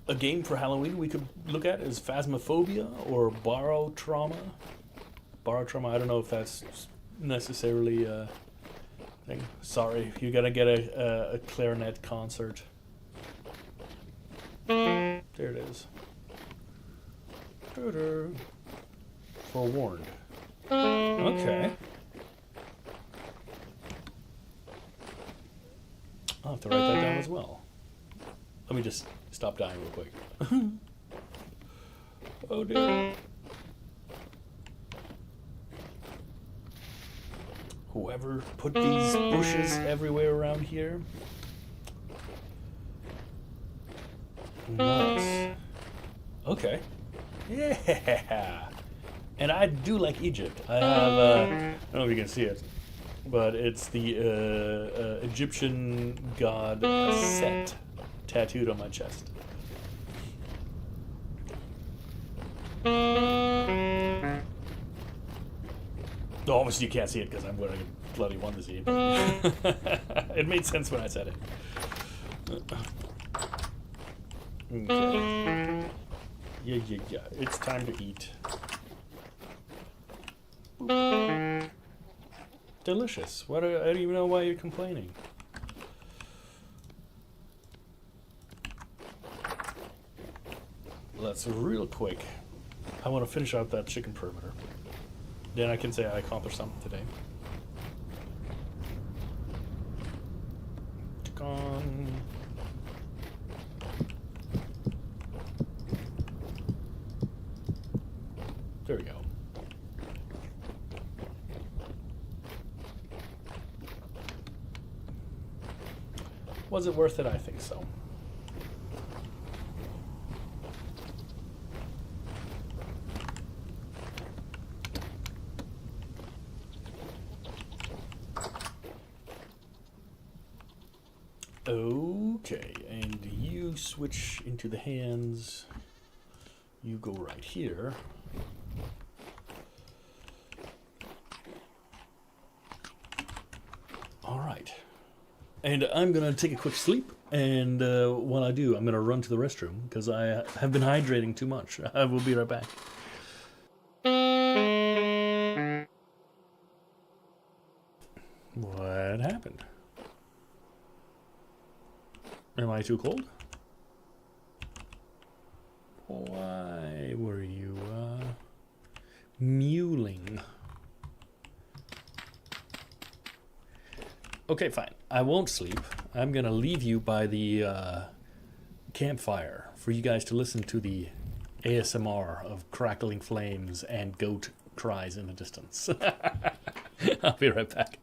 A game for Halloween we could look at is Phasmophobia or Barotrauma. Barotrauma, I don't know if that's necessarily a thing. Sorry, you gotta get a clarinet concert. There it is. Forewarned. Okay. I'll have to write that down as well. Let me just stop dying real quick. Oh dear. Whoever put these bushes everywhere around here. Nice. Okay. Yeah. And I do like Egypt. I have, I don't know if you can see it, but it's the Egyptian god Set tattooed on my chest. Obviously you can't see it because I'm wearing a bloody onesie. It made sense when I said it. Okay. Yeah. It's time to eat. Delicious. I don't even know why you're complaining. Let's real quick. I want to finish out that chicken perimeter. Then I can say I accomplished something today. Chicken. There we go. Was it worth it? I think so. Okay, and you switch into the hands. You go right here. All right. And I'm going to take a quick sleep, and while I do, I'm going to run to the restroom, because I have been hydrating too much. I will be right back. What happened? Am I too cold? Why were you mewling? Okay, fine. I won't sleep. I'm gonna leave you by the campfire for you guys to listen to the ASMR of crackling flames and goat cries in the distance. I'll be right back.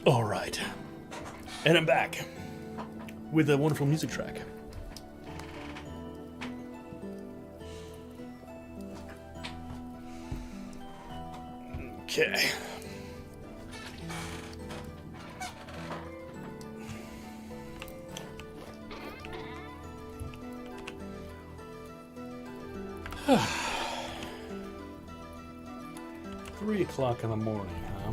All right, and I'm back with a wonderful music track. Okay. Three o'clock in the morning, huh?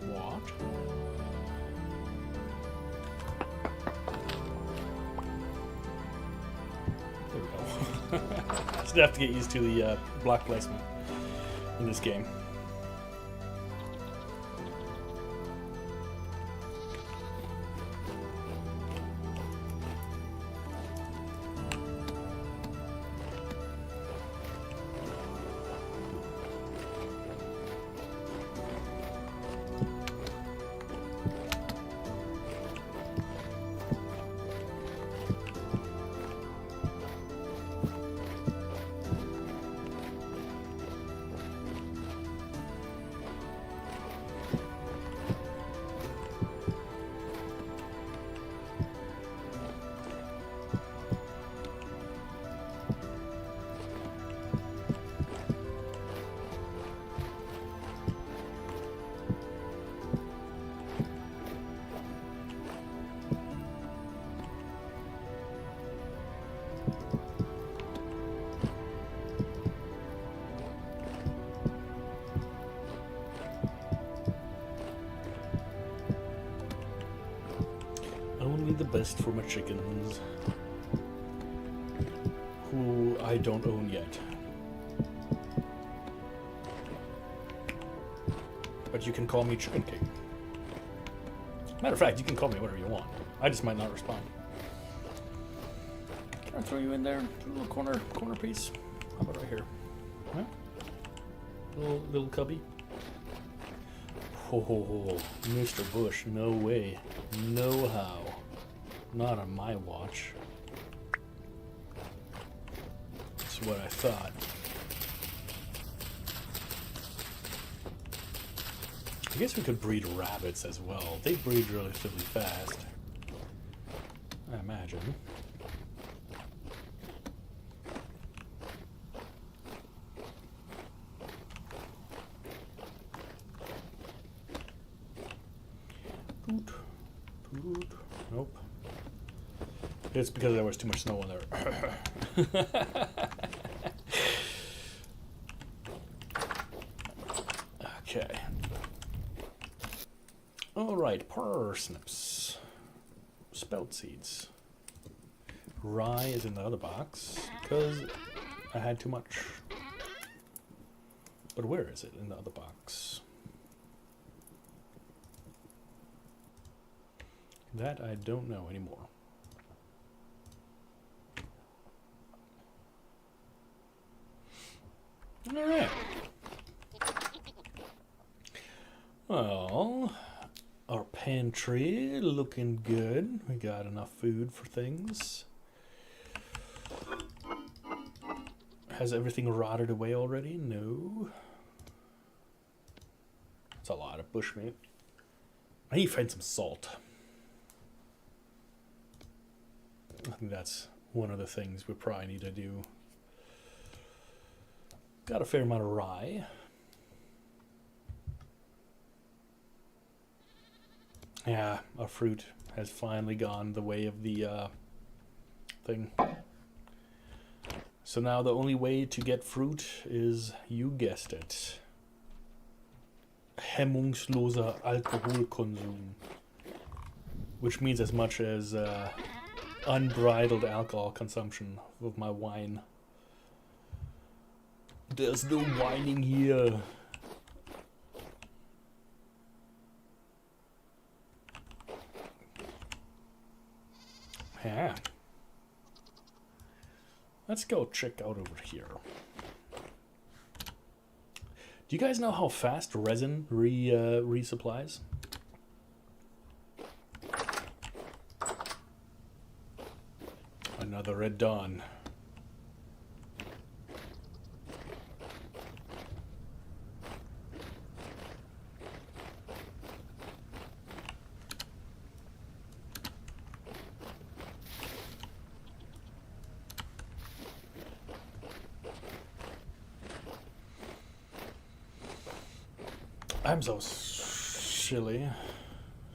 What? There we go. I just have to get used to the block placement in this game. Only the best for my chickens, who I don't own yet. But you can call me Chicken King. Matter of fact, you can call me whatever you want. I just might not respond. Can I throw you in there? A little corner piece? How about right here? Huh? Little cubby? Oh, Mr. Bush, no way. No how. Not on my watch. That's what I thought. I guess we could breed rabbits as well. They breed relatively fast, I imagine. Nope. It's because there was too much snow on there. Okay. Alright, parsnips. Spelt seeds. Rye is in the other box, because I had too much. But where is it in the other box? That I don't know anymore. Alright. Well, our pantry looking good. We got enough food for things. Has everything rotted away already? No. That's a lot of bushmeat. I need to find some salt. I think that's one of the things we probably need to do. Got a fair amount of rye. Yeah, our fruit has finally gone the way of the thing. So now the only way to get fruit is, you guessed it, hemmungsloser Alkoholkonsum, which means as much as unbridled alcohol consumption of my wine. There's no whining here. Yeah. Let's go check out over here. Do you guys know how fast resin resupplies? Another red dawn. I'm so silly.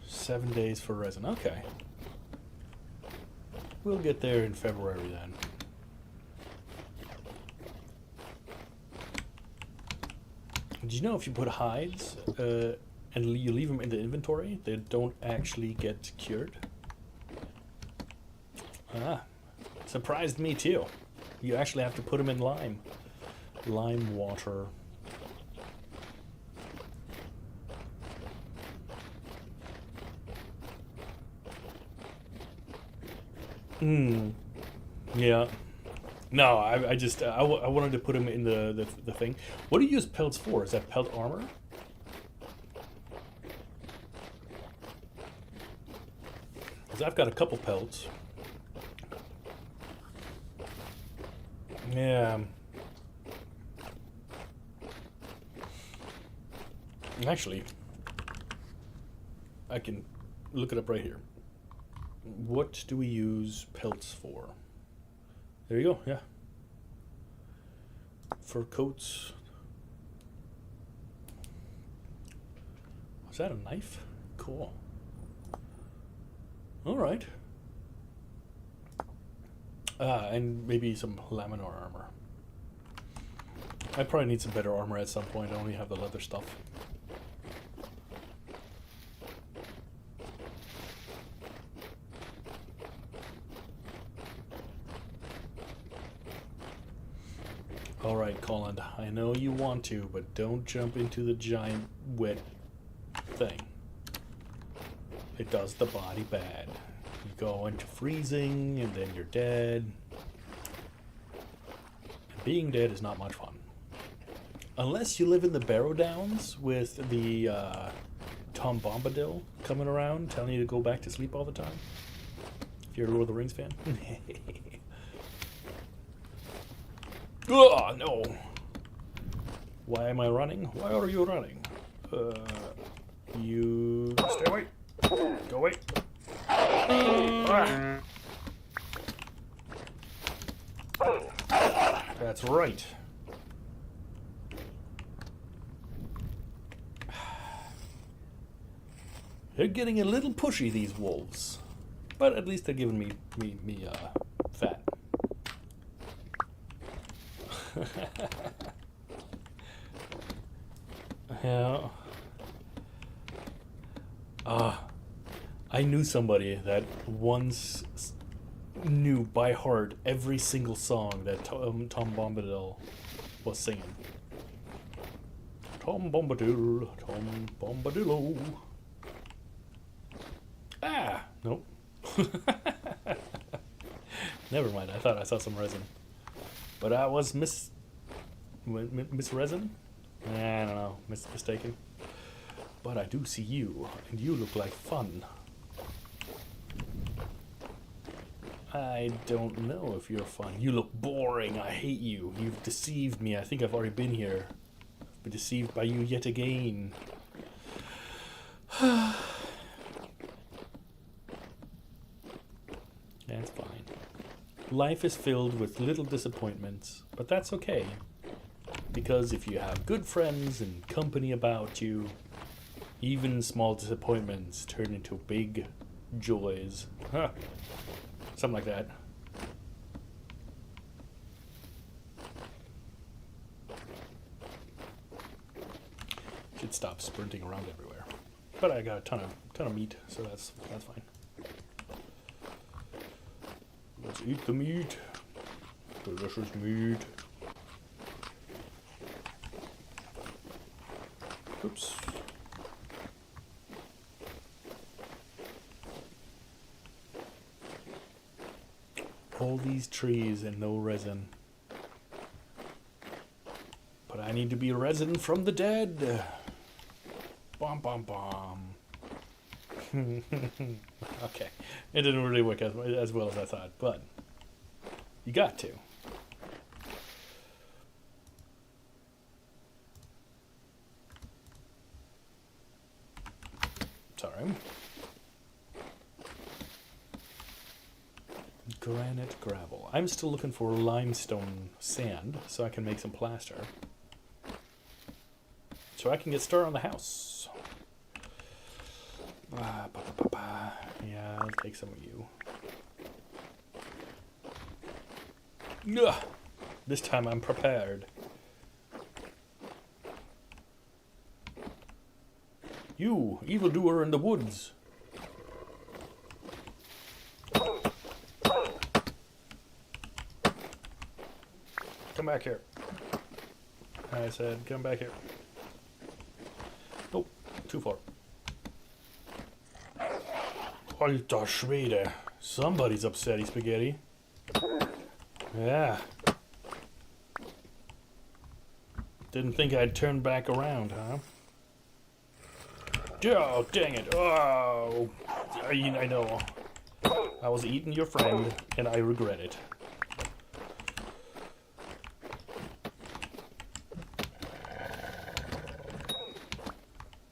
7 days for resin. Okay. We'll get there in February then. Did you know if you put hides and you leave them in the inventory, they don't actually get cured? Ah, surprised me too. You actually have to put them in lime. Lime water. Yeah. No, I just I wanted to put them in the thing. What do you use pelts for? Is that pelt armor? Because I've got a couple pelts. Yeah. Actually, I can look it up right here. What do we use pelts for? There you go, yeah. Fur coats. Was that a knife? Cool. Alright. And maybe some laminar armor. I probably need some better armor at some point. I only have the leather stuff. Alright, Colin, I know you want to, but don't jump into the giant wet thing. It does the body bad. You go into freezing, and then you're dead. And being dead is not much fun. Unless you live in the Barrow Downs with the Tom Bombadil coming around telling you to go back to sleep all the time. If you're a Lord of the Rings fan. Oh, no. Why am I running? Why are you running? You... Stay away. Go away. Ah. That's right. They're getting a little pushy, these wolves. But at least they're giving me fat. Yeah. I knew somebody that once knew by heart every single song that Tom Bombadil was singing. Tom Bombadil, Tom Bombadillo. Ah, nope. Never mind. I thought I saw some resin. But I was Miss Resin? I don't know, mistaken. But I do see you, and you look like fun. I don't know if you're fun. You look boring. I hate you. You've deceived me. I think I've already been here. I've been deceived by you yet again. That's fine. Life is filled with little disappointments, but that's okay. Because if you have good friends and company about you, even small disappointments turn into big joys. Huh. Something like that. Should stop sprinting around everywhere. But I got a ton of meat, so that's fine. Let's eat the meat. Delicious meat. Oops. All these trees and no resin. But I need to be resin from the dead. Bom bom bom. Okay. It didn't really work as well as I thought, but you got to. Sorry. Granite gravel. I'm still looking for limestone sand so I can make some plaster. so I can get started on the house. Yeah, I'll take some of you. Ugh. This time I'm prepared. You, evildoer in the woods. Come back here. I said, come back here. Nope, too far. Alter Schwede. Somebody's upsetty, Spaghetti. Yeah. Didn't think I'd turn back around, huh? Oh, dang it. Oh, I know. I was eating your friend, and I regret it.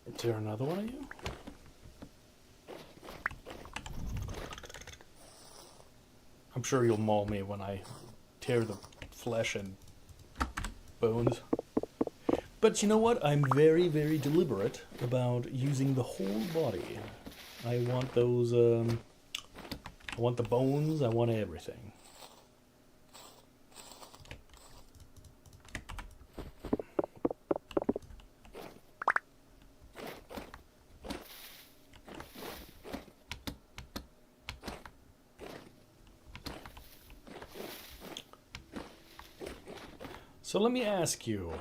Is there another one of you? I'm sure you'll maul me when I tear the flesh and bones. But you know what? I'm very, very deliberate about using the whole body. I want those, I want the bones, I want everything. So let me ask you,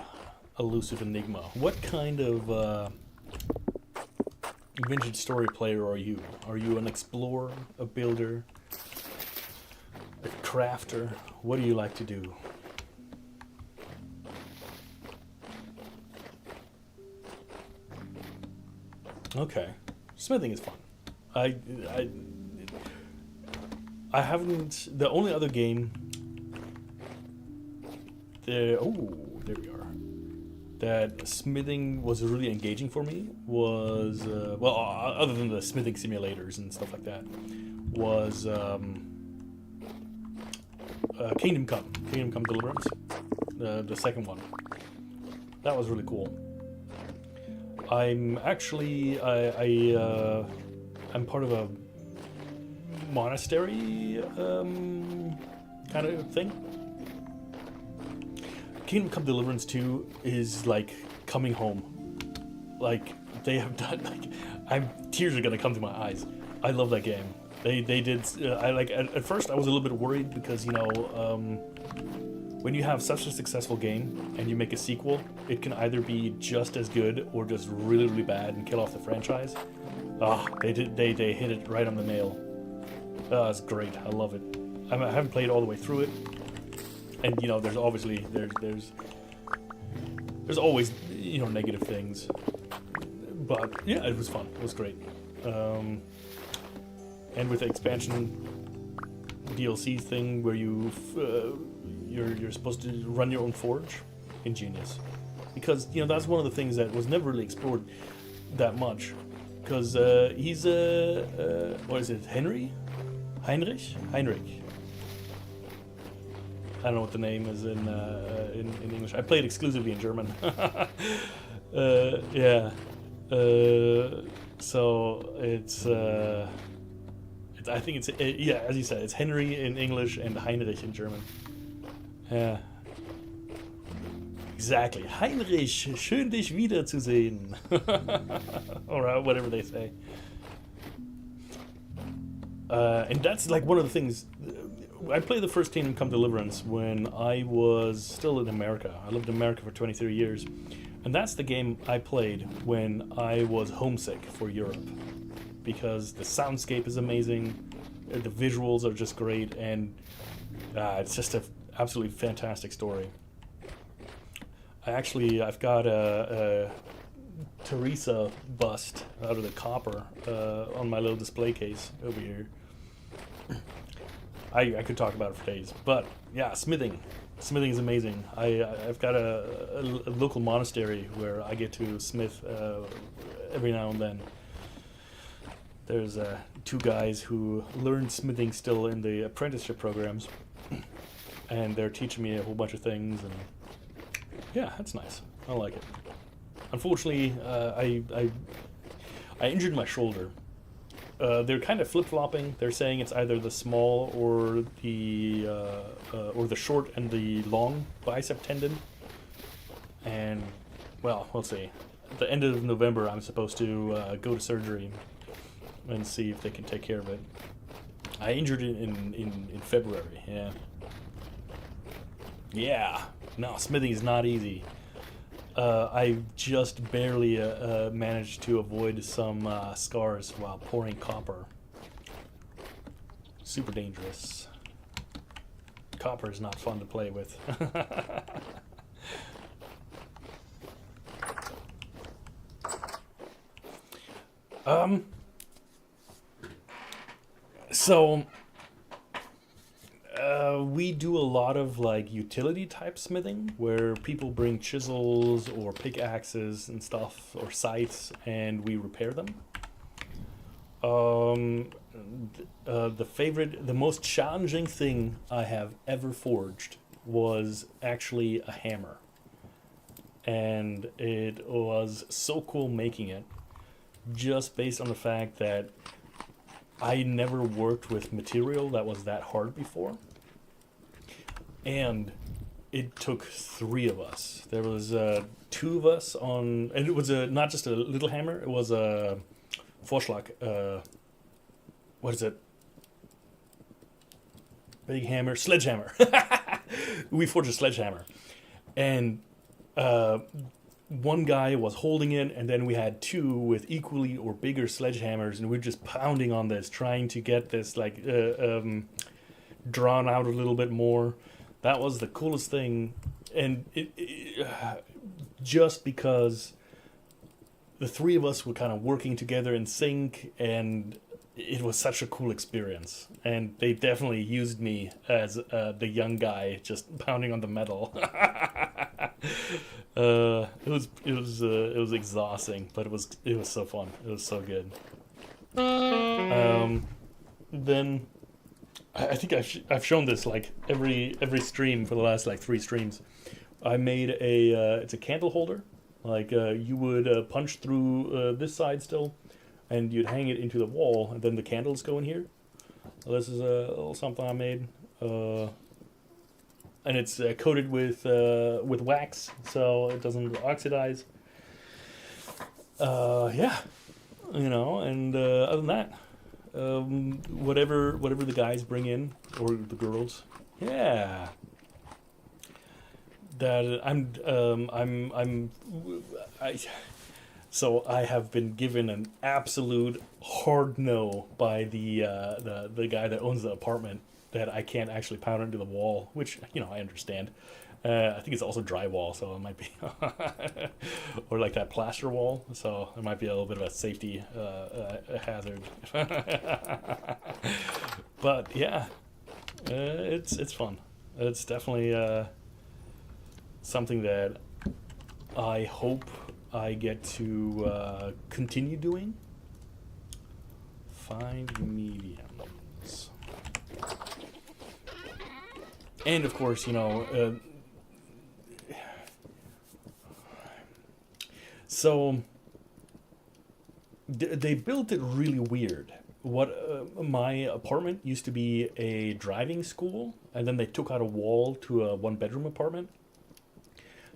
elusive enigma, what kind of vintage story player are you? Are you an explorer, a builder, a crafter? What do you like to do? Okay, smithing is fun. I haven't. The only other game. There we are. That smithing was really engaging for me was, well, other than the smithing simulators and stuff like that, was Kingdom Come Deliverance, the second one. That was really cool. I'm actually, I'm part of a monastery kind of thing. Kingdom Come Deliverance 2 is like coming home. Like, they have done, like, tears are gonna come to my eyes. I love that game. They did, at first I was a little bit worried because, you know, when you have such a successful game and you make a sequel, it can either be just as good or just really, really bad and kill off the franchise. They hit it right on the nail. It's great, I love it. I haven't played all the way through it. And you know, there's obviously there's always, you know, negative things, but yeah, it was fun. It was great, and with the expansion DLC thing where you're supposed to run your own forge, ingenious, because you know that's one of the things that was never really explored that much, because he's what is it, Heinrich. I don't know what the name is in English. I played exclusively in German. Yeah. So it's I think it's yeah, as you said, it's Henry in English and Heinrich in German. Yeah. Exactly. Heinrich, schön dich wiederzusehen. Or whatever they say. And that's like one of the things. I played the first Kingdom Come Deliverance when I was still in America. I lived in America for 23 years. And that's the game I played when I was homesick for Europe. Because the soundscape is amazing, the visuals are just great, and it's just an absolutely fantastic story. I've got a Teresa bust out of the copper on my little display case over here. I could talk about it for days, but yeah, smithing is amazing. I've got a local monastery where I get to smith every now and then. There's two guys who learned smithing still in the apprenticeship programs, and they're teaching me a whole bunch of things, and yeah, that's nice. I like it. unfortunately, I injured my shoulder. They're kind of flip flopping. They're saying it's either the small or the short and the long bicep tendon. And well, we'll see. At the end of November, I'm supposed to go to surgery and see if they can take care of it. I injured it in February. Yeah. Yeah. No, smithing is not easy. I just barely managed to avoid some scars while pouring copper. Super dangerous. Copper is not fun to play with. So we do a lot of like utility type smithing where people bring chisels or pickaxes and stuff or scythes and we repair them. The most challenging thing I have ever forged was actually a hammer. And it was so cool making it just based on the fact that I never worked with material that was that hard before. And it took 3 of us. There was 2 of us on, and it was not just a little hammer, it was a Vorschlag, what is it? Big hammer, sledgehammer. We forged a sledgehammer. And one guy was holding it, and then we had 2 with equally or bigger sledgehammers, and we were just pounding on this, trying to get this like drawn out a little bit more. That was the coolest thing, and just because the 3 of us were kind of working together in sync, and it was such a cool experience. And they definitely used me as the young guy just pounding on the metal. It was exhausting, but it was so fun. It was so good. Then I think I've shown this like every stream for the last like 3 streams. I made it's a candle holder. Like you would punch through this side still, and you'd hang it into the wall, and then the candles go in here. Well, this is a little something I made, and it's coated with wax, so it doesn't oxidize. Yeah, and other than that, whatever the guys bring in or the girls, yeah. So I have been given an absolute hard no by the guy that owns the apartment that I can't actually pound into the wall, which I understand. I think it's also drywall, so it might be, or like that plaster wall, so it might be a little bit of a safety hazard. But yeah, it's fun. It's definitely something that I hope I get to continue doing. Find mediums. And of course, so they built it really weird. My apartment used to be a driving school, and then they took out a wall to a 1-bedroom apartment.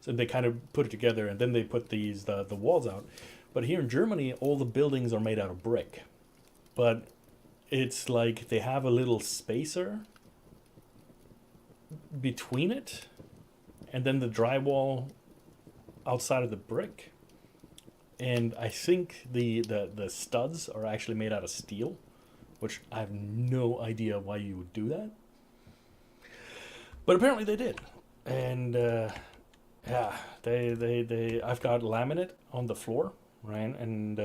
So they kind of put it together, and then they put the walls out. But here in Germany, all the buildings are made out of brick. But it's like they have a little spacer between it, and then the drywall outside of the brick. And I think the studs are actually made out of steel, which I have no idea why you would do that. But apparently they did. And yeah, I've got laminate on the floor, right? And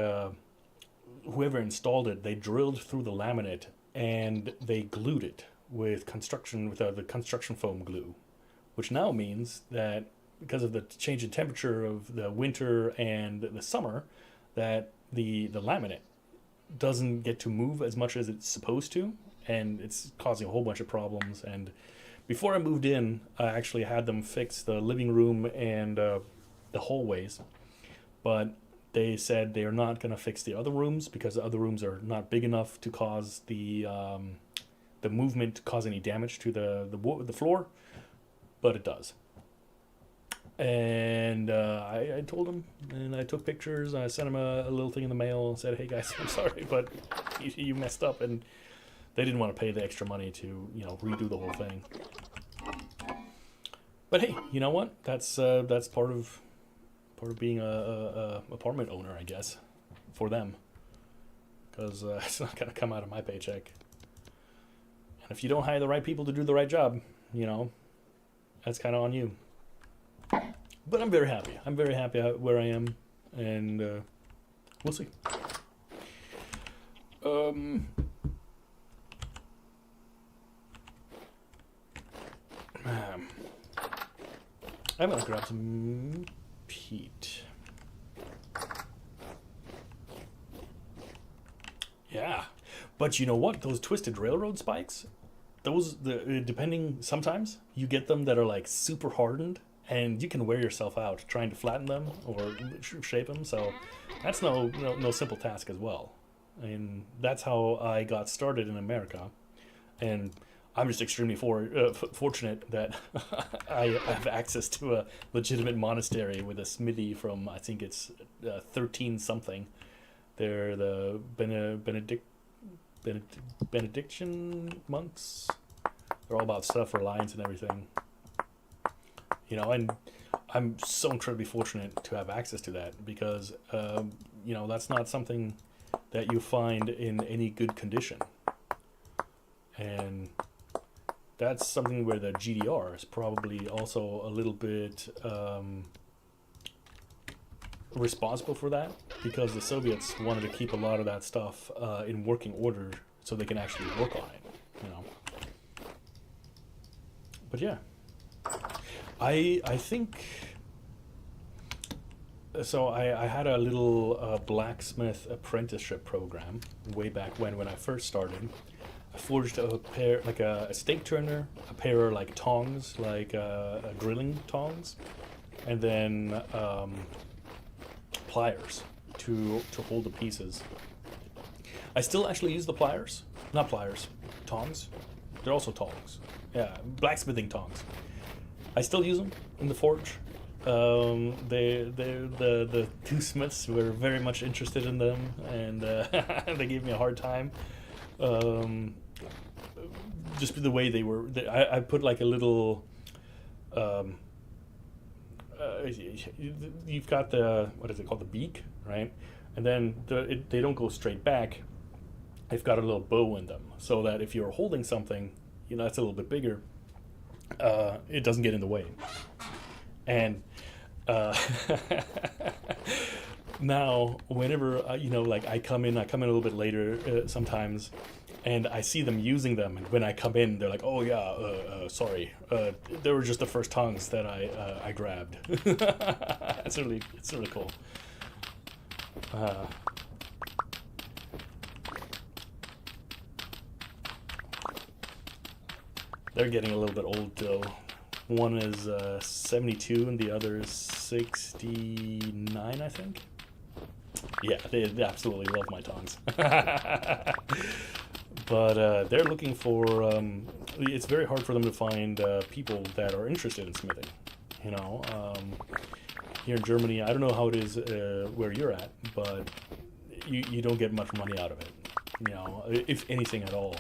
whoever installed it, they drilled through the laminate and they glued it with the construction foam glue, which now means that because of the change in temperature of the winter and the summer, that the laminate doesn't get to move as much as it's supposed to, and it's causing a whole bunch of problems. And before I moved in, I actually had them fix the living room and the hallways. but they said they are not going to fix the other rooms because the other rooms are not big enough to cause the movement to cause any damage to the floor, but it does. And I told them, and I took pictures. I sent them a little thing in the mail and said, "Hey guys, I'm sorry, but you messed up." And they didn't want to pay the extra money to redo the whole thing. But hey, you know what? That's part of being a apartment owner, I guess, for them, because it's not gonna come out of my paycheck. And if you don't hire the right people to do the right job, that's kind of on you. But I'm very happy. I'm very happy where I am, and we'll see. I'm gonna grab some peat. Yeah, but you know what? Those twisted railroad spikes, depending, sometimes you get them that are like super hardened, and you can wear yourself out trying to flatten them or shape them. So that's no simple task as well. And that's how I got started in America, and I'm just extremely fortunate that I have access to a legitimate monastery with a smithy from, I think it's 13 something. They're the Benedictine monks. They're all about self-reliance and everything. And I'm so incredibly fortunate to have access to that because, that's not something that you find in any good condition. And that's something where the GDR is probably also a little bit responsible for that, because the Soviets wanted to keep a lot of that stuff in working order so they can actually work on it, But yeah, I think so. I had a little blacksmith apprenticeship program way back when I first started. I forged a pair, like a stake turner, a pair of like tongs, like grilling tongs, and then pliers to hold the pieces. I still actually use the pliers, not pliers, tongs. They're also tongs. Yeah, blacksmithing tongs. I still use them in the forge. The two smiths were very much interested in them, and they gave me a hard time. Just the way they were. I put like a little. You've got the, what is it called, the beak, right? And then they don't go straight back. They've got a little bow in them, so that if you're holding something, that's a little bit bigger, it doesn't get in the way. And now, whenever like I come in a little bit later sometimes, and I see them using them, and when I come in, they're like, "Oh yeah, sorry, they were just the first tongs that I grabbed." It's really cool. They're getting a little bit old though. One is 72 and the other is 69, I think. Yeah, they absolutely love my tongs. But they're looking for, it's very hard for them to find people that are interested in smithing. Here in Germany, I don't know how it is where you're at, but you don't get much money out of it, if anything at all.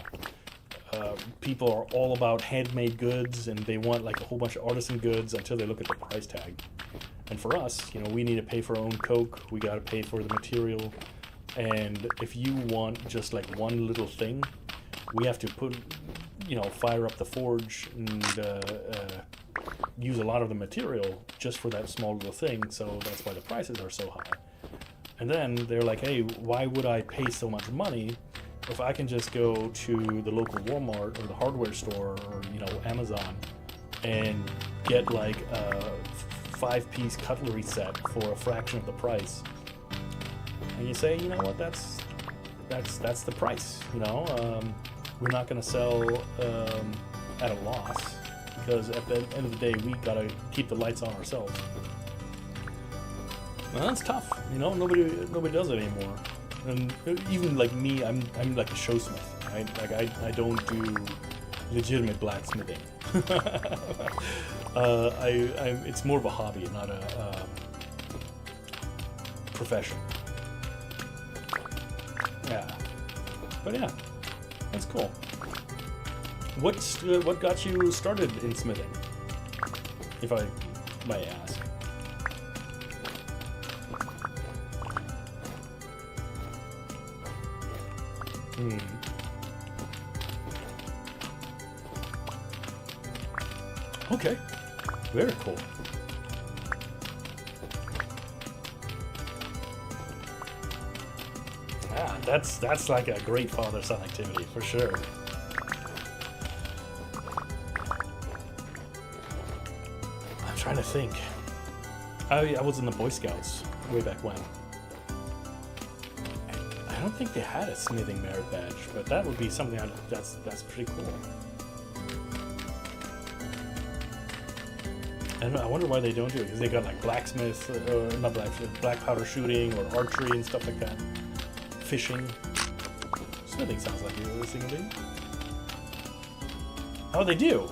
People are all about handmade goods, and they want like a whole bunch of artisan goods until they look at the price tag. And for us, we need to pay for our own coke, we got to pay for the material, and if you want just like one little thing, we have to fire up the forge and use a lot of the material just for that small little thing, so that's why the prices are so high. And then they're like, hey, why would I pay so much money if I can just go to the local Walmart or the hardware store or Amazon and get like a 5-piece cutlery set for a fraction of the price? And you say, what, that's the price. We're not going to sell at a loss, because at the end of the day, we got to keep the lights on ourselves. Well, that's tough. You know, nobody does it anymore. And even like me, I'm like a showsmith. Right? Like I don't do legitimate blacksmithing. It's more of a hobby, not a profession. Yeah, but yeah, that's cool. What got you started in smithing, if I might ask? Okay, very cool. Yeah, that's like a great father-son activity for sure. I'm trying to think. I was in the Boy Scouts way back when. I don't think they had a smithing merit badge, but that would be something that's pretty cool. And I wonder why they don't do it, because they got like blacksmith, not blacksmith, black powder shooting or archery and stuff like that. Fishing. Smithing sounds like a thing to do. Oh, they do?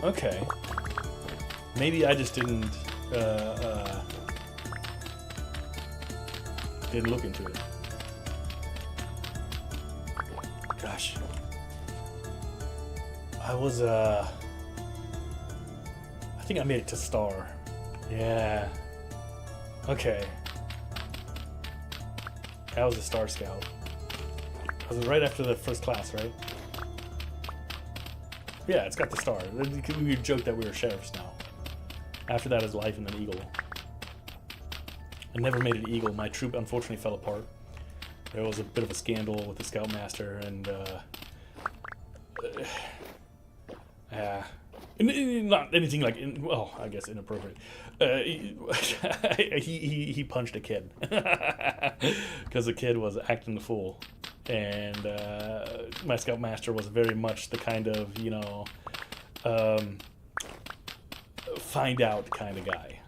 Okay. Maybe I just didn't look into it. Gosh. I think I made it to Star. Yeah. Okay. I was a Star Scout. I was right after the first class, right? Yeah, it's got the star. We joke that we were sheriffs now. After that is Life and then Eagle. I never made it Eagle. My troop unfortunately fell apart. There was a bit of a scandal with the Scoutmaster, and not anything like, well, I guess inappropriate. He punched a kid because the kid was acting the fool, and my Scoutmaster was very much the kind of, you know, find out kind of guy.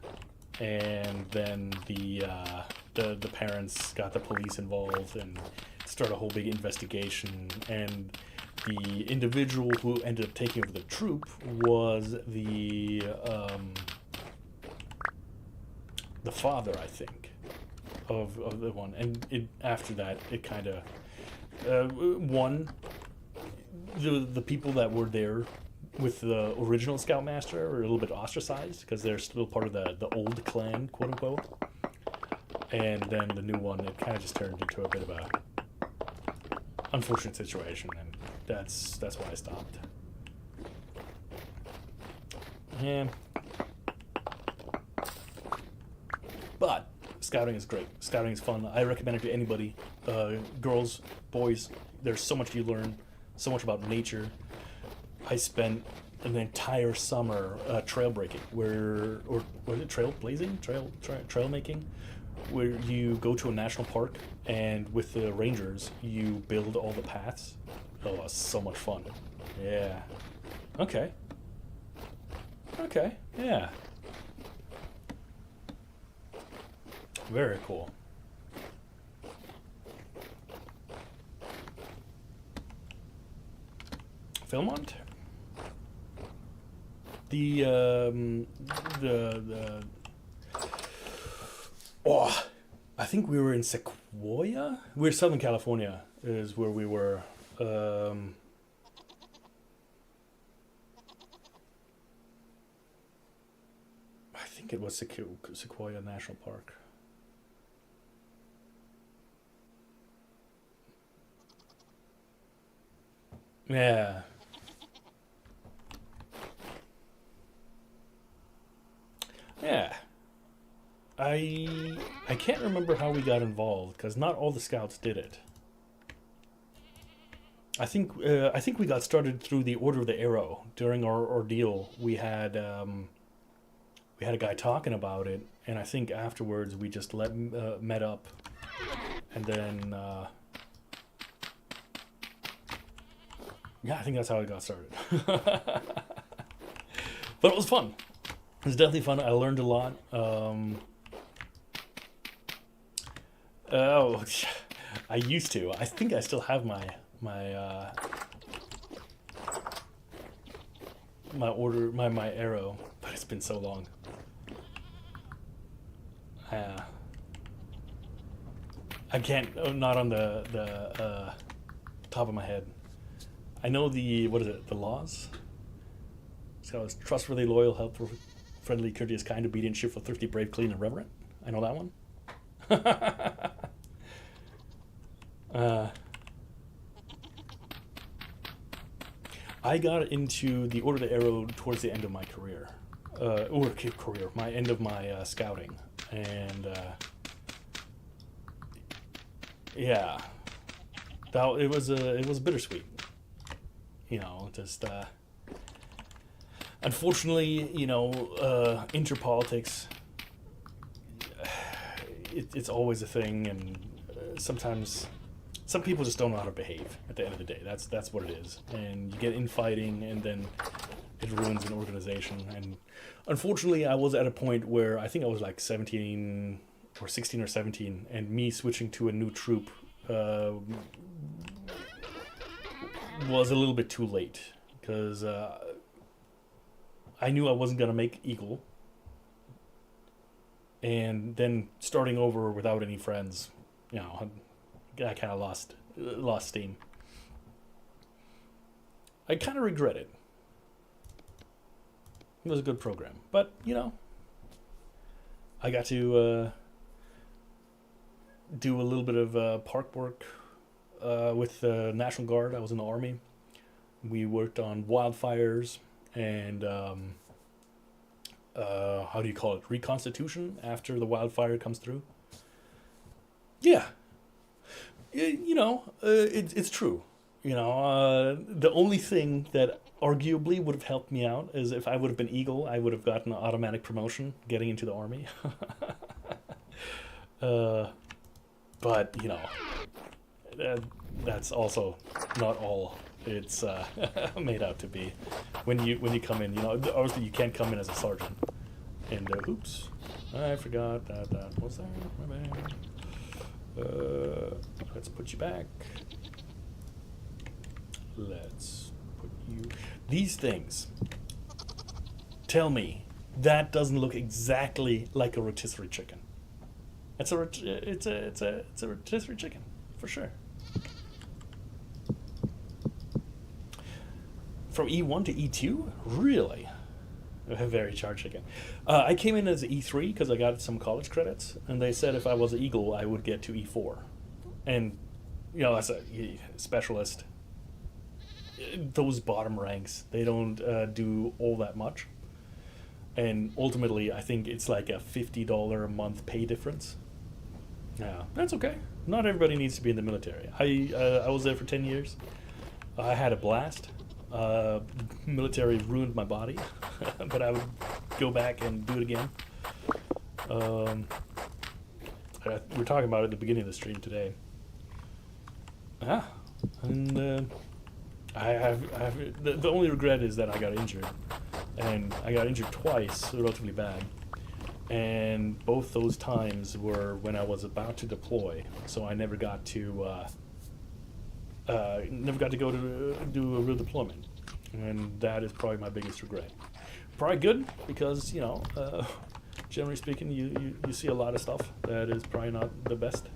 And then the parents got the police involved and started a whole big investigation, and the individual who ended up taking over the troop was the father, I think, of the one. And after that, it kind of the people that were there with the original Scoutmaster are a little bit ostracized because they're still part of the old clan, quote unquote. And then the new one, it kind of just turned into a bit of a unfortunate situation, and that's why I stopped. Yeah. But scouting is great. Scouting is fun. I recommend it to anybody. Girls, boys, there's so much you learn, so much about nature. I spent an entire summer trail breaking, or was it trail blazing? Trail making, where you go to a national park and with the rangers you build all the paths. Oh, it was so much fun. Yeah. Okay. Yeah. Very cool. Philmont? Oh, I think we were in Sequoia. We're Southern California is where we were. I think it was Sequoia National Park. Yeah. Yeah. I can't remember how we got involved because not all the scouts did it. I think we got started through the Order of the Arrow. During our ordeal, we had a guy talking about it, and I think afterwards we just met up, and then yeah, I think that's how it got started. But it was fun. It was definitely fun. I learned a lot. Oh, I used to. I think I still have my arrow, but it's been so long. I can't. Oh, not on the top of my head. I know what is it? The laws. So it's trustworthy, loyal, helpful, friendly, courteous, kind, obedient, cheerful, thrifty, brave, clean, and reverent. I know that one. I got into the Order of the Arrow towards the end of my career, my end of my scouting, and yeah, it was bittersweet, just unfortunately, interpolitics, it's always a thing, and sometimes some people just don't know how to behave at the end of the day. That's what it is. And you get infighting, and then it ruins an organization. And unfortunately, I was at a point where I think I was like 17 or 16 or 17, and me switching to a new troop was a little bit too late, because I knew I wasn't going to make Eagle. And then starting over without any friends, I kind of lost steam. I kind of regret it. It was a good program, but I got to do a little bit of park work with the National Guard. I was in the Army. We worked on wildfires and how do you call it? Reconstitution after the wildfire comes through. Yeah. It's true. The only thing that arguably would have helped me out is if I would have been Eagle, I would have gotten an automatic promotion getting into the Army. But that's also not all it's made out to be. When you come in, obviously you can't come in as a sergeant. And oops, I forgot that. What's that? My bad. Let's put you back. Let's put you. These things. Tell me that doesn't look exactly like a rotisserie chicken. It's a rotisserie chicken for sure. From E1 to E2, really? A very charged chicken. I came in as E3 because I got some college credits, and they said if I was an Eagle, I would get to E4. And, as a specialist, those bottom ranks, they don't do all that much. And ultimately, I think it's like a $50 a month pay difference. Yeah, that's okay. Not everybody needs to be in the military. I was there for 10 years. I had a blast. Military ruined my body, but I would go back and do it again. We were talking about it at the beginning of the stream today. And the only regret is that I got injured, and I got injured twice, relatively bad, and both those times were when I was about to deploy, so I never got to go to do a real deployment, and that is probably my biggest regret. Probably good because generally speaking, you see a lot of stuff that is probably not the best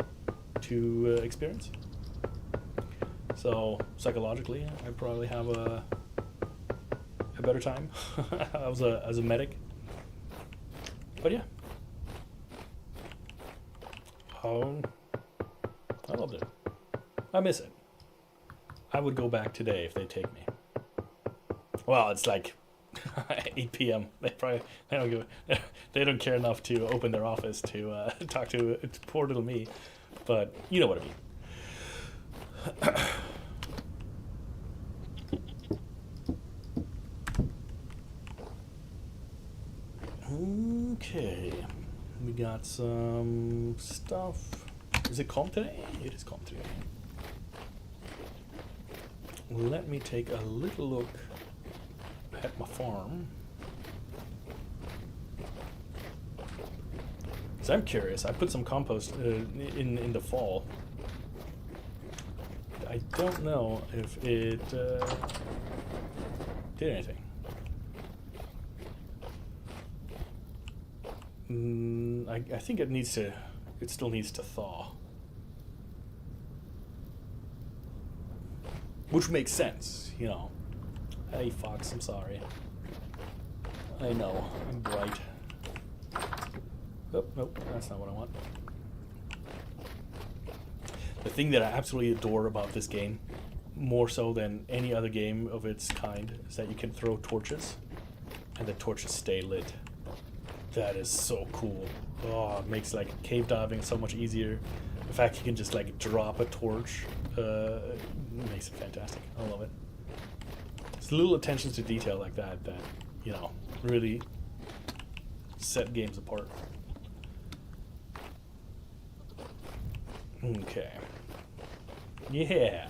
to experience. So psychologically, I probably have a better time as a medic. But yeah, I loved it. I miss it. I would go back today if they take me. Well, it's like 8 p.m. They don't care enough to open their office to talk to poor little me, but you know what I mean. Okay, we got some stuff. Is it calm today? It is calm today. Let me take a little look at my farm. Because I'm curious. I put some compost in the fall. I don't know if it did anything. I think it needs to. It still needs to thaw, which makes sense, you know. Hey, Fox, I'm sorry. I know, I'm bright. Oh, nope, that's not what I want. The thing that I absolutely adore about this game, more so than any other game of its kind, is that you can throw torches, and the torches stay lit. That is so cool. Oh, it makes like cave diving so much easier. In fact, you can just like drop a torch. It makes it fantastic. I love it. It's little attentions to detail like that, you know, really set games apart. Okay. Yeah.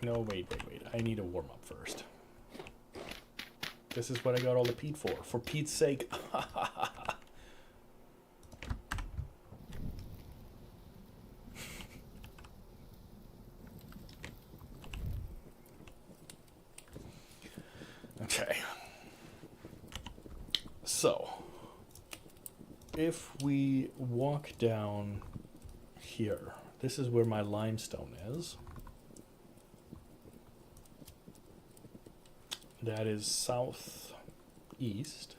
No, wait. I need to warm up first. This is what I got all the peat for. For Pete's sake. Okay. So, if we walk down here, this is where my limestone is. That is southeast.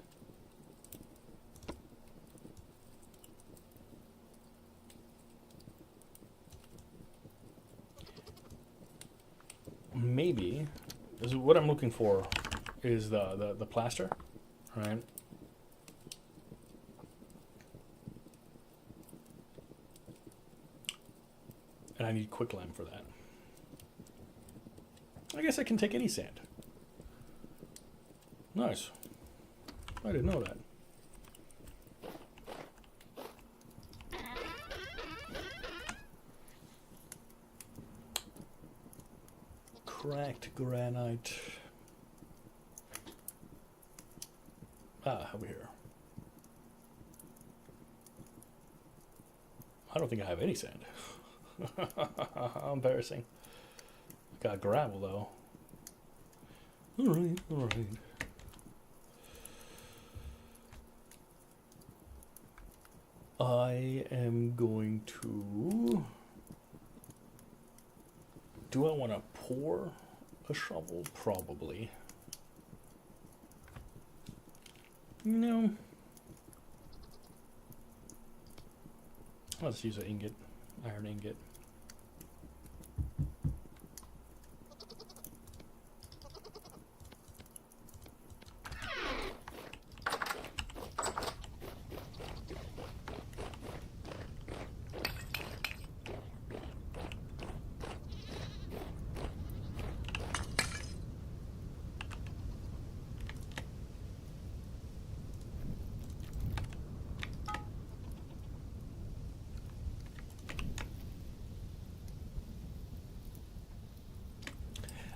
Maybe, this is what I'm looking for, is the plaster, right? And I need quicklime for that. I guess I can take any sand. Nice. I didn't know that. Cracked granite. Over here. I don't think I have any sand. How embarrassing. Got gravel though. Alright. I am going to... Do I want to pour a shovel? Probably. No. Let's use an ingot, iron ingot.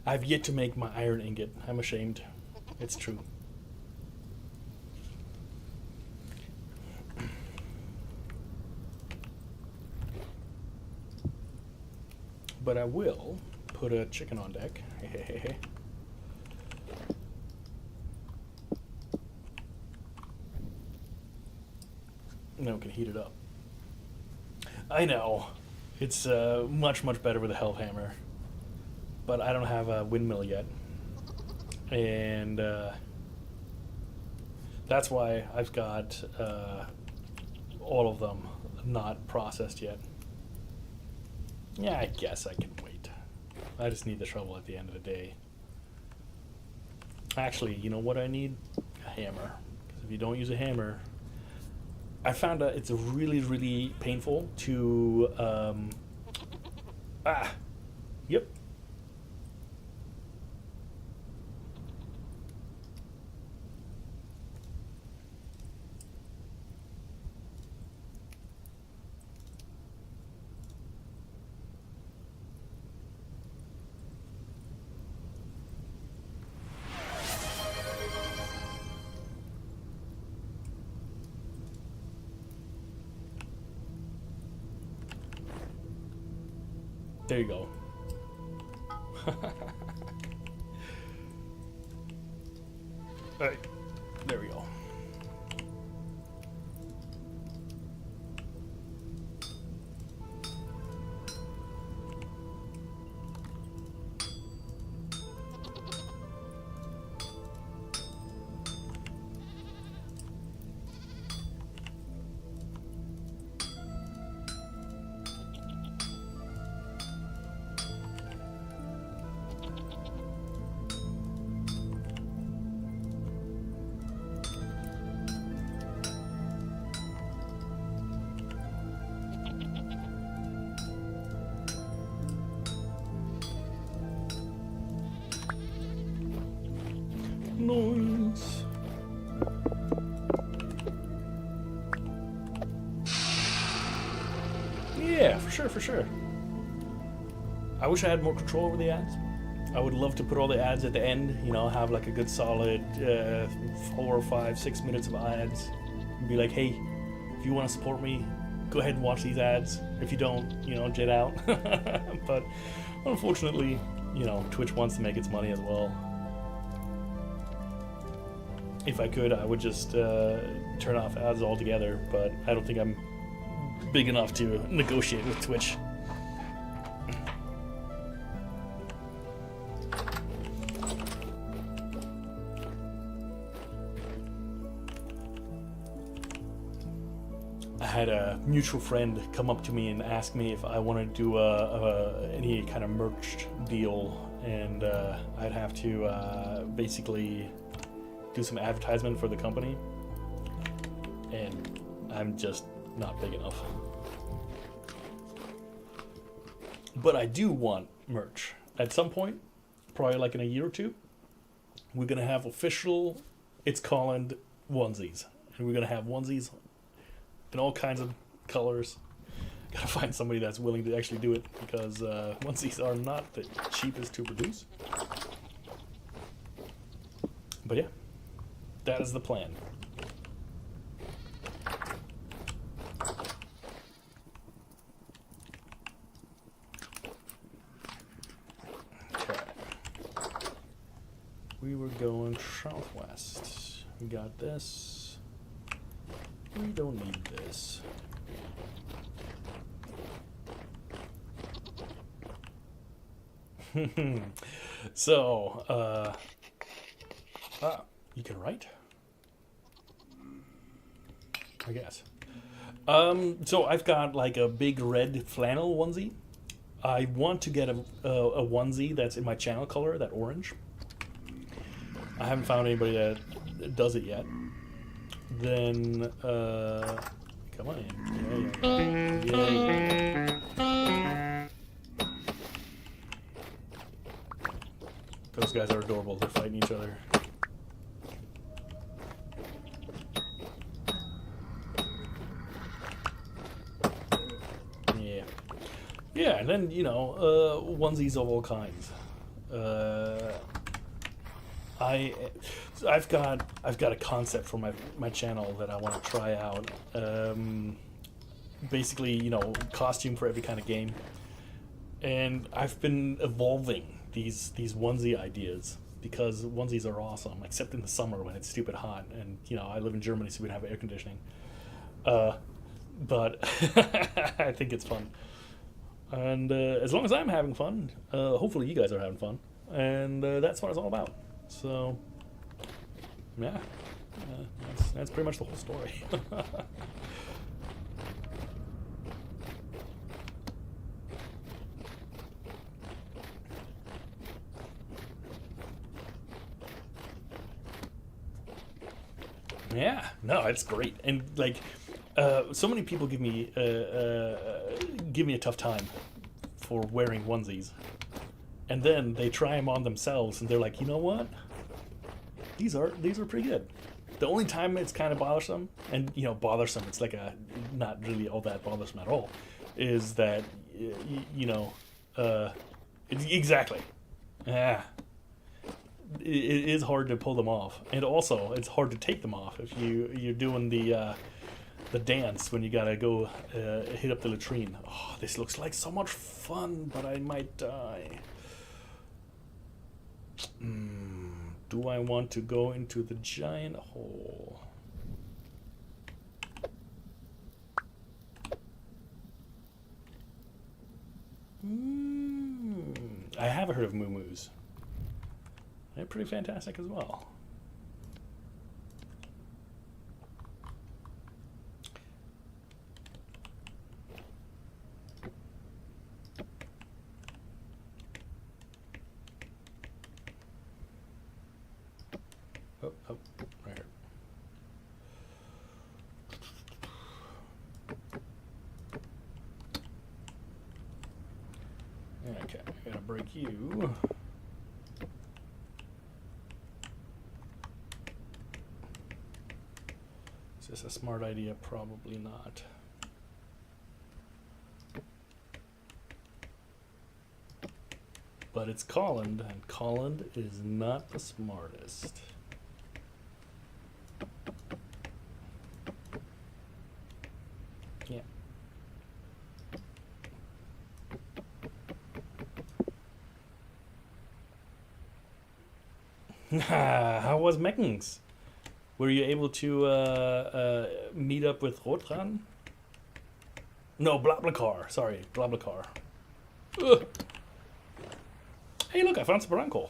I've yet to make my iron ingot. I'm ashamed. It's true. But I will put a chicken on deck. Now we can heat it up. I know. It's much better with a hellhammer. But I don't have a windmill yet. And that's why I've got all of them not processed yet. Yeah, I guess I can wait. I just need the shovel at the end of the day. Actually, you know what I need? A hammer. Because if you don't use a hammer... I found out it's really painful to... Yep. There you go. Alright, there we go. Noise. Yeah, for sure, for sure. I wish I had more control over the ads. I would love to put all the ads at the end, you know, have like a good solid 4, 5, 6 minutes of ads. And be like, hey, if you want to support me, go ahead and watch these ads. If you don't, you know, jet out. But unfortunately, you know, Twitch wants to make its money as well. If I could, I would just turn off ads altogether, but I don't think I'm big enough to negotiate with Twitch. I had a mutual friend come up to me and ask me if I want to do any kind of merch deal, and I'd have to basically do some advertisement for the company, and I'm just not big enough. But I do want merch at some point, probably like in a year or two. We're gonna have official, it's called onesies, and we're gonna have onesies in all kinds of colors. Gotta find somebody that's willing to actually do it, because onesies are not the cheapest to produce. But yeah, that is the plan. Okay. We were going southwest. We got this. We don't need this. So, you can write? I guess. So I've got like a big red flannel onesie. I want to get a onesie that's in my channel color, that orange. I haven't found anybody that does it yet. Then, come on in. Yeah. Those guys are adorable. They're fighting each other. Yeah, and then, you know, onesies of all kinds. I've got a concept for my channel that I want to try out. Basically, you know, costume for every kind of game. And I've been evolving these onesie ideas, because onesies are awesome, except in the summer when it's stupid hot. And, you know, I live in Germany, so we don't have air conditioning. But I think it's fun. And as long as I'm having fun, hopefully you guys are having fun. And that's what it's all about. So, yeah, that's pretty much the whole story. Yeah, no, it's great. And like, so many people give me a tough time for wearing onesies, and then they try them on themselves, and they're like, you know what? These are pretty good. The only time it's kind of bothersome, and you know, bothersome, it's like a not really all that bothersome at all, is that you know, exactly, yeah. It is hard to pull them off, and also it's hard to take them off if you're doing the the dance when you gotta go hit up the latrine. Oh, this looks like so much fun, but I might die. Do I want to go into the giant hole? I have heard of moo-moos. They're pretty fantastic as well. Oh, right here. Okay, I gotta break you. Is this a smart idea? Probably not. But it's Colin, and Colin is not the smartest. How was Meckens? Were you able to meet up with Rotran? No, BlaBlaCar. Sorry, BlaBlaCar. Ugh. Hey, look, I found some Bronco.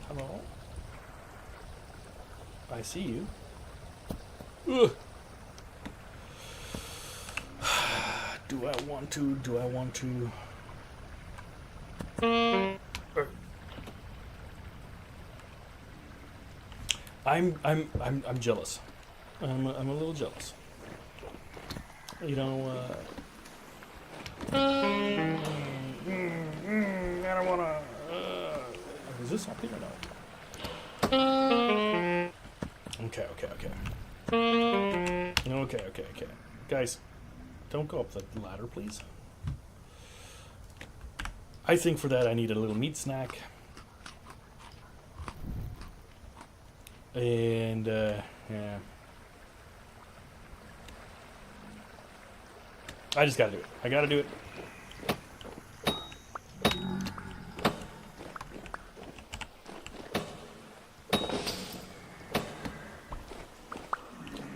Hello? I see you. Ugh. Do I want to? Do I want to? I'm jealous. I'm a little jealous. You know, I don't wanna. Is this something or no? Okay. Okay. Guys, don't go up the ladder, please. I think for that I need a little meat snack. And, yeah. I just gotta do it. I gotta do it.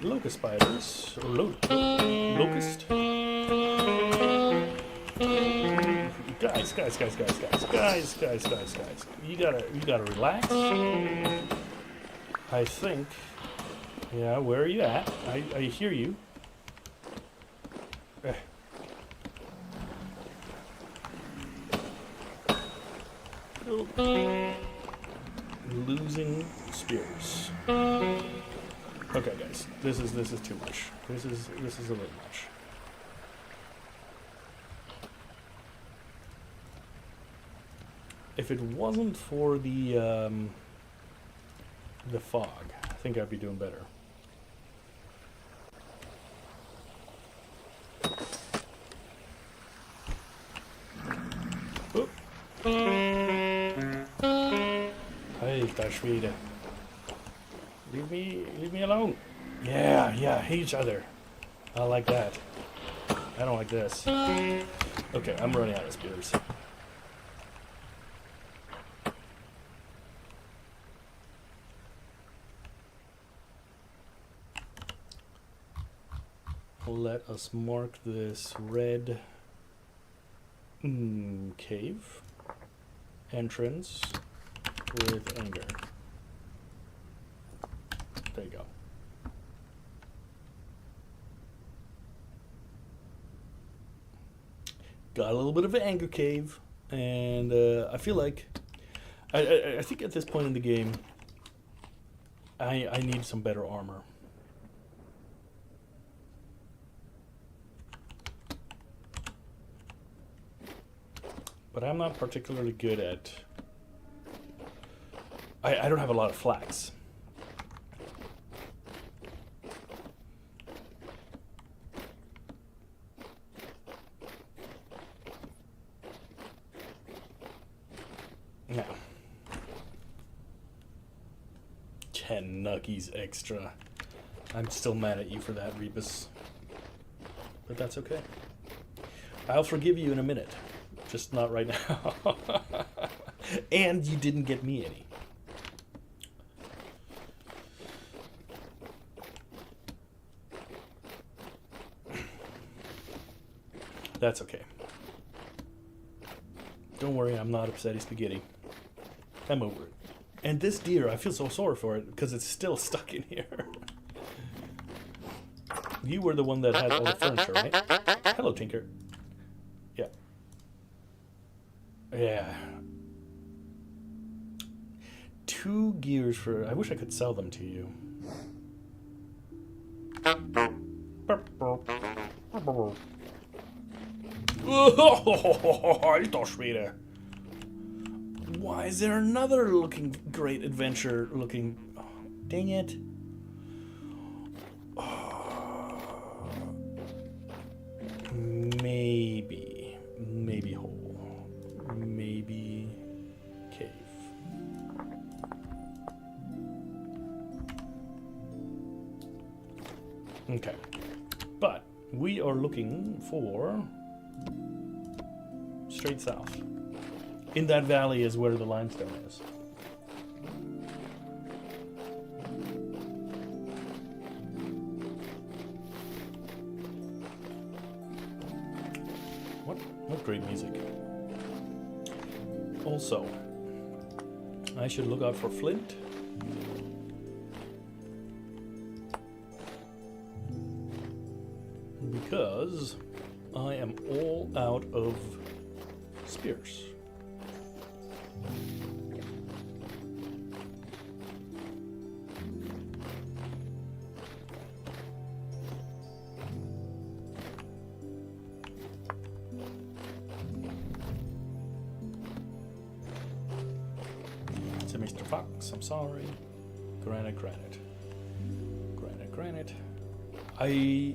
Locust spiders. Or locust. Guys. You gotta relax. I think. Yeah, where are you at? I hear you. Losing spears. Okay, guys, this is too much. This is a little much. If it wasn't for the fog, I think I'd be doing better. Alter Schwede. Leave me alone. Yeah, hate each other. I like that. I don't like this. Okay, I'm running out of spears. Let us mark this red cave entrance with anger. There you go. Got a little bit of an anger cave, and I feel like I think at this point in the game I need some better armor. But I'm not particularly good at... I don't have a lot of flax. Yeah. 10 nuggies extra. I'm still mad at you for that, Rebus. But that's okay. I'll forgive you in a minute. Just not right now. And you didn't get me any. That's okay. Don't worry, I'm not upsetty spaghetti. I'm over it. And this deer, I feel so sorry for it because it's still stuck in here. You were the one that had all the furniture, right? Hello, Tinker. Yeah. Yeah. 2 gears for... I wish I could sell them to you. Alter Schwede. Why is there another looking great adventure looking... Oh, dang it. Maybe hole. Maybe cave. Okay. But we are looking for straight south. In that valley is where the limestone is. What great music. Also, I should look out for flint. Because I am all out of spears. To Mr. Fox, I'm sorry. Granite. I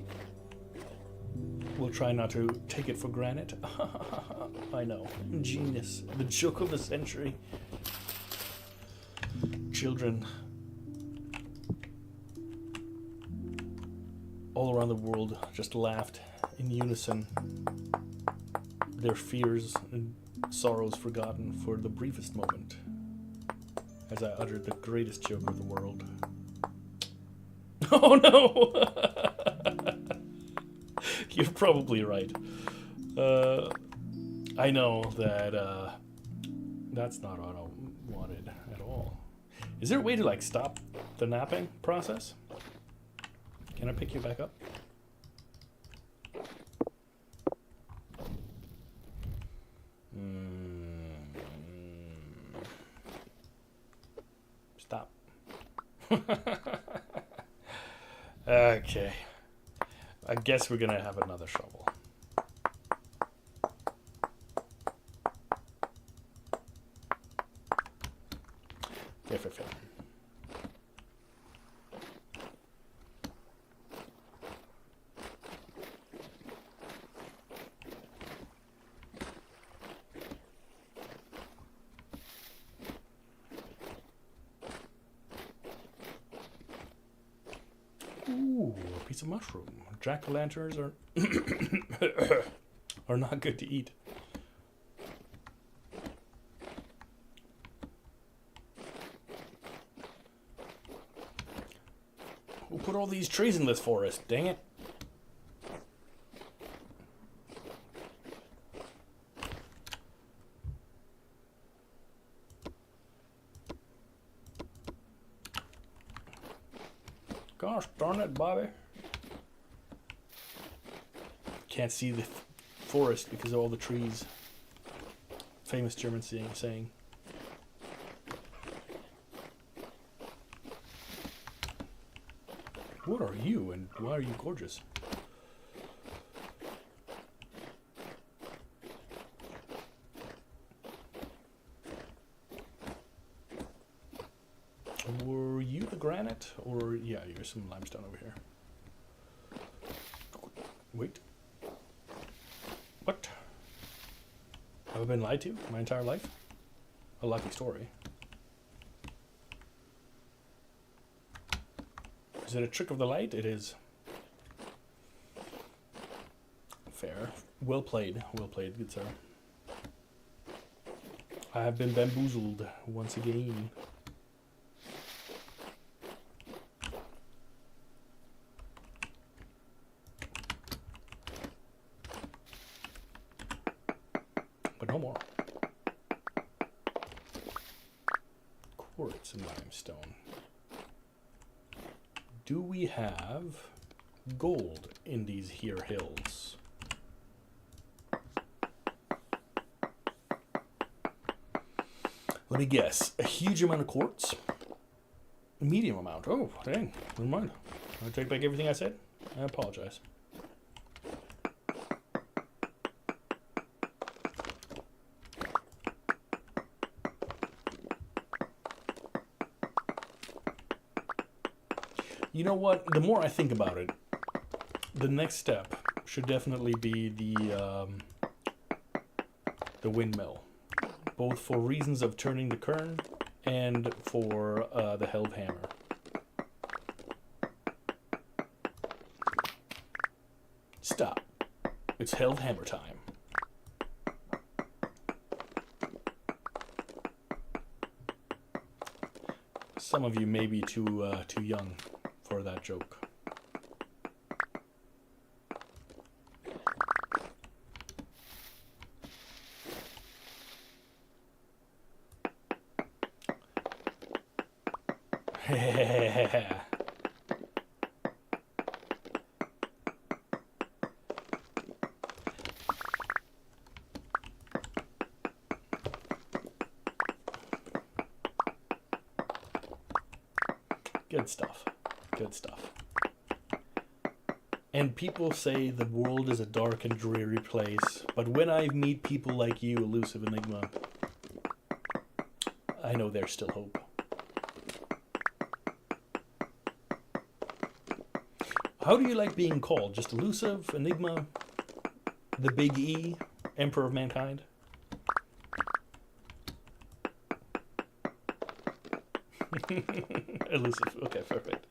will try not to take it for granted. I know. Genius. The joke of the century. Children all around the world just laughed in unison. Their fears and sorrows forgotten for the briefest moment as I uttered the greatest joke of the world. Oh no! You're probably right. I know that that's not what I wanted at all. Is there a way to like stop the napping process? Can I pick you back up? Stop. Okay. I guess we're gonna have another shovel. Fair. Ooh, a piece of mushroom. Jack-o'-lanterns are not good to eat. Who put all these trees in this forest? Dang it. Gosh darn it, Bobby. Can't see the forest because of all the trees. Famous German saying. What are you and why are you gorgeous? granite? Or, yeah, here's some limestone over here. Wait. What? Have I been lied to my entire life? A lucky story. Is it a trick of the light? It is. Fair. Well played, good sir. I have been bamboozled once again. But no more. Quartz and limestone. Do we have gold in these here hills? Let me guess. A huge amount of quartz? A medium amount. Oh, dang. Never mind. I take back everything I said. I apologize. You know what? The more I think about it, the next step should definitely be the windmill, both for reasons of turning the kern and for the held hammer. Stop. It's held hammer time. Some of you may be too young for that joke. Good stuff. Good stuff. And people say the world is a dark and dreary place, but when I meet people like you, Elusive Enigma, I know there's still hope. How do you like being called? Just Elusive, Enigma, the Big E, Emperor of Mankind? Elusive, okay, perfect.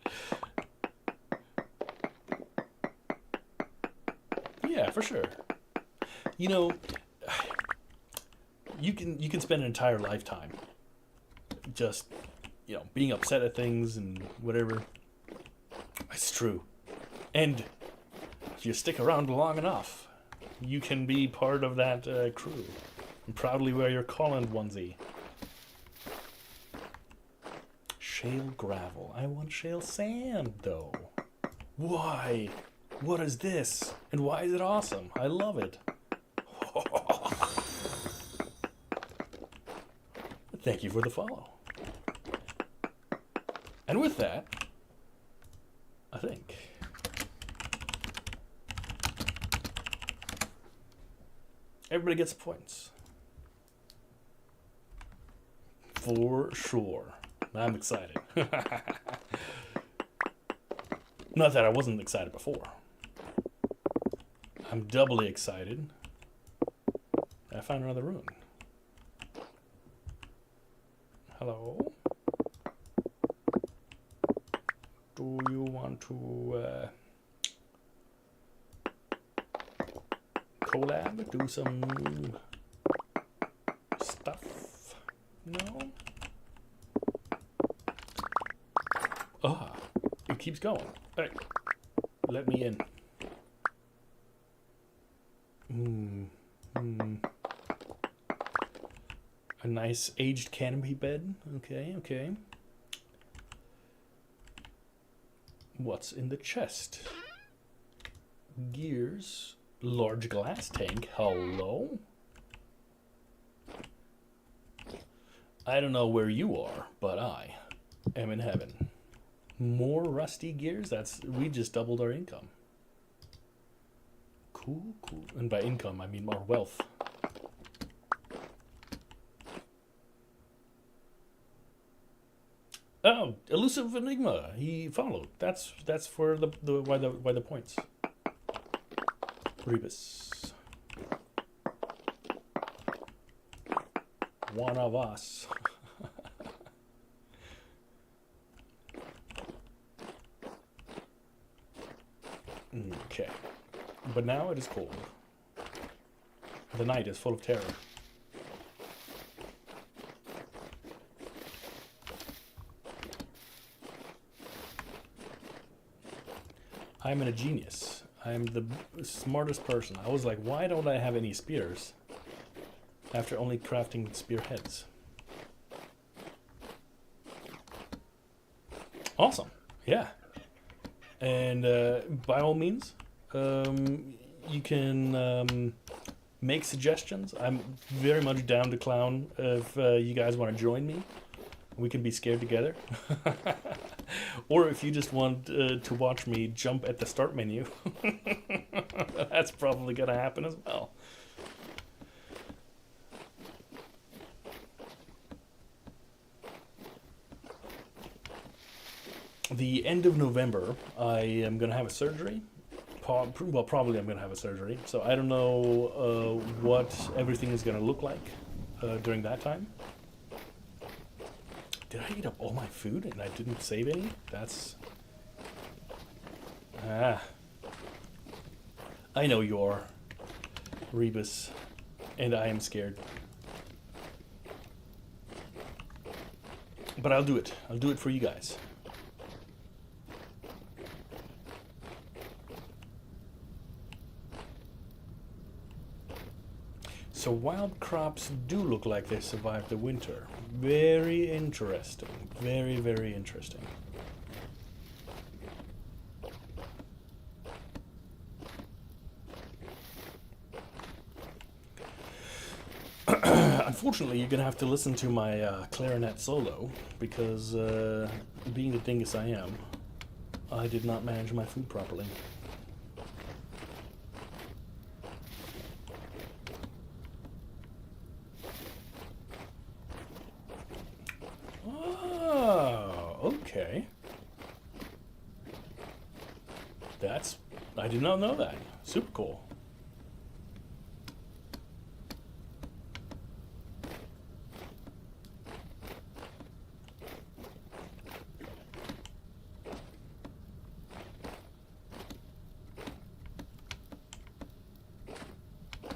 Yeah, for sure. You know, you can spend an entire lifetime just, you know, being upset at things and whatever. It's true. And if you stick around long enough, you can be part of that crew and proudly wear your Colin onesie. Shale gravel. I want shale sand, though. Why? What is this? And why is it awesome? I love it. Thank you for the follow. And with that, I think everybody gets points. For sure. I'm excited. Not that I wasn't excited before. I'm doubly excited. I found another rune. Hello? Do you want to collab? Do some stuff? No? Ah, it keeps going. Hey, let me in. A nice aged canopy bed. Okay, okay. What's in the chest? Gears. Large glass tank. Hello? I don't know where you are, but I am in heaven. More rusty gears? We just doubled our income. Cool, cool. And by income, I mean more wealth. Oh, elusive enigma. He followed. That's for why the points. Rebus. One of us. Okay. But now it is cold. The night is full of terror. I'm a genius. I'm the smartest person. I was like, why don't I have any spears? After only crafting spearheads. Awesome. Yeah. And by all means, you can make suggestions. I'm very much down to clown if you guys want to join me. We can be scared together. Or if you just want to watch me jump at the start menu. That's probably going to happen as well. The end of November, I am going to have a surgery. Well, probably I'm going to have a surgery. So I don't know what everything is going to look like during that time. Did I eat up all my food and I didn't save any? That's... I know you are, Rebus, and I am scared. But I'll do it. I'll do it for you guys. So wild crops do look like they survived the winter. Very interesting. Very, very interesting. Unfortunately, you're going to have to listen to my clarinet solo, because being the dingus I am, I did not manage my food properly. Okay. I did not know that. Super cool.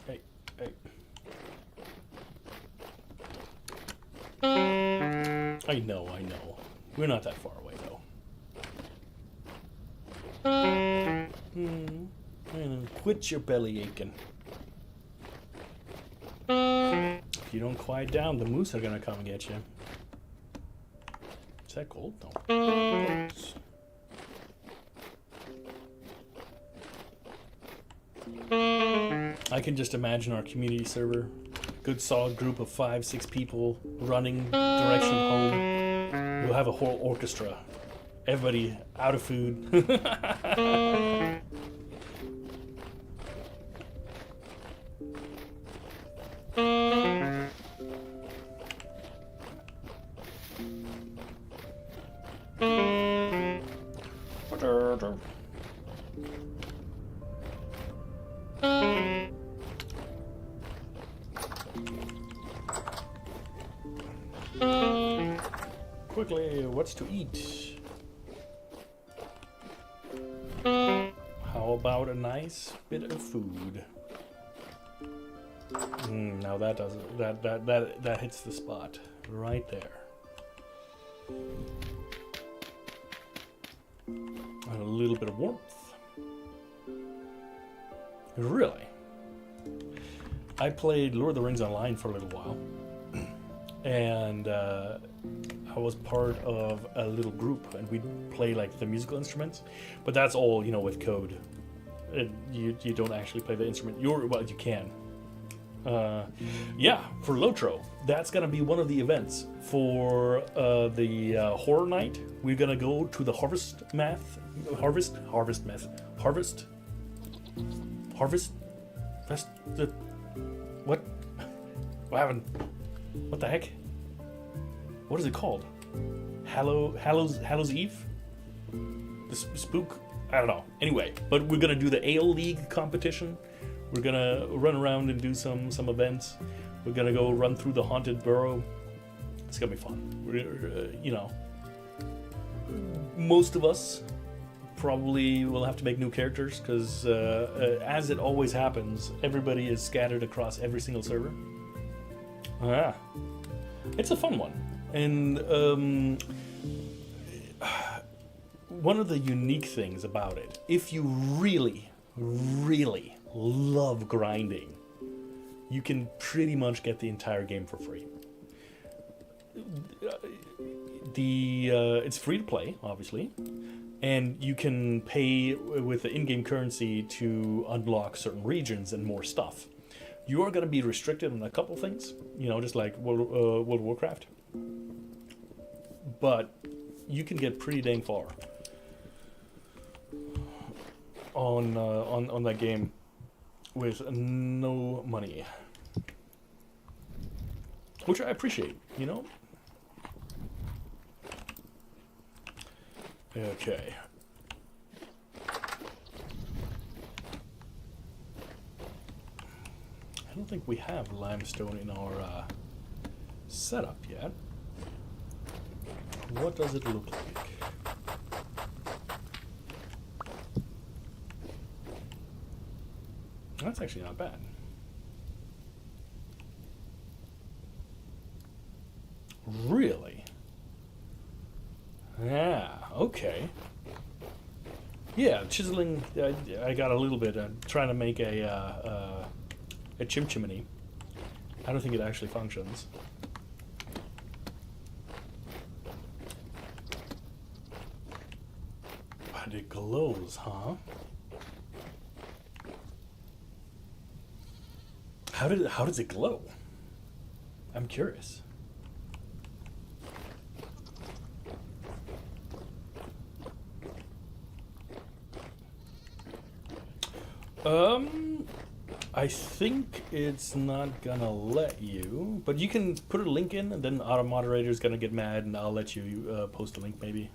Hey. I know. We're not that far away, though. Quit your belly aching. If you don't quiet down, the moose are gonna come and get you. Is that cold? No. I can just imagine our community server. Good solid group of 5-6 people running direction home. We'll have a whole orchestra. Everybody out of food. Quickly, what's to eat? How about a nice bit of food? Now that does it. That hits the spot right there. And a little bit of warmth. Really? I played Lord of the Rings Online for a little while, and I was part of a little group, and we'd play like the musical instruments, but that's all, you know, with code. You don't actually play the instrument. Well, you can. Yeah, for Lotro, that's gonna be one of the events for the horror night. We're gonna go to the harvest fest. What? What happened? What the heck? What is it called? Hallows Eve? The spook? I don't know. Anyway, but we're gonna do the Ale League competition. We're gonna run around and do some events. We're gonna go run through the haunted burrow. It's gonna be fun. We're, you know, most of us probably will have to make new characters because, as it always happens, everybody is scattered across every single server. Ah, it's a fun one, and one of the unique things about it, if you really, really love grinding, you can pretty much get the entire game for free. It's free to play, obviously, and you can pay with the in-game currency to unlock certain regions and more stuff. You are going to be restricted on a couple things, you know, just like World of Warcraft, but you can get pretty dang far on that game with no money, which I appreciate, you know. Okay. I don't think we have limestone in our setup yet. What does it look like? That's actually not bad. Really? Yeah, okay. Yeah, chiseling, I got a little bit. I'm trying to make a chimney. I don't think it actually functions. But it glows, huh? How does it glow? I'm curious. I think it's not gonna let you, but you can put a link in, and then auto moderator's gonna get mad, and I'll let you post a link maybe.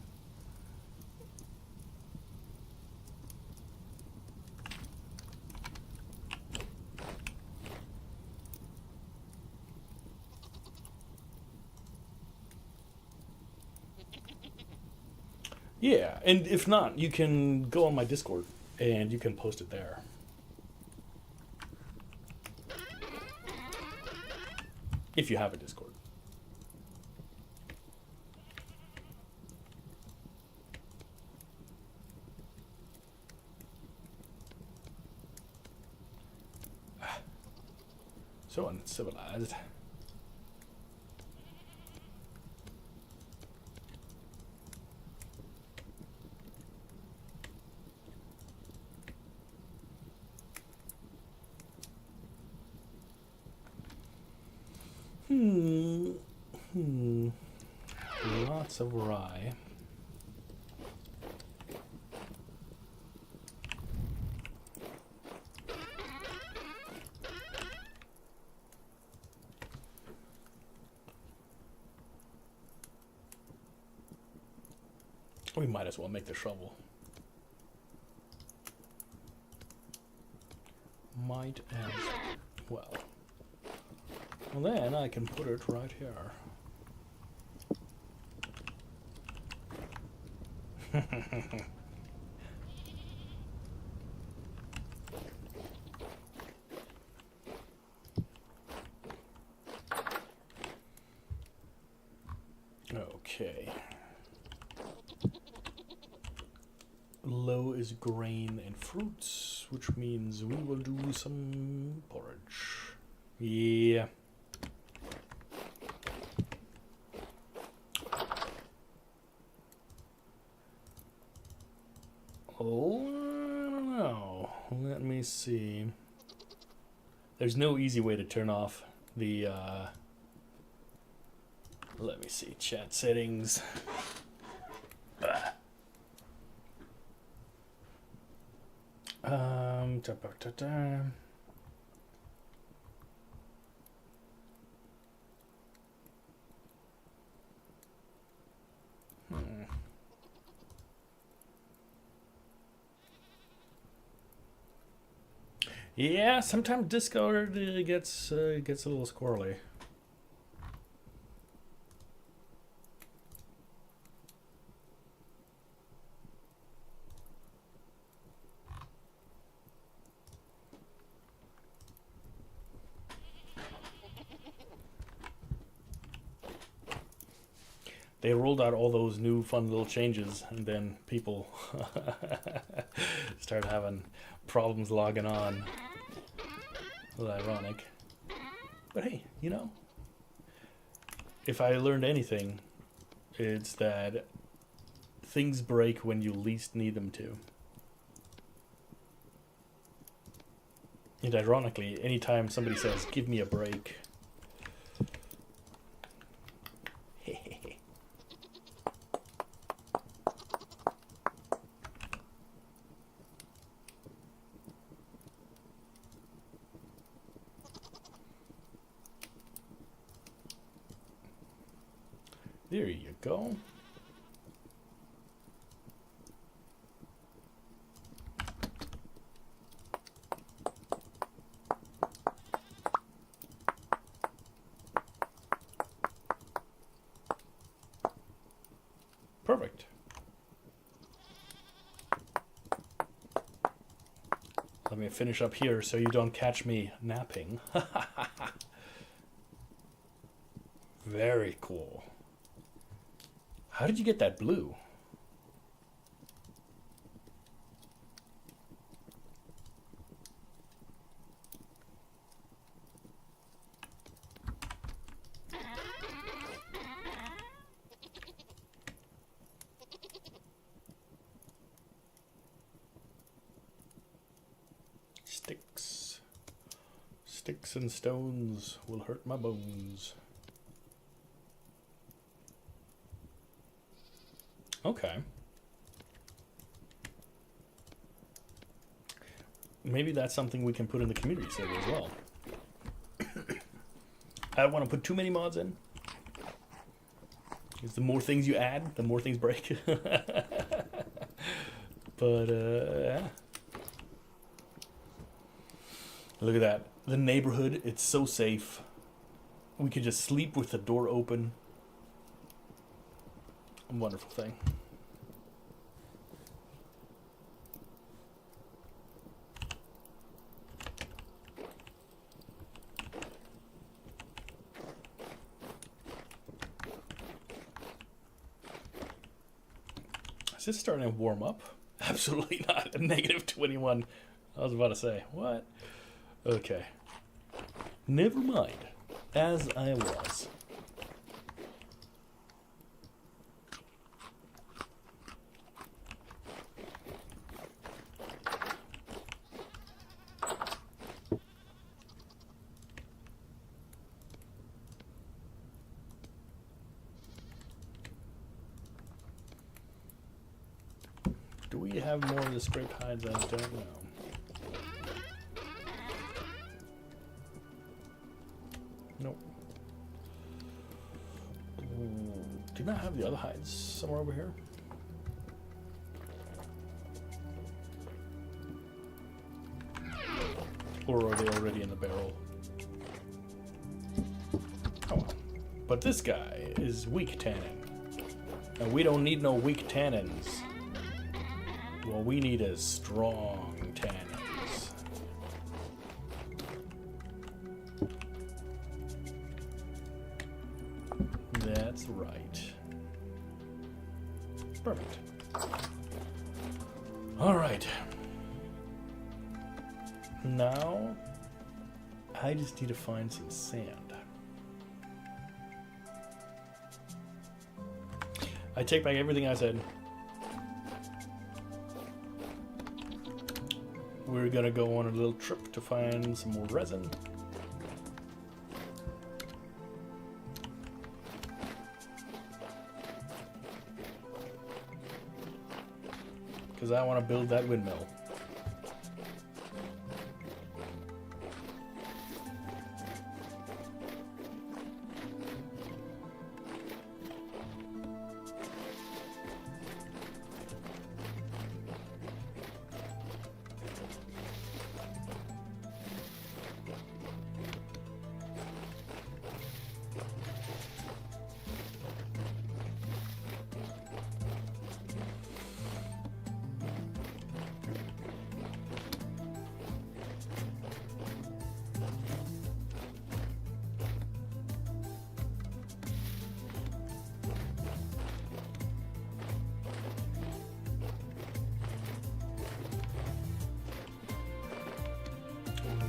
Yeah, and if not, you can go on my Discord, and you can post it there. If you have a Discord. So uncivilized. Lots of rye. We might as well make the shovel. Might as well. Well, then I can put it right here. Okay. Low is grain and fruits, which means we will do some porridge. Yeah. Oh, I don't know. Let me see. There's no easy way to turn off the, let me see, chat settings. Da, da, da, da. Yeah, sometimes Discord gets a little squirrely. They rolled out all those new fun little changes, and then people start having problems logging on. A little ironic. But hey, you know, if I learned anything, it's that things break when you least need them to. And ironically, anytime somebody says, "Give me a break," there you go. Perfect. Let me finish up here so you don't catch me napping. Very cool. How did you get that blue? Sticks and stones will hurt my bones. Okay. Maybe that's something we can put in the community server as well. I don't want to put too many mods in, because the more things you add, the more things break. But, yeah. Look at that. The neighborhood, it's so safe. We could just sleep with the door open. A wonderful thing. Is this starting to warm up? Absolutely not. Negative 21. I was about to say, what? Okay. Never mind. As I was. Do we have more of the scraped hides? I don't know. Nope. Do you not have the other hides somewhere over here? Or are they already in the barrel? Oh well. But this guy is weak tannin. And we don't need no weak tannins. What we need is strong tannins. That's right. Perfect. All right. Now, I just need to find some sand. I take back everything I said. We're gonna go on a little trip to find some more resin. Because I want to build that windmill.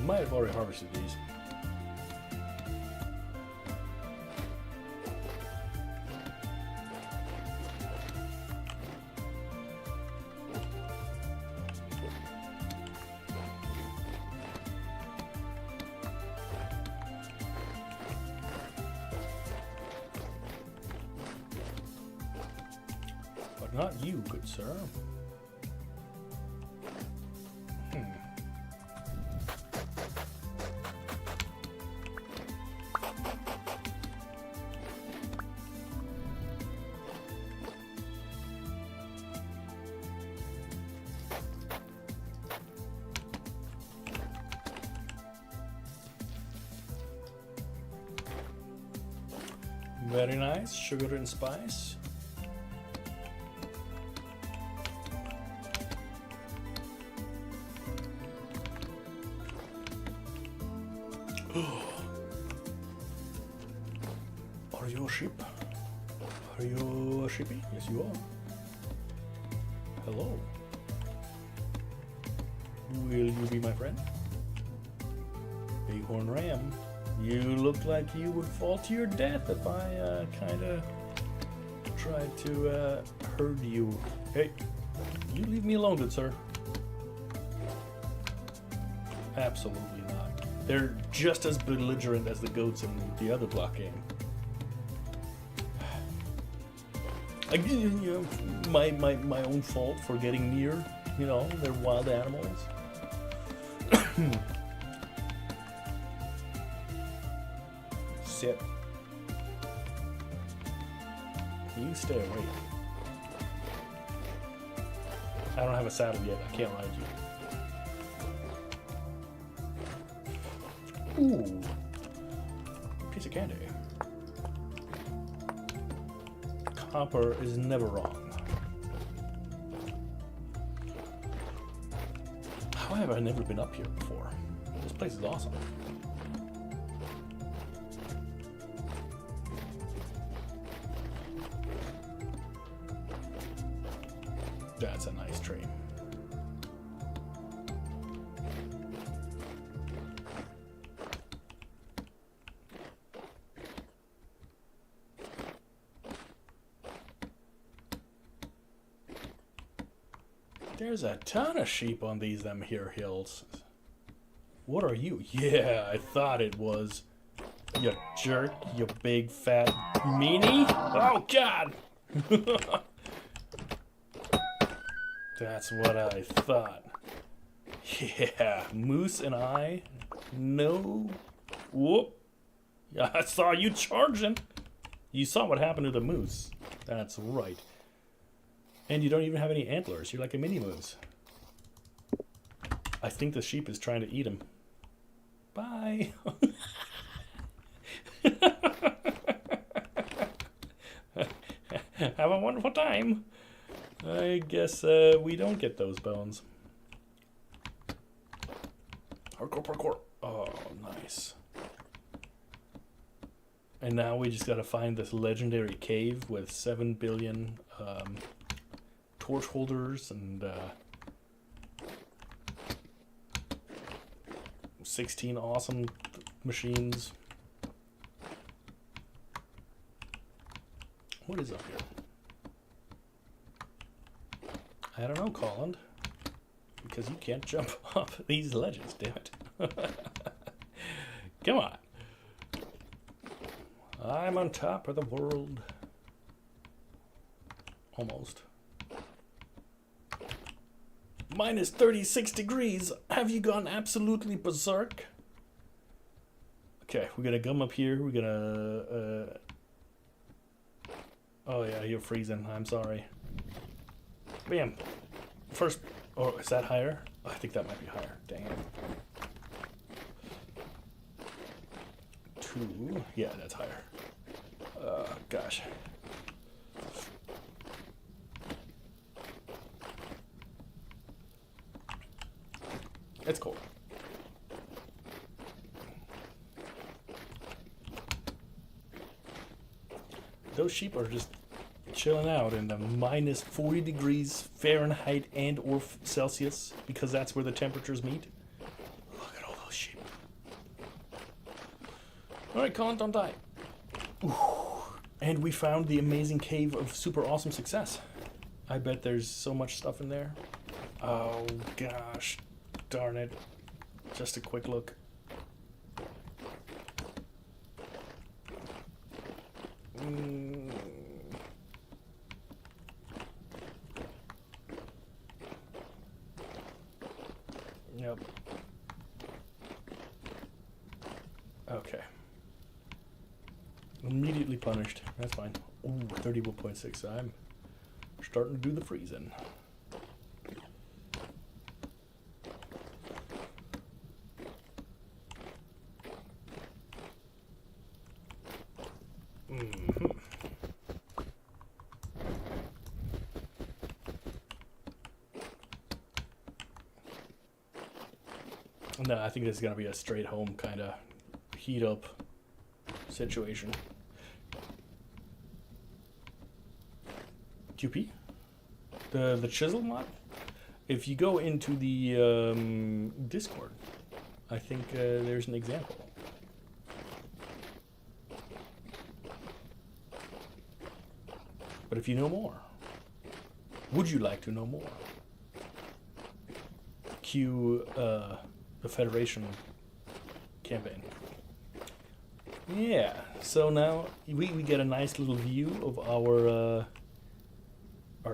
might have already harvested these. But not you, good sir. Very nice, sugar and spice. Are you a sheep? Are you a sheepy? Yes, you are. Hello. Will you be my friend? Bighorn ram. You look like you would fall to your death if I kind of tried to herd you. Hey, you leave me alone, good sir. Absolutely not. They're just as belligerent as the goats in the other block game. You know, my own fault for getting near. You know, they're wild animals. Sit. You stay away. I don't have a saddle yet. I can't ride you. Ooh. Piece of candy. Copper is never wrong. How have I never been up here before? This place is awesome. That's a nice tree. There's a ton of sheep on them here hills. What are you? Yeah, I thought it was. You jerk, you big fat meanie. Oh God! That's what I thought. Yeah, moose and I. No. Whoop. I saw you charging. You saw what happened to the moose. That's right. And you don't even have any antlers. You're like a mini moose. I think the sheep is trying to eat him. Bye. Have a wonderful time. I guess we don't get those bones. Hardcore parkour. Oh, nice. And now we just gotta find this legendary cave with 7 billion torch holders and 16 awesome machines. What is up here? I don't know, Colin. Because you can't jump off these ledges, damn it. Come on. I'm on top of the world. Almost. Minus 36 degrees. Have you gone absolutely berserk? Okay, we're gonna come up here. We're gonna... Oh yeah, you're freezing. I'm sorry. Bam. First... Oh, is that higher? Oh, I think that might be higher. Dang it. 2. Yeah, that's higher. Gosh. It's cold. Those sheep are just chilling out in the minus 40 degrees Fahrenheit and or Celsius because that's where the temperatures meet. Look at all those sheep. Alright, Colin, don't die. Ooh. And we found the amazing cave of super awesome success. I bet there's so much stuff in there. Oh, gosh. Darn it. Just a quick look. Yep. Okay. Immediately punished. That's fine. Ooh, 31.6. I'm starting to do the freezing. No, I think this is going to be a straight home kind of heat up situation. QP? The chisel mod? If you go into the Discord, I think there's an example. But if you know more, would you like to know more? Cue the Federation campaign. Yeah, so now we get a nice little view of our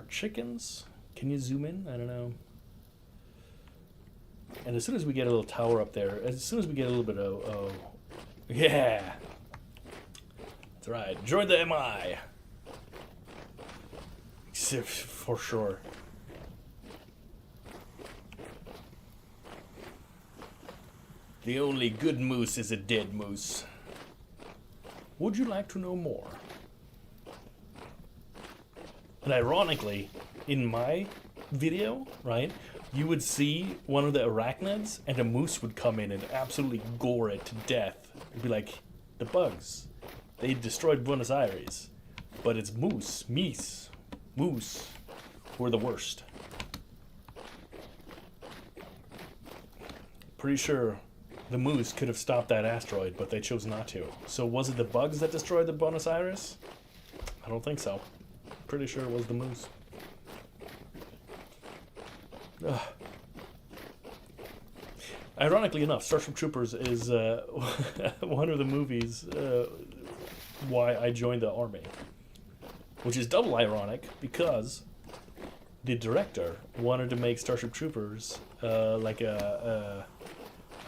chickens. Can you zoom in? I don't know. And as soon as we get a little tower up there, as soon as we get a little bit of, oh, yeah, that's right. Join the MI. For sure. The only good moose is a dead moose. Would you like to know more? And ironically, in my video, right, you would see one of the arachnids and a moose would come in and absolutely gore it to death. It'd be like, the bugs. They destroyed Buenos Aires. But it's moose who are the worst. Pretty sure the moose could have stopped that asteroid, but they chose not to. So was it the bugs that destroyed the Buenos Aires? I don't think so. Pretty sure it was the moose. Ugh. Ironically enough, Starship Troopers is one of the movies why I joined the army. Which is double ironic because the director wanted to make Starship Troopers like a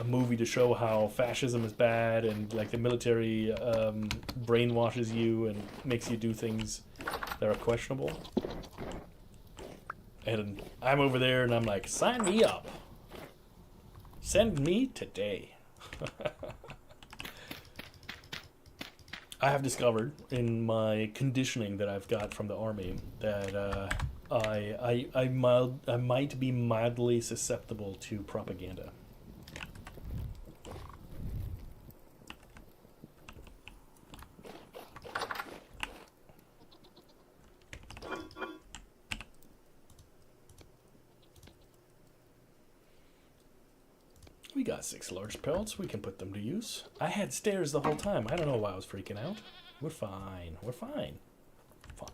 movie to show how fascism is bad and like the military brainwashes you and makes you do things that are questionable. And I'm over there and I'm like, sign me up. Send me today. I have discovered in my conditioning that I've got from the army that I might be mildly susceptible to propaganda. We got 6 large pelts. We can put them to use. I had stairs the whole time. I don't know why I was freaking out. We're fine. We're fine. Fine.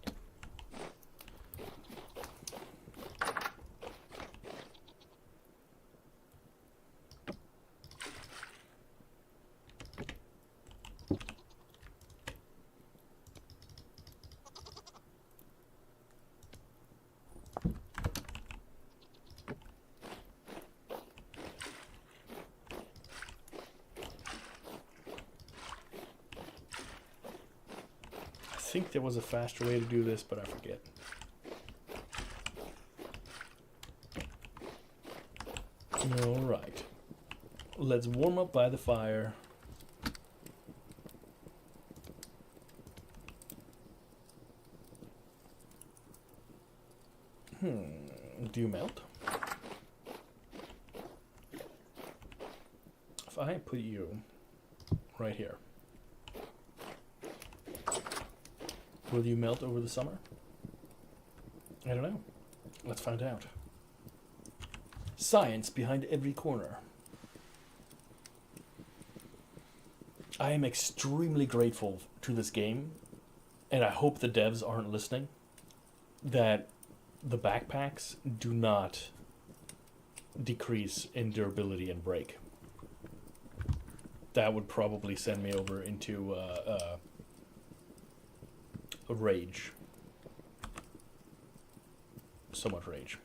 I think there was a faster way to do this, but I forget. All right. Let's warm up by the fire. Do you melt? If I put you right here, will you melt over the summer? I don't know. Let's find out. Science behind every corner. I am extremely grateful to this game, and I hope the devs aren't listening, that the backpacks do not decrease in durability and break. That would probably send me over into a rage. So much rage.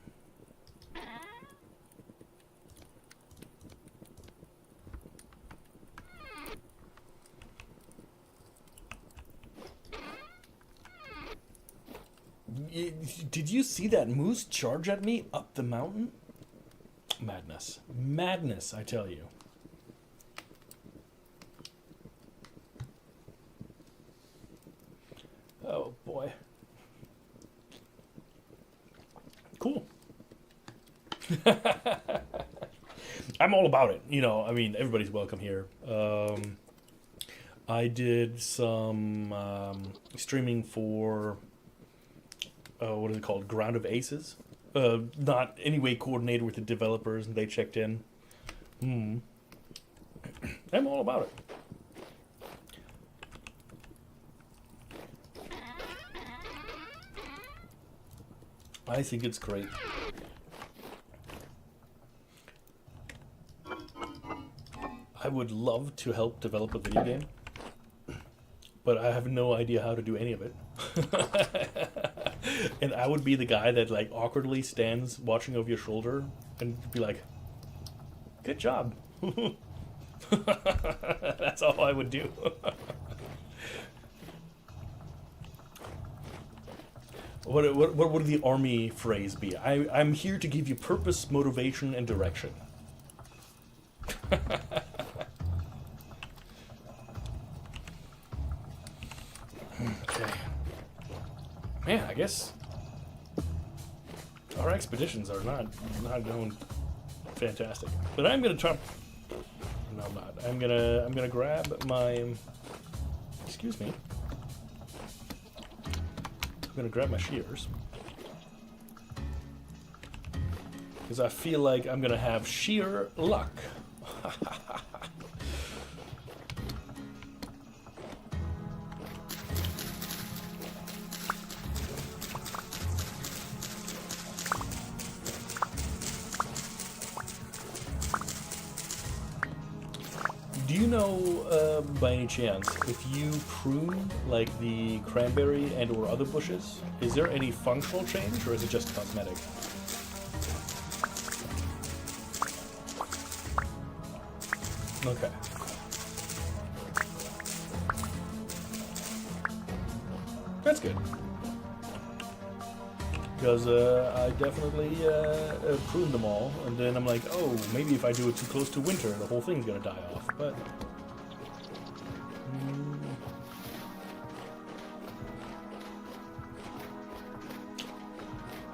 Did you see that moose charge at me up the mountain? Madness. Madness, I tell you. Oh, boy. Cool. I'm all about it. You know, I mean, everybody's welcome here. I did some streaming for... what is it called? Ground of Aces. Not any way coordinated with the developers, and they checked in. I'm all about it. I think it's great. I would love to help develop a video game, but I have no idea how to do any of it. And I would be the guy that like awkwardly stands watching over your shoulder and be like, "Good job." That's all I would do. What would the army phrase be? I'm here to give you purpose, motivation, and direction. Okay. Man, I guess our expeditions are not going fantastic. But I'm gonna try. No, I'm not. I'm gonna grab my. Excuse me. I'm gonna grab my shears because I feel like I'm gonna have sheer luck. Do you know, by any chance, if you prune like the cranberry and or other bushes, is there any functional change or is it just cosmetic? Okay. That's good. Because I definitely pruned them all, and then I'm like, oh, maybe if I do it too close to winter, the whole thing's gonna die off. But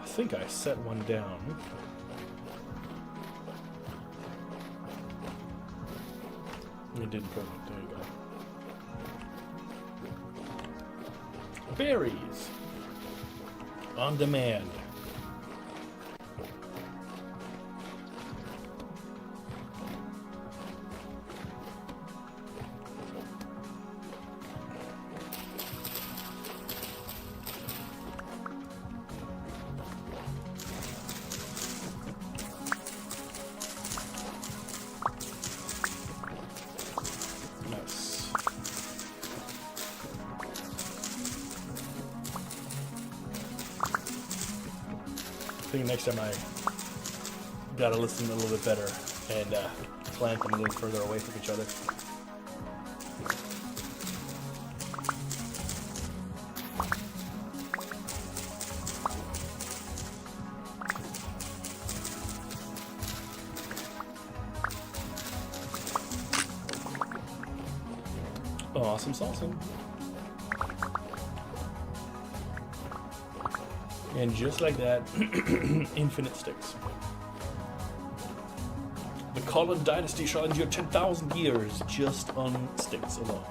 I think I set one down. It didn't prune it. There you go. Berries. On demand. Nice. I think next time I gotta listen a little bit better and plant them a little further away from each other. Awesome salsa. And just like that, infinite sticks. The Colin dynasty shall endure 10,000 years just on sticks alone.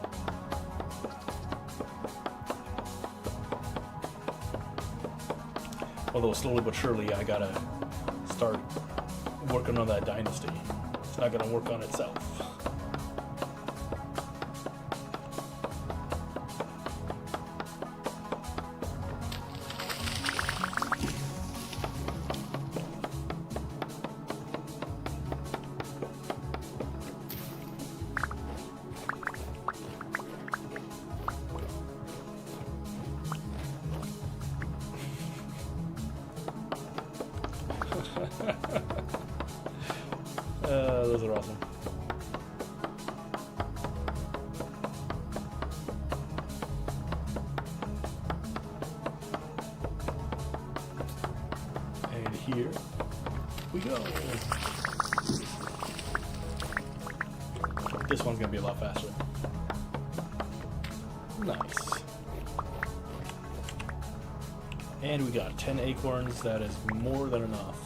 Although slowly but surely I gotta start working on that dynasty. It's not gonna work on itself. Those are awesome. And here we go. This one's gonna be a lot faster. Nice. And we got 10 acorns. That is more than enough.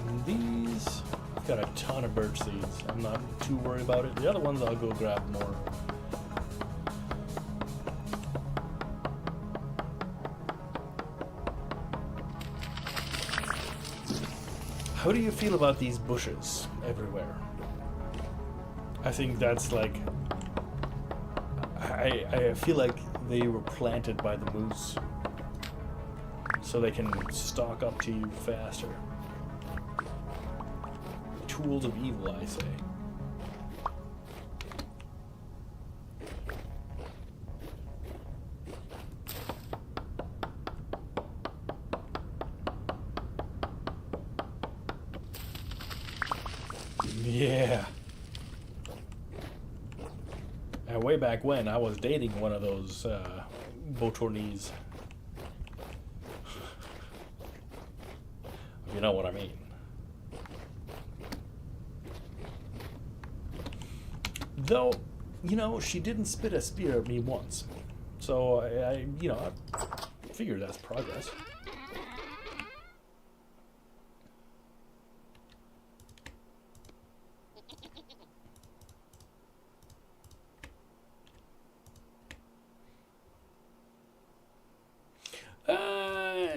And these, I've got a ton of birch seeds. I'm not too worried about it. The other ones I'll go grab more. How do you feel about these bushes everywhere? I think that's like... I feel like they were planted by the moose so they can stalk up to you faster. Tools of evil, I say. Yeah. And way back when, I was dating one of those Botornese. You know what I mean. Though, you know, she didn't spit a spear at me once. So, I figure that's progress.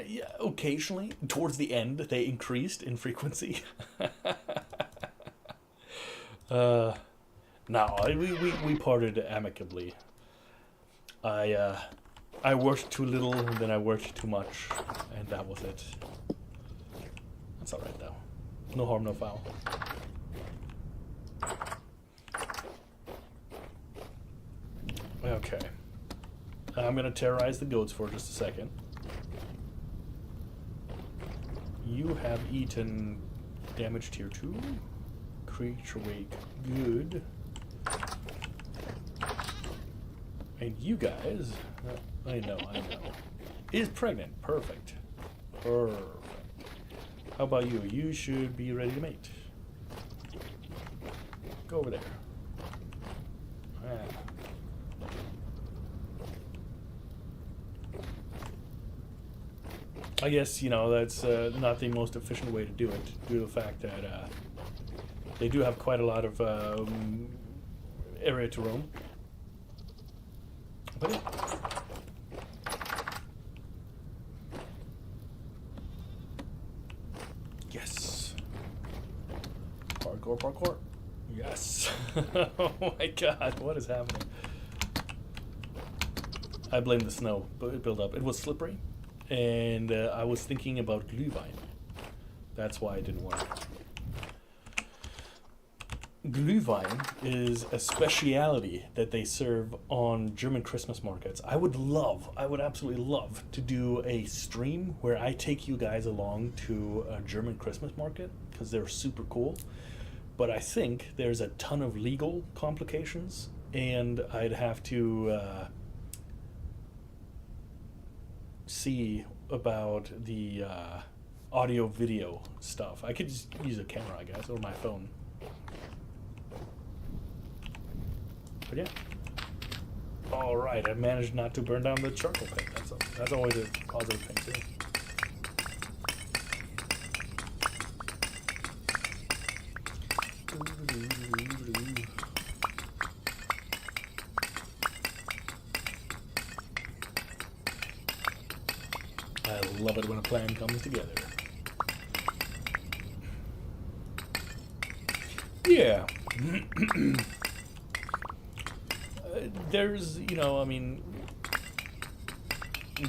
Yeah, occasionally, towards the end, they increased in frequency. No, we parted amicably. I worked too little, and then I worked too much, and that was it. That's alright, though. No harm, no foul. Okay. I'm gonna terrorize the goats for just a second. You have eaten damage tier 2. Creature wake. Good. And you guys, I know, is pregnant. Perfect. Perfect. How about you? You should be ready to mate. Go over there. I guess, you know, that's not the most efficient way to do it, due to the fact that they do have quite a lot of area to roam. But yeah. Yes. Parkour, parkour. Yes. Oh my god, what is happening? I blame the snow build up. It was slippery. And I was thinking about Glühwein. That's why it didn't work. Glühwein is a speciality that they serve on German Christmas markets. I would absolutely love to do a stream where I take you guys along to a German Christmas market, because they're super cool. But I think there's a ton of legal complications, and I'd have to... see about the audio video stuff. I could just use a camera, I guess, or my phone. But yeah. All right, I managed not to burn down the charcoal pit. That's always a positive thing too. I love it when a plan comes together. Yeah. There's, you know, I mean,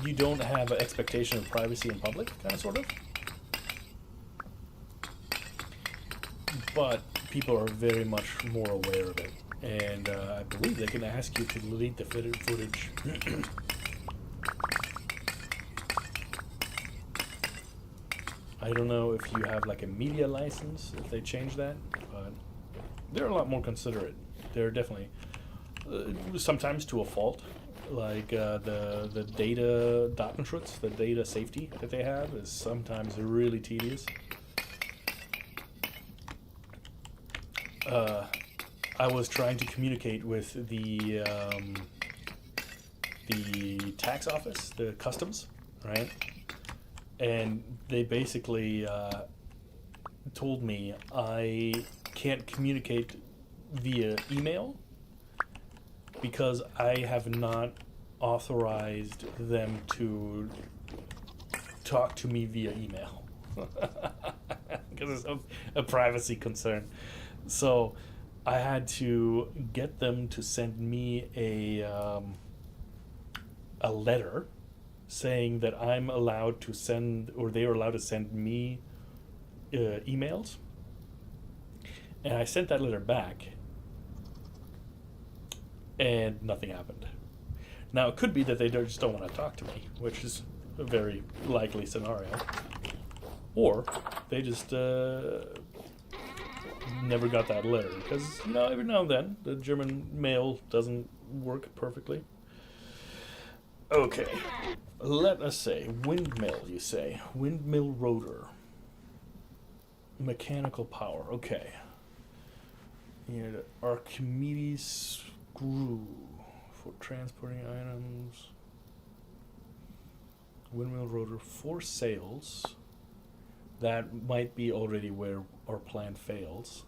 you don't have an expectation of privacy in public, kind of, sort of. But people are very much more aware of it. And I believe they can ask you to delete the footage. I don't know if you have like a media license, if they change that, but they're a lot more considerate. They're definitely, sometimes to a fault, like the data Datenschutz, the data safety that they have is sometimes really tedious. I was trying to communicate with the tax office, the customs, right? And they basically told me I can't communicate via email because I have not authorized them to talk to me via email because it's a privacy concern. So I had to get them to send me a letter saying that I'm allowed to send, or they are allowed to send me emails. And I sent that letter back, and nothing happened. Now, it could be that they just don't want to talk to me, which is a very likely scenario. Or they just never got that letter, because, you know, every now and then the German mail doesn't work perfectly. Okay, let us say windmill, you say. Windmill rotor. Mechanical power, okay. You know, Archimedes screw for transporting items. Windmill rotor, 4 sails. That might be already where our plan fails.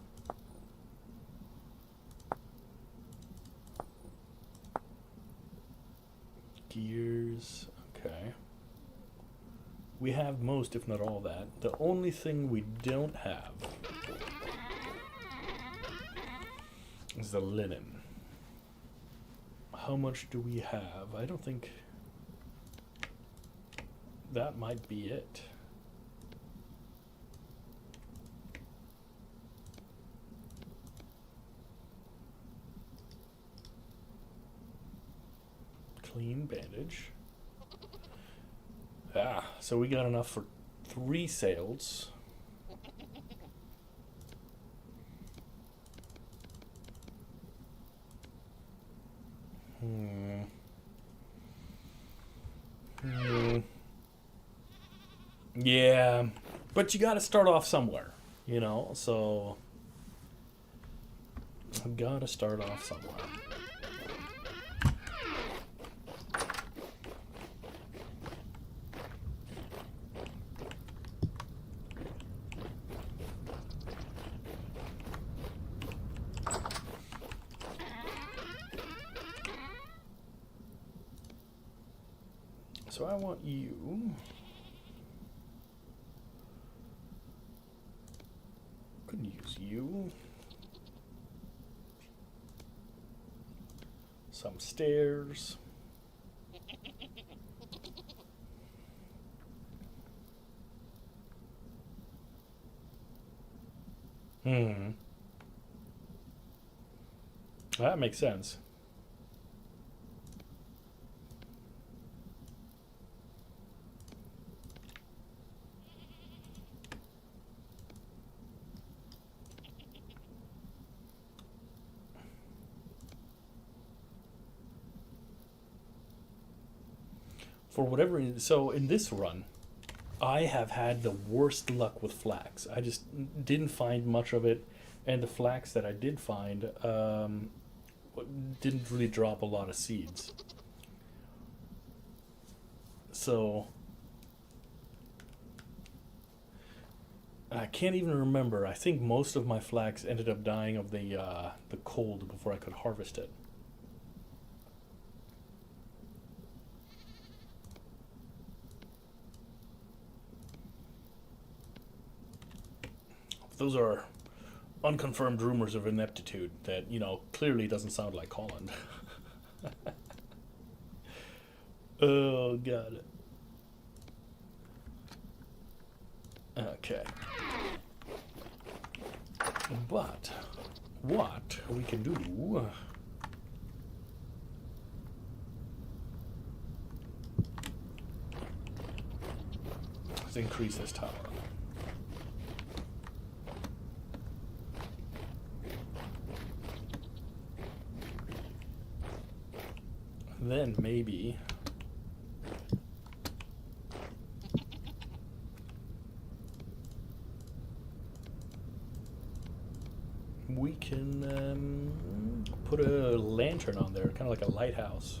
Gears, okay. We have most, if not all that. The only thing we don't have is the linen. How much do we have? I don't think that might be it. Clean bandage. Ah, so we got enough for 3 sails. Yeah, but you got to start off somewhere, you know, so I've got to start off somewhere. So I want you. Couldn't use you. Some stairs. That makes sense. For whatever reason, so in this run, I have had the worst luck with flax. I just didn't find much of it, and the flax that I did find didn't really drop a lot of seeds. So I can't even remember. I think most of my flax ended up dying of the cold before I could harvest it. Those are unconfirmed rumors of ineptitude that, you know, clearly doesn't sound like Holland. Oh, got it. Okay. But what we can do... let's increase this tower. Then maybe we can put a lantern on there, kind of like a lighthouse.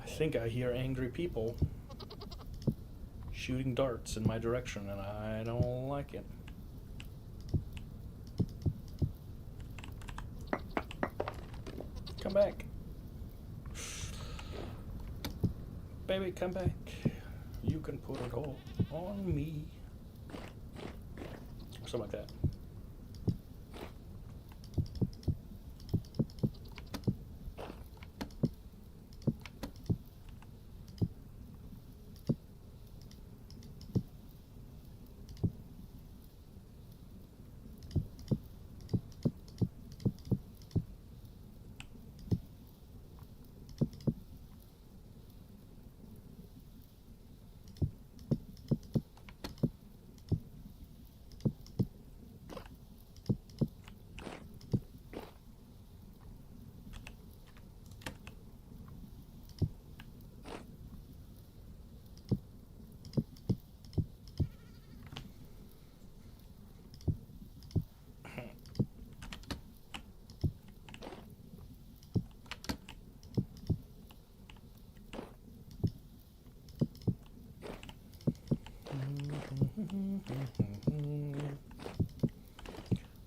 I think I hear angry people shooting darts in my direction, and I don't like it. Come back. Baby, come back. You can put it all on me. Or something like that.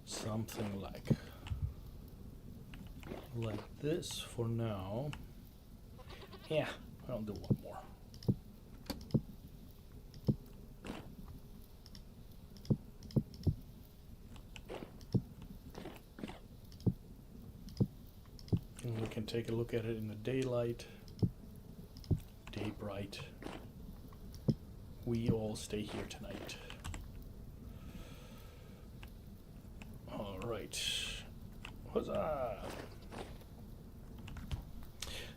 Something like this for now. Yeah, I'll do one more. And we can take a look at it in the daylight. Day bright. We all stay here tonight. All right. Huzzah!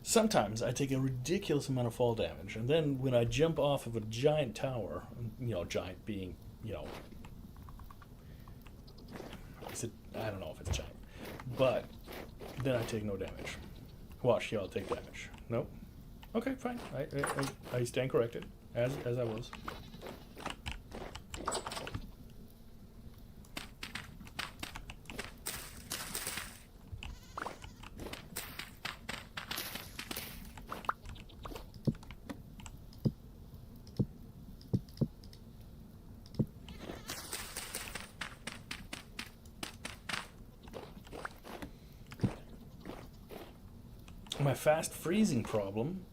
Sometimes I take a ridiculous amount of fall damage, and then when I jump off of a giant tower, you know, giant being, you know, I don't know if it's giant, but then I take no damage. Watch, yeah, I'll take damage. Nope. Okay, fine. I stand corrected, as I was. My fast freezing problem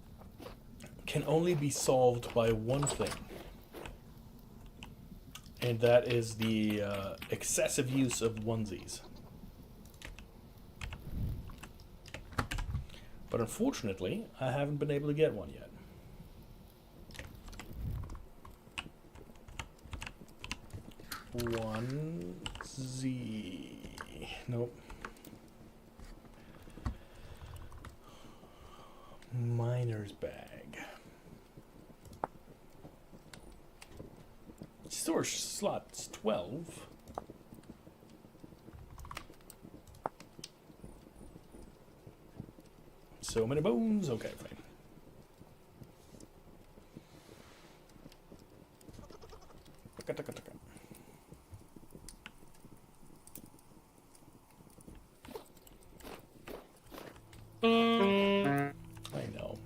can only be solved by one thing, and that is the excessive use of onesies. But unfortunately, I haven't been able to get one yet. Onesie. Nope. Miner's bag. Storage slots 12. So many bones. Okay, fine. I know.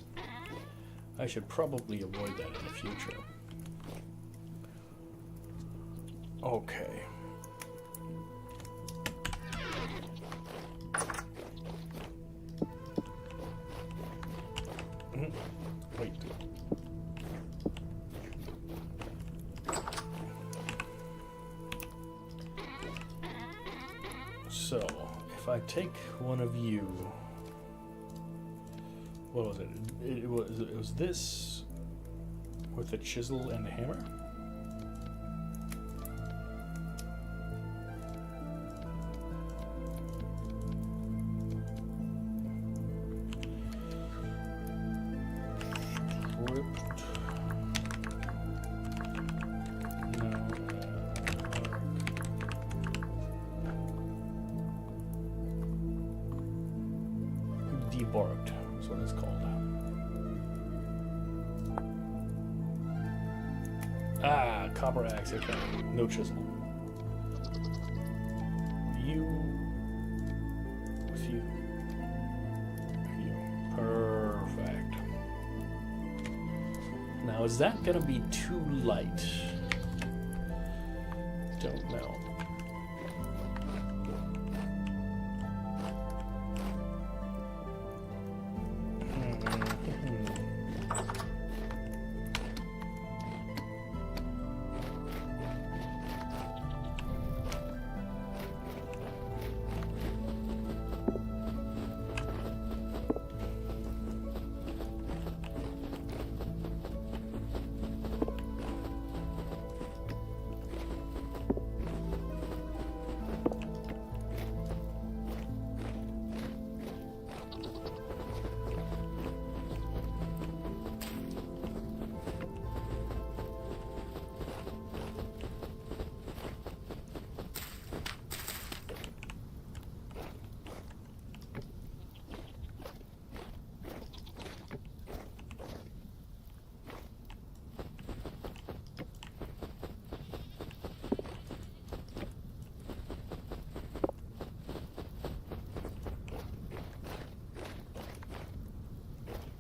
I should probably avoid that in the future. Okay. if I take one of you, what was it? It was this with a chisel and a hammer. Debarked is what it's called. Ah, copper axe. Okay, no chisel. You with you. Perfect. Now, is that gonna be too light? Don't know.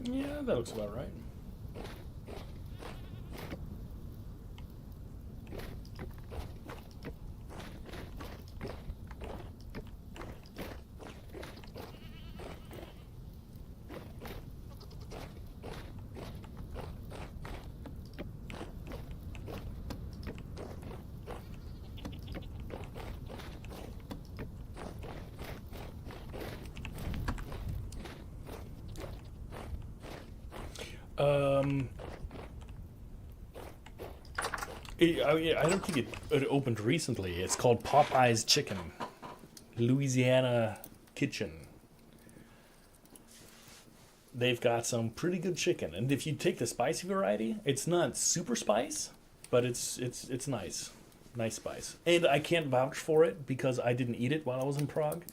Yeah, that looks about right. I don't think it opened recently. It's called Popeye's Chicken, Louisiana Kitchen. They've got some pretty good chicken, and if you take the spicy variety, it's not super spice, but it's nice, nice spice. And I can't vouch for it because I didn't eat it while I was in Prague,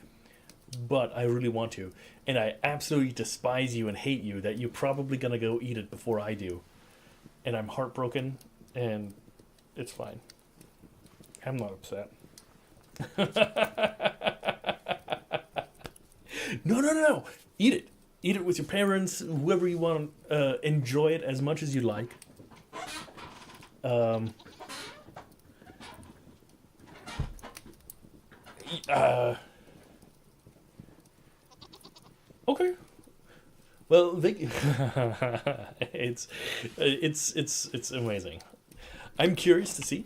but I really want to. And I absolutely despise you and hate you that you're probably gonna go eat it before I do, and I'm heartbroken, and it's fine. I'm not upset. No. Eat it. Eat it with your parents, whoever you want to enjoy it as much as you like. Okay. Well, it's amazing. I'm curious to see.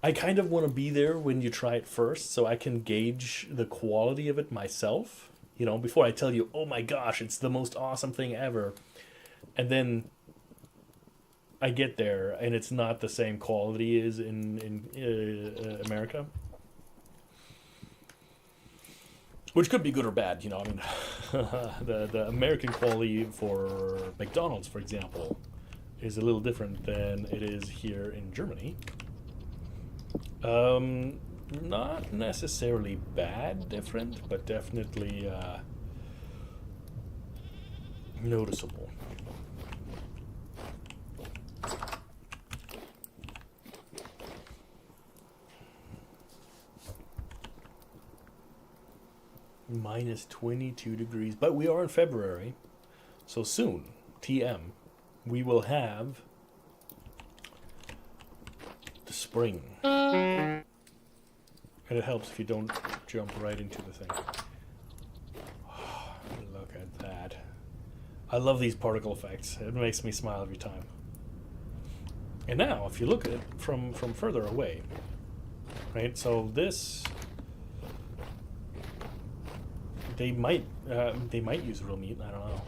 I kind of want to be there when you try it first, so I can gauge the quality of it myself. You know, before I tell you, oh my gosh, it's the most awesome thing ever, and then I get there and it's not the same quality as in America. Which could be good or bad, you know. I mean, the American quality for McDonald's, for example, is a little different than it is here in Germany. Not necessarily bad different, but definitely noticeable. Minus 22 degrees, but we are in February, so soon, TM, we will have the spring. And it helps if you don't jump right into the thing. Oh, look at that. I love these particle effects. It makes me smile every time. And now, if you look at it from further away, right, so this They might use real meat. I don't know.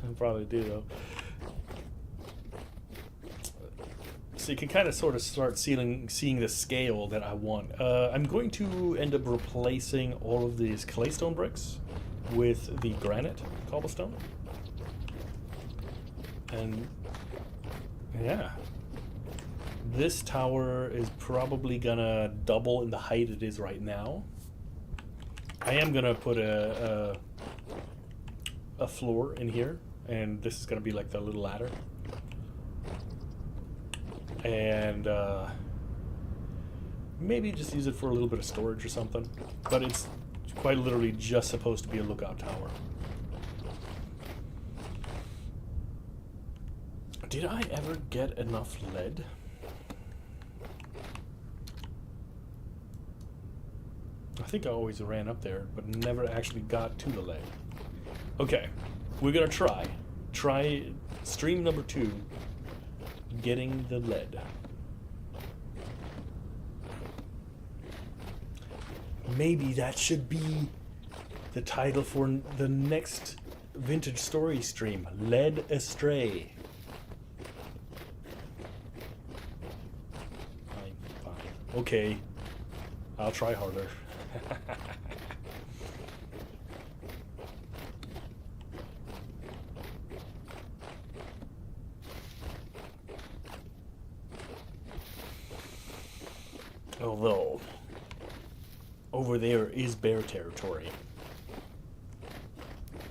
They probably do though. So you can kind of sort of start seeing the scale that I want. I'm going to end up replacing all of these claystone bricks with the granite cobblestone. And yeah, this tower is probably gonna double in the height it is right now. I am gonna put a floor in here, and this is gonna be like the little ladder. And maybe just use it for a little bit of storage or something. But it's quite literally just supposed to be a lookout tower. Did I ever get enough lead? I think I always ran up there, but never actually got to the lead. Okay, we're gonna try stream number 2, getting the lead. Maybe that should be the title for the next vintage story stream, Led Astray. Fine. Okay, I'll try harder. Although, over there is bear territory.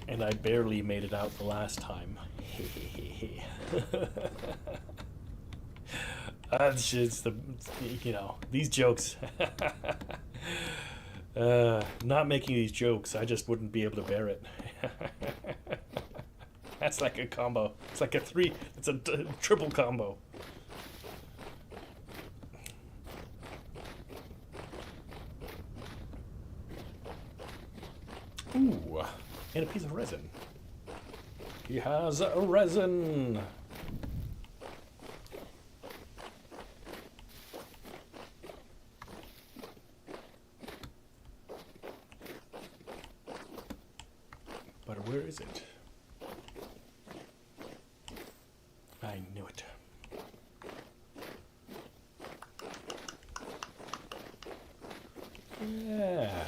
And I barely made it out the last time. That's just these jokes. Not making these jokes, I just wouldn't be able to bear it. That's like a combo. It's like it's a triple combo. Ooh, and a piece of resin. He has a resin. But where is it? I knew it. Yeah.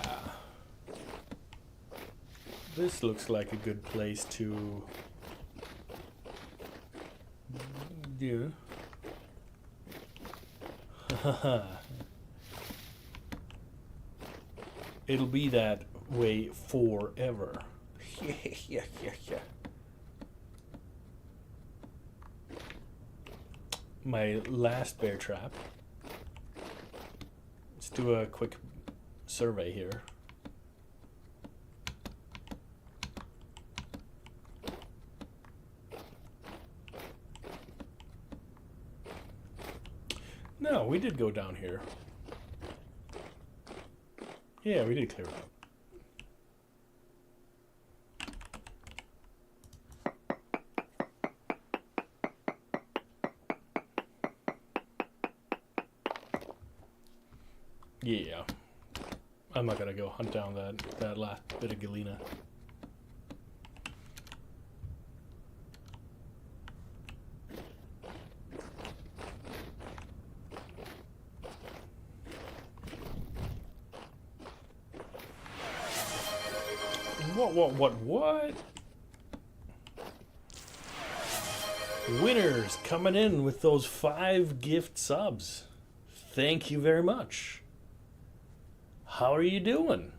This looks like a good place to do. It'll be that way forever. Yeah. My last bear trap. Let's do a quick survey here. No, we did go down here. Yeah, we did clear it out. Yeah. I'm not gonna go hunt down that last bit of galena. What? Winners coming in with those 5 gift subs. Thank you very much. How are you doing?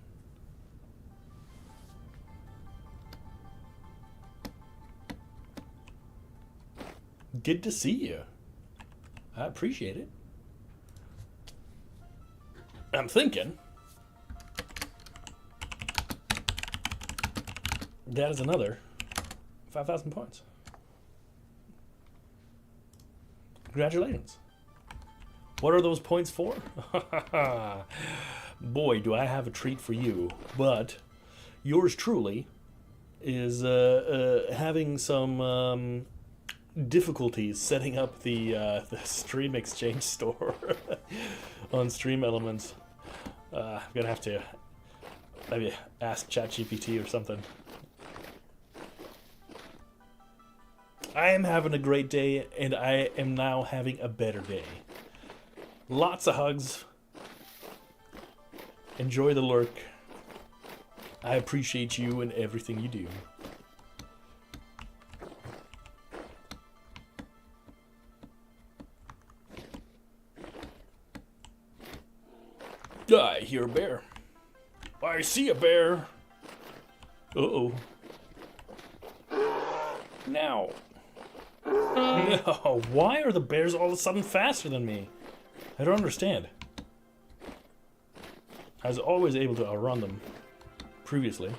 Good to see you. I appreciate it. I'm thinking that is another 5,000 points. Congratulations. What are those points for? Boy, do I have a treat for you. But yours truly is having some difficulties setting up the Stream Exchange store on Stream Elements. I'm gonna have to Maybe ask ChatGPT or something. I am having a great day, and I am now having a better day. Lots of hugs. Enjoy the lurk. I appreciate you and everything you do. I hear a bear. I see a bear. Uh-oh. Now. No, why are the bears all of a sudden faster than me? I don't understand. I was always able to outrun them previously.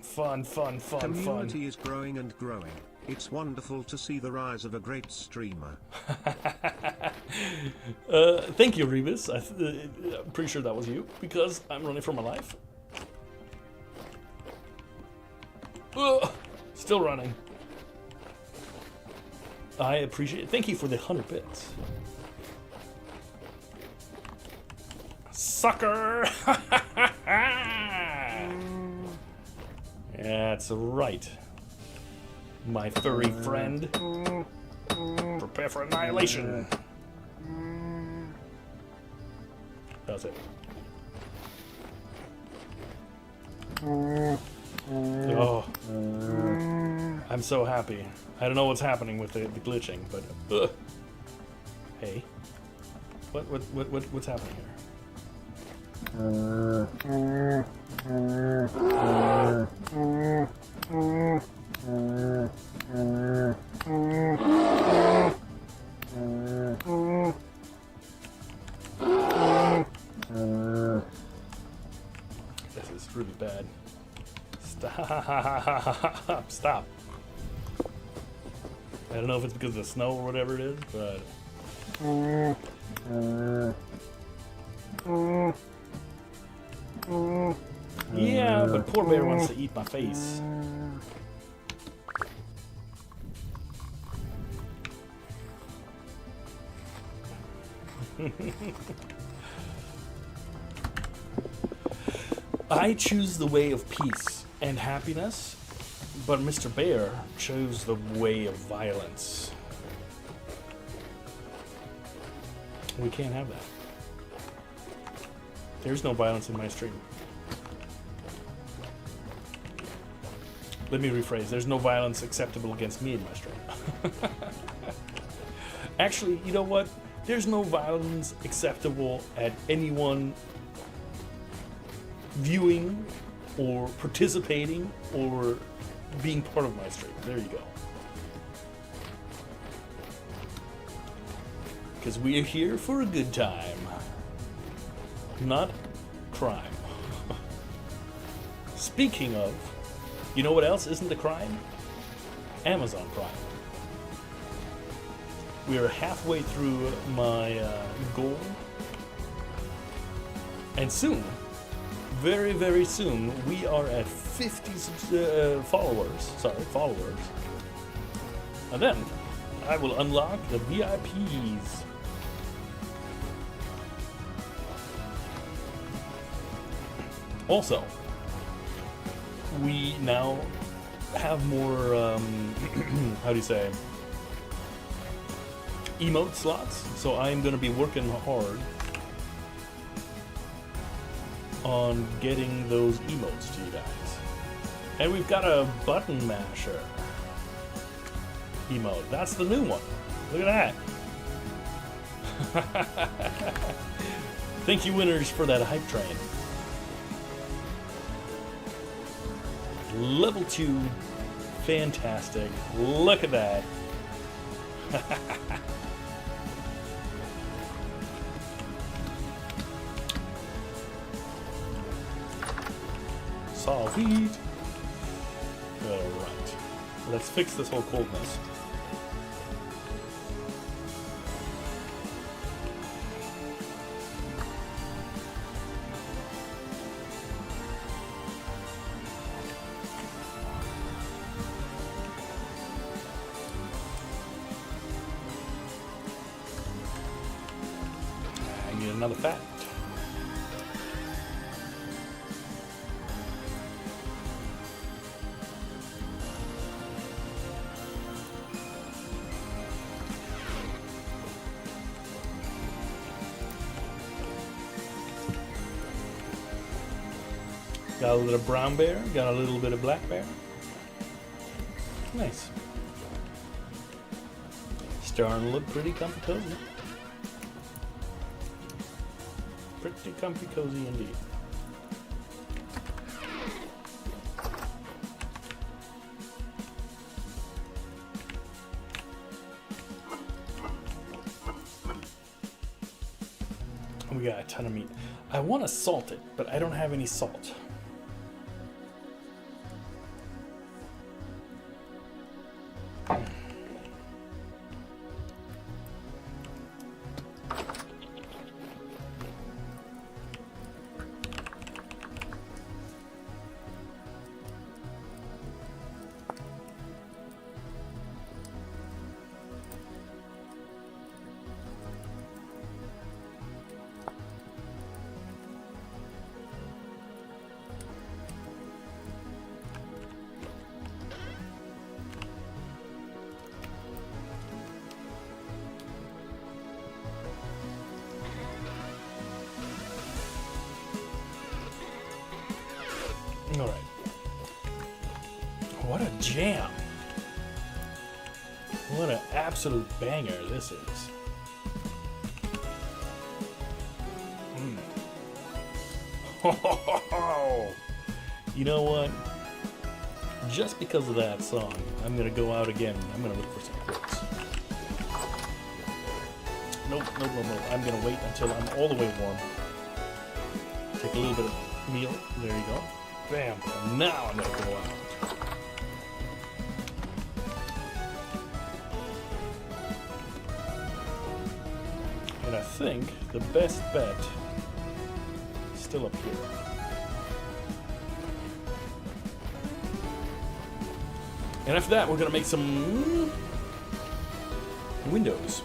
Fun. Community is growing and growing. It's wonderful to see the rise of a great streamer. Thank you, Rebus. I'm pretty sure that was you, because I'm running for my life. Still running. I appreciate it. Thank you for the 100 bits. Sucker! That's right. My furry friend. Prepare for annihilation. That's it. Oh. I'm so happy. I don't know what's happening with the glitching, but hey. What's happening here? This is really bad. Stop. I don't know if it's because of the snow or whatever it is, but... Yeah, but poor bear wants to eat my face. I choose the way of peace and happiness, but Mr. Bear chose the way of violence. We can't have that. There's no violence in my stream. Let me rephrase. There's no violence acceptable against me in my stream. Actually, you know what? There's no violence acceptable at anyone viewing or participating or being part of my stream. There you go. Because we are here for a good time, not crime. Speaking of, you know what else isn't a crime? Amazon Prime. We are halfway through my goal, and soon, very, very soon, we are at 50 followers. And then I will unlock the VIPs. Also, we now have more, how do you say, emote slots. So I'm going to be working hard on getting those emotes to you guys. And we've got a button masher emote. That's the new one. Look at that. Thank you, winners, for that hype train. Level 2. Fantastic. Look at that. Sweet. Alright. Let's fix this whole coldness. another fact. Got a little brown bear, got a little bit of black bear. Nice. Starting to look pretty comfy cozy. Pretty comfy cozy indeed. We got a ton of meat. I want to salt it, but I don't have any salt. All right. What a jam. What an absolute banger this is. You know what? Just because of that song, I'm going to go out again. I'm going to look for some quotes. Nope. I'm going to wait until I'm all the way warm. Take a little bit of meal. There you go. Bam. And now I'm going to go out. And I think the best bet is still up here. And after that, we're going to make some windows.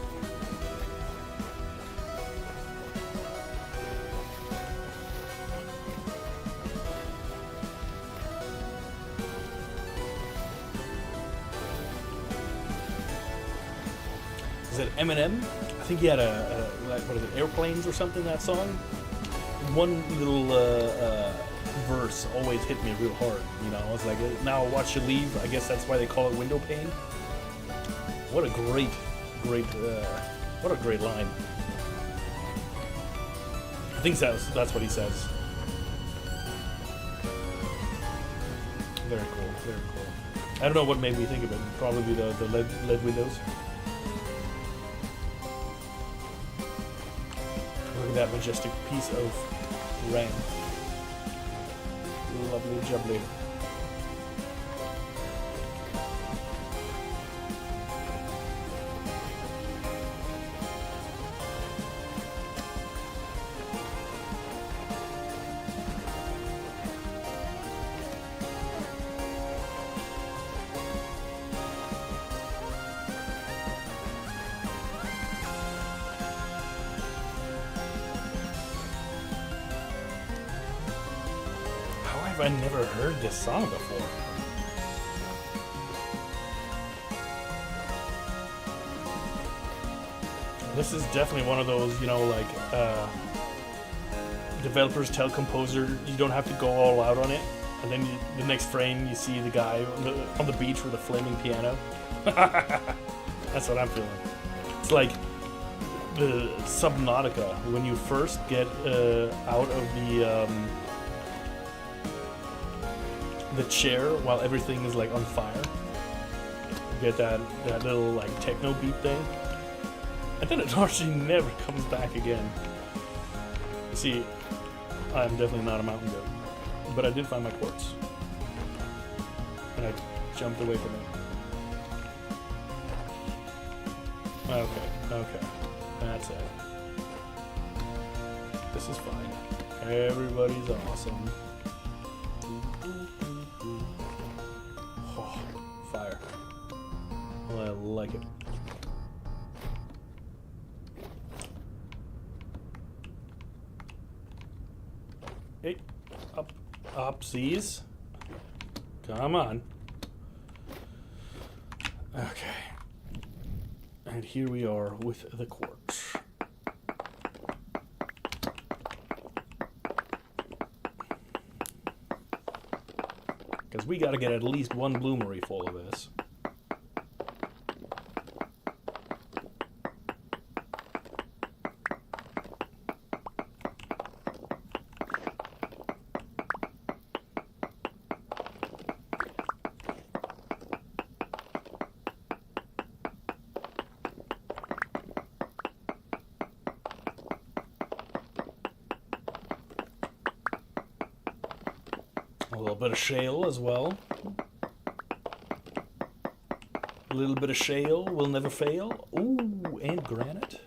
Is it Eminem? I think he had a like, what is it, Airplanes or something, that song? One little verse always hit me real hard. You know, I was like, now watch you leave. I guess that's why they call it window pane. What a great what a great line. I think that's what he says. Very cool, very cool. I don't know what made me think of it. Probably the LED windows. Look at that majestic piece of rain. Lovely jubbly. I never heard this song before. This is definitely one of those, you know, like developers tell composer you don't have to go all out on it, and then the next frame you see the guy on the beach with a flaming piano. That's what I'm feeling. It's like the Subnautica when you first get out of the chair while everything is like on fire. You get that little like techno beat thing, and then it actually never comes back again. You see, I'm definitely not a mountain goat, but I did find my quartz, and I jumped away from it. Okay, that's it. This is fine. Everybody's awesome. Oh, fire. Well, I like it. Hey, up, upsies. Come on. Okay. And here we are with the quartz. Because we got to get at least one bloomery full of this. A little bit of shale as well. A little bit of shale will never fail. Ooh, and granite.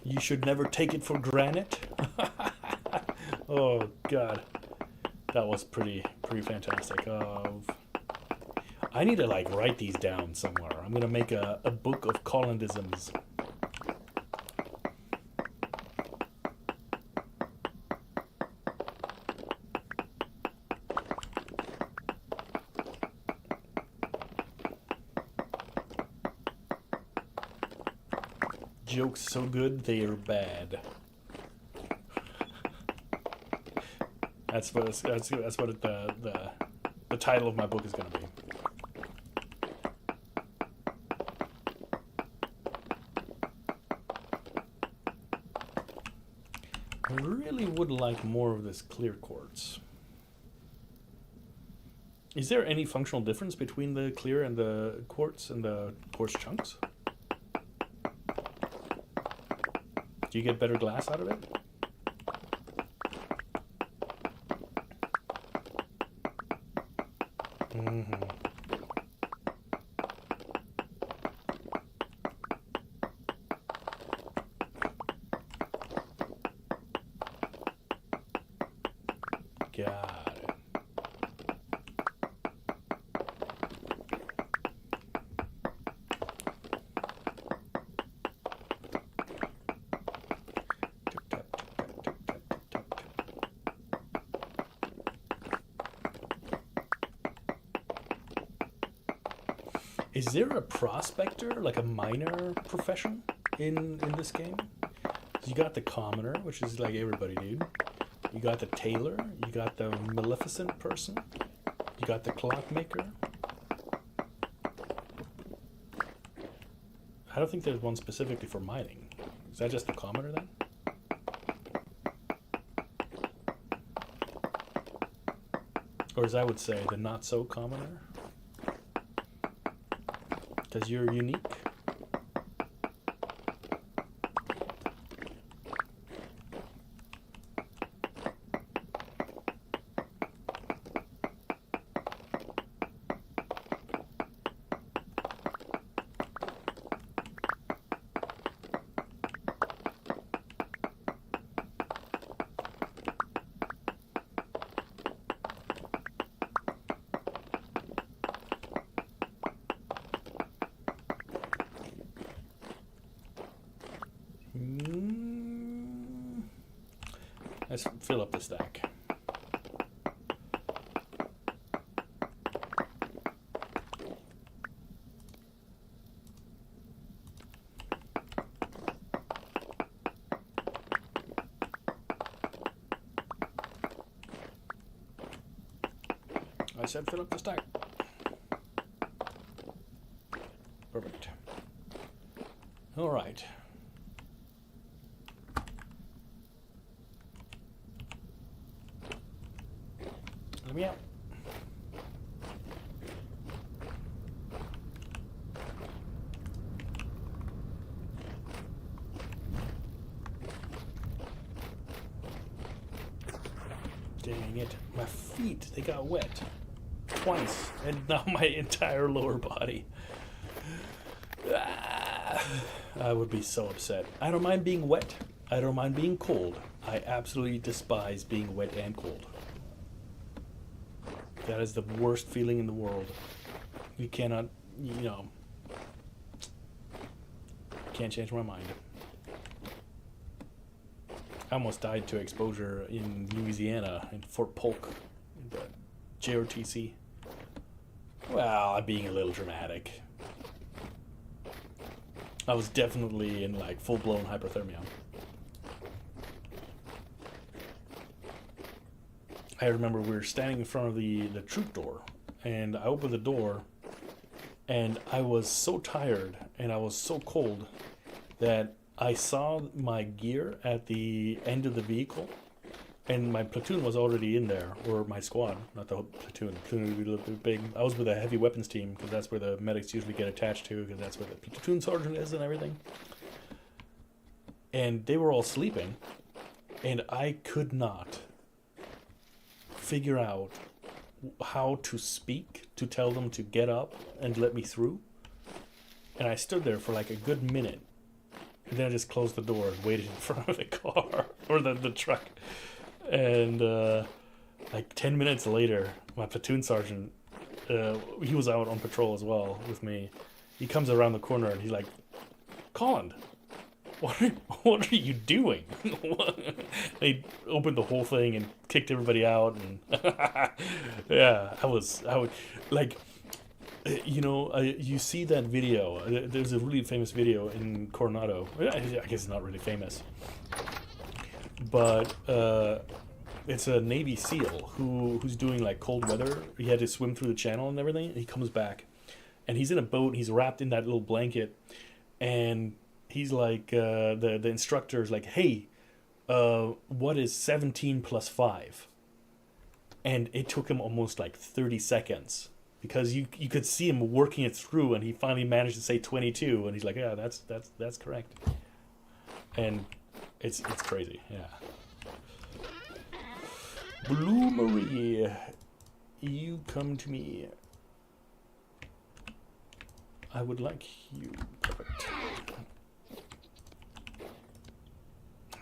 You should never take it for granite. Oh God, that was pretty fantastic. I need to like write these down somewhere. I'm gonna make a book of colondisms. Jokes so good they are bad. That's what the title of my book is gonna be. I really would like more of this clear quartz. Is there any functional difference between the clear and the quartz chunks? Do you get better glass out of it? Mm-hmm. Got it. Is there a prospector, like a miner profession in this game? You got the commoner, which is like everybody, dude. You got the tailor, you got the maleficent person, you got the clockmaker. I don't think there's one specifically for mining. Is that just the commoner then? Or as I would say, the not so commoner? Because you're unique. Let's fill up the stack. I said fill up the stack. Perfect. All right. Let me out. Dang it. My feet, they got wet. Twice. And now my entire lower body. I would be so upset. I don't mind being wet. I don't mind being cold. I absolutely despise being wet and cold. That is the worst feeling in the world. You cannot, can't change my mind. I almost died to exposure in Louisiana, in Fort Polk, in the JRTC. Well, I'm being a little dramatic. I was definitely in like full-blown hypothermia. I remember we were standing in front of the troop door, and I opened the door, and I was so tired and I was so cold that I saw my gear at the end of the vehicle, and my platoon was already in there, or my squad, not the platoon. The platoon would be a little bit big. I was with a heavy weapons team, because that's where the medics usually get attached to, because that's where the platoon sergeant is and everything. And they were all sleeping, and I could not figure out how to speak to tell them to get up and let me through. And I stood there for like a good minute, and then I just closed the door and waited in front of the car or the truck. And like 10 minutes later, my platoon sergeant, he was out on patrol as well with me. He comes around the corner and he's like, "Colin, what are you doing?" They opened the whole thing and kicked everybody out, and yeah, I would like, you see that video. There's a really famous video in Coronado. I guess it's not really famous, but it's a Navy SEAL who's doing like cold weather. He had to swim through the channel and everything. And he comes back, and he's in a boat. He's wrapped in that little blanket, and he's like, the instructor's like, "Hey, what is 17 plus 5?" And it took him almost like 30 seconds, because you could see him working it through, and he finally managed to say 22, and he's like, "Yeah, that's correct." And it's crazy, yeah. Blue Marie, you come to me. I would like you. Perfect.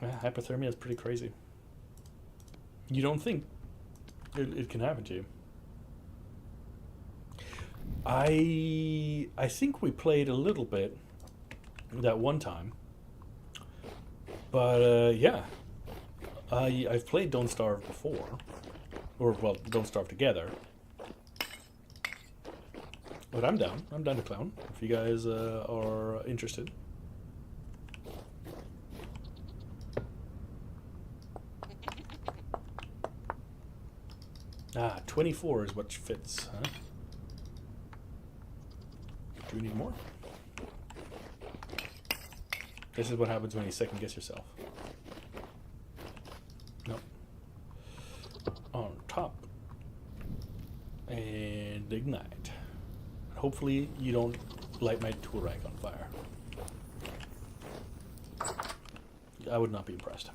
Yeah, hypothermia is pretty crazy. You don't think it can happen to you. I think we played a little bit that one time, but yeah, I've played Don't Starve before, or well, Don't Starve together. But I'm down. I'm down to clown if you guys are interested. 24 is what fits, huh? Do we need more? This is what happens when you second guess yourself. Nope. On top. And ignite. Hopefully you don't light my tool rack on fire. I would not be impressed.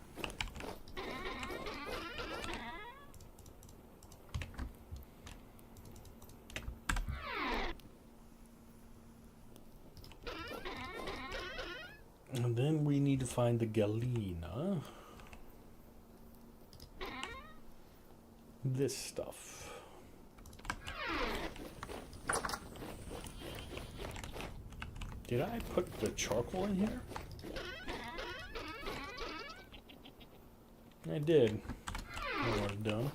And then we need to find the Galena. This stuff. Did I put the charcoal in here? I did. That was done.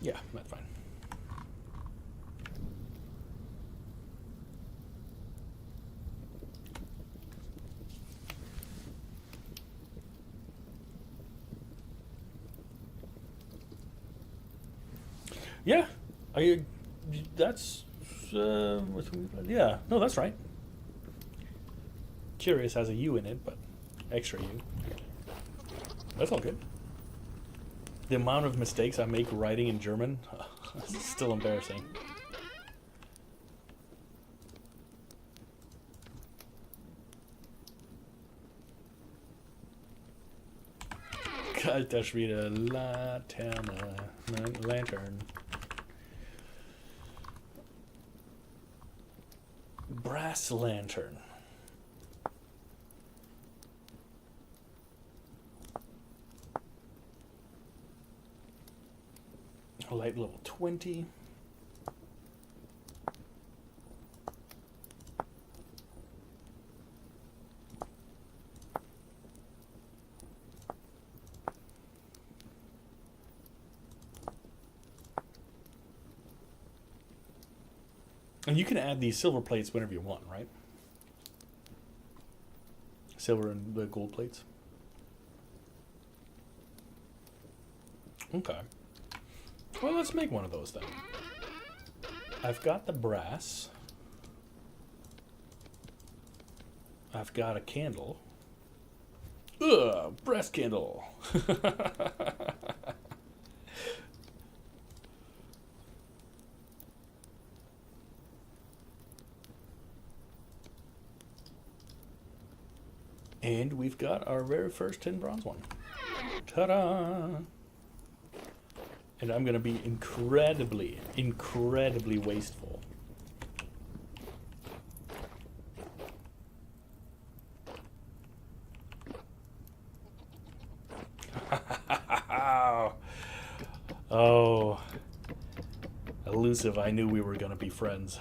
Yeah, that's fine. Yeah, that's, yeah, no, that's right. Curious has a U in it, but extra U. That's all good. The amount of mistakes I make writing in German, it's still embarrassing. Das wieder Laterne, lantern. Brass lantern. Light level 20. And you can add these silver plates whenever you want, right? Silver and the gold plates. Okay. Well, let's make one of those then. I've got the brass. I've got a candle. Ugh, brass candle. And we've got our very first tin bronze one. Ta-da! And I'm going to be incredibly, incredibly wasteful. Oh, elusive, I knew we were going to be friends.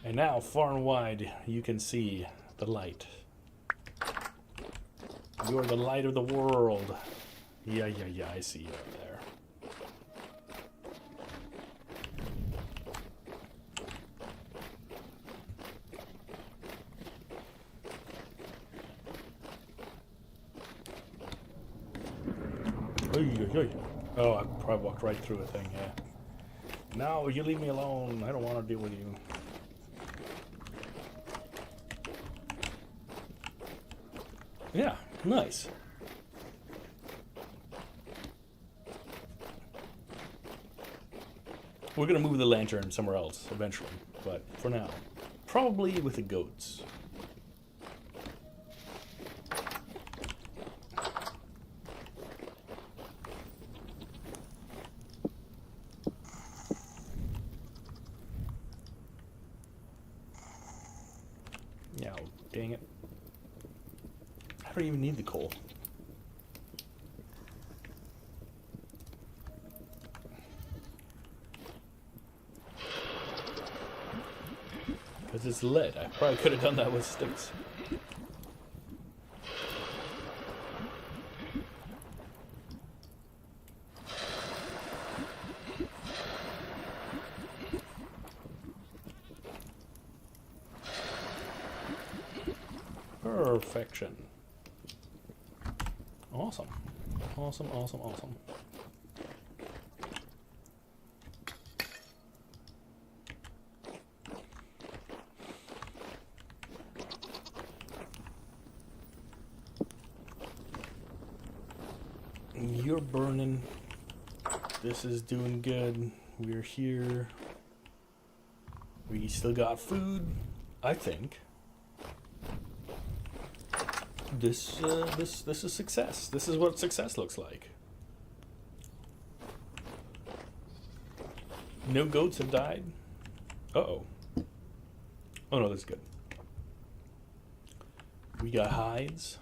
And now, far and wide, you can see the light. You're the light of the world. Yeah, I see you up there. Oh, I probably walked right through a thing, yeah. No, you leave me alone. I don't want to deal with you. Yeah, nice. We're going to move the lantern somewhere else eventually, but for now, probably with the goats. Yeah, dang it. I don't even need the coal. Because it's lead. I probably could have done that with sticks. Perfection. Awesome. Awesome, awesome, awesome. You're burning. This is doing good. We're here. We still got food, I think. This is success. This is what success looks like. No goats have died. Uh-oh. Oh no, that's good. We got hides.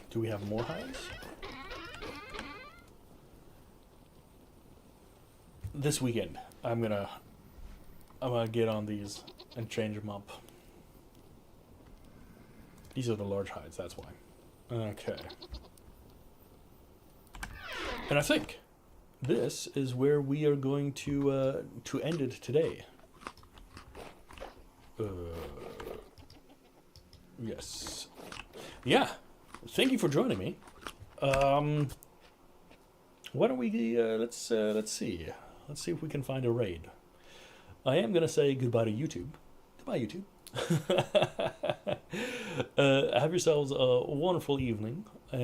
Do we have more hides? This weekend, I'm gonna get on these and change them up. These are the large hides, that's why. Okay. And I think this is where we are going to end it today. Yes. Yeah. Thank you for joining me. Why don't we let's see. Let's see if we can find a raid. I am gonna say goodbye to YouTube. Goodbye, YouTube. Have yourselves a wonderful evening, and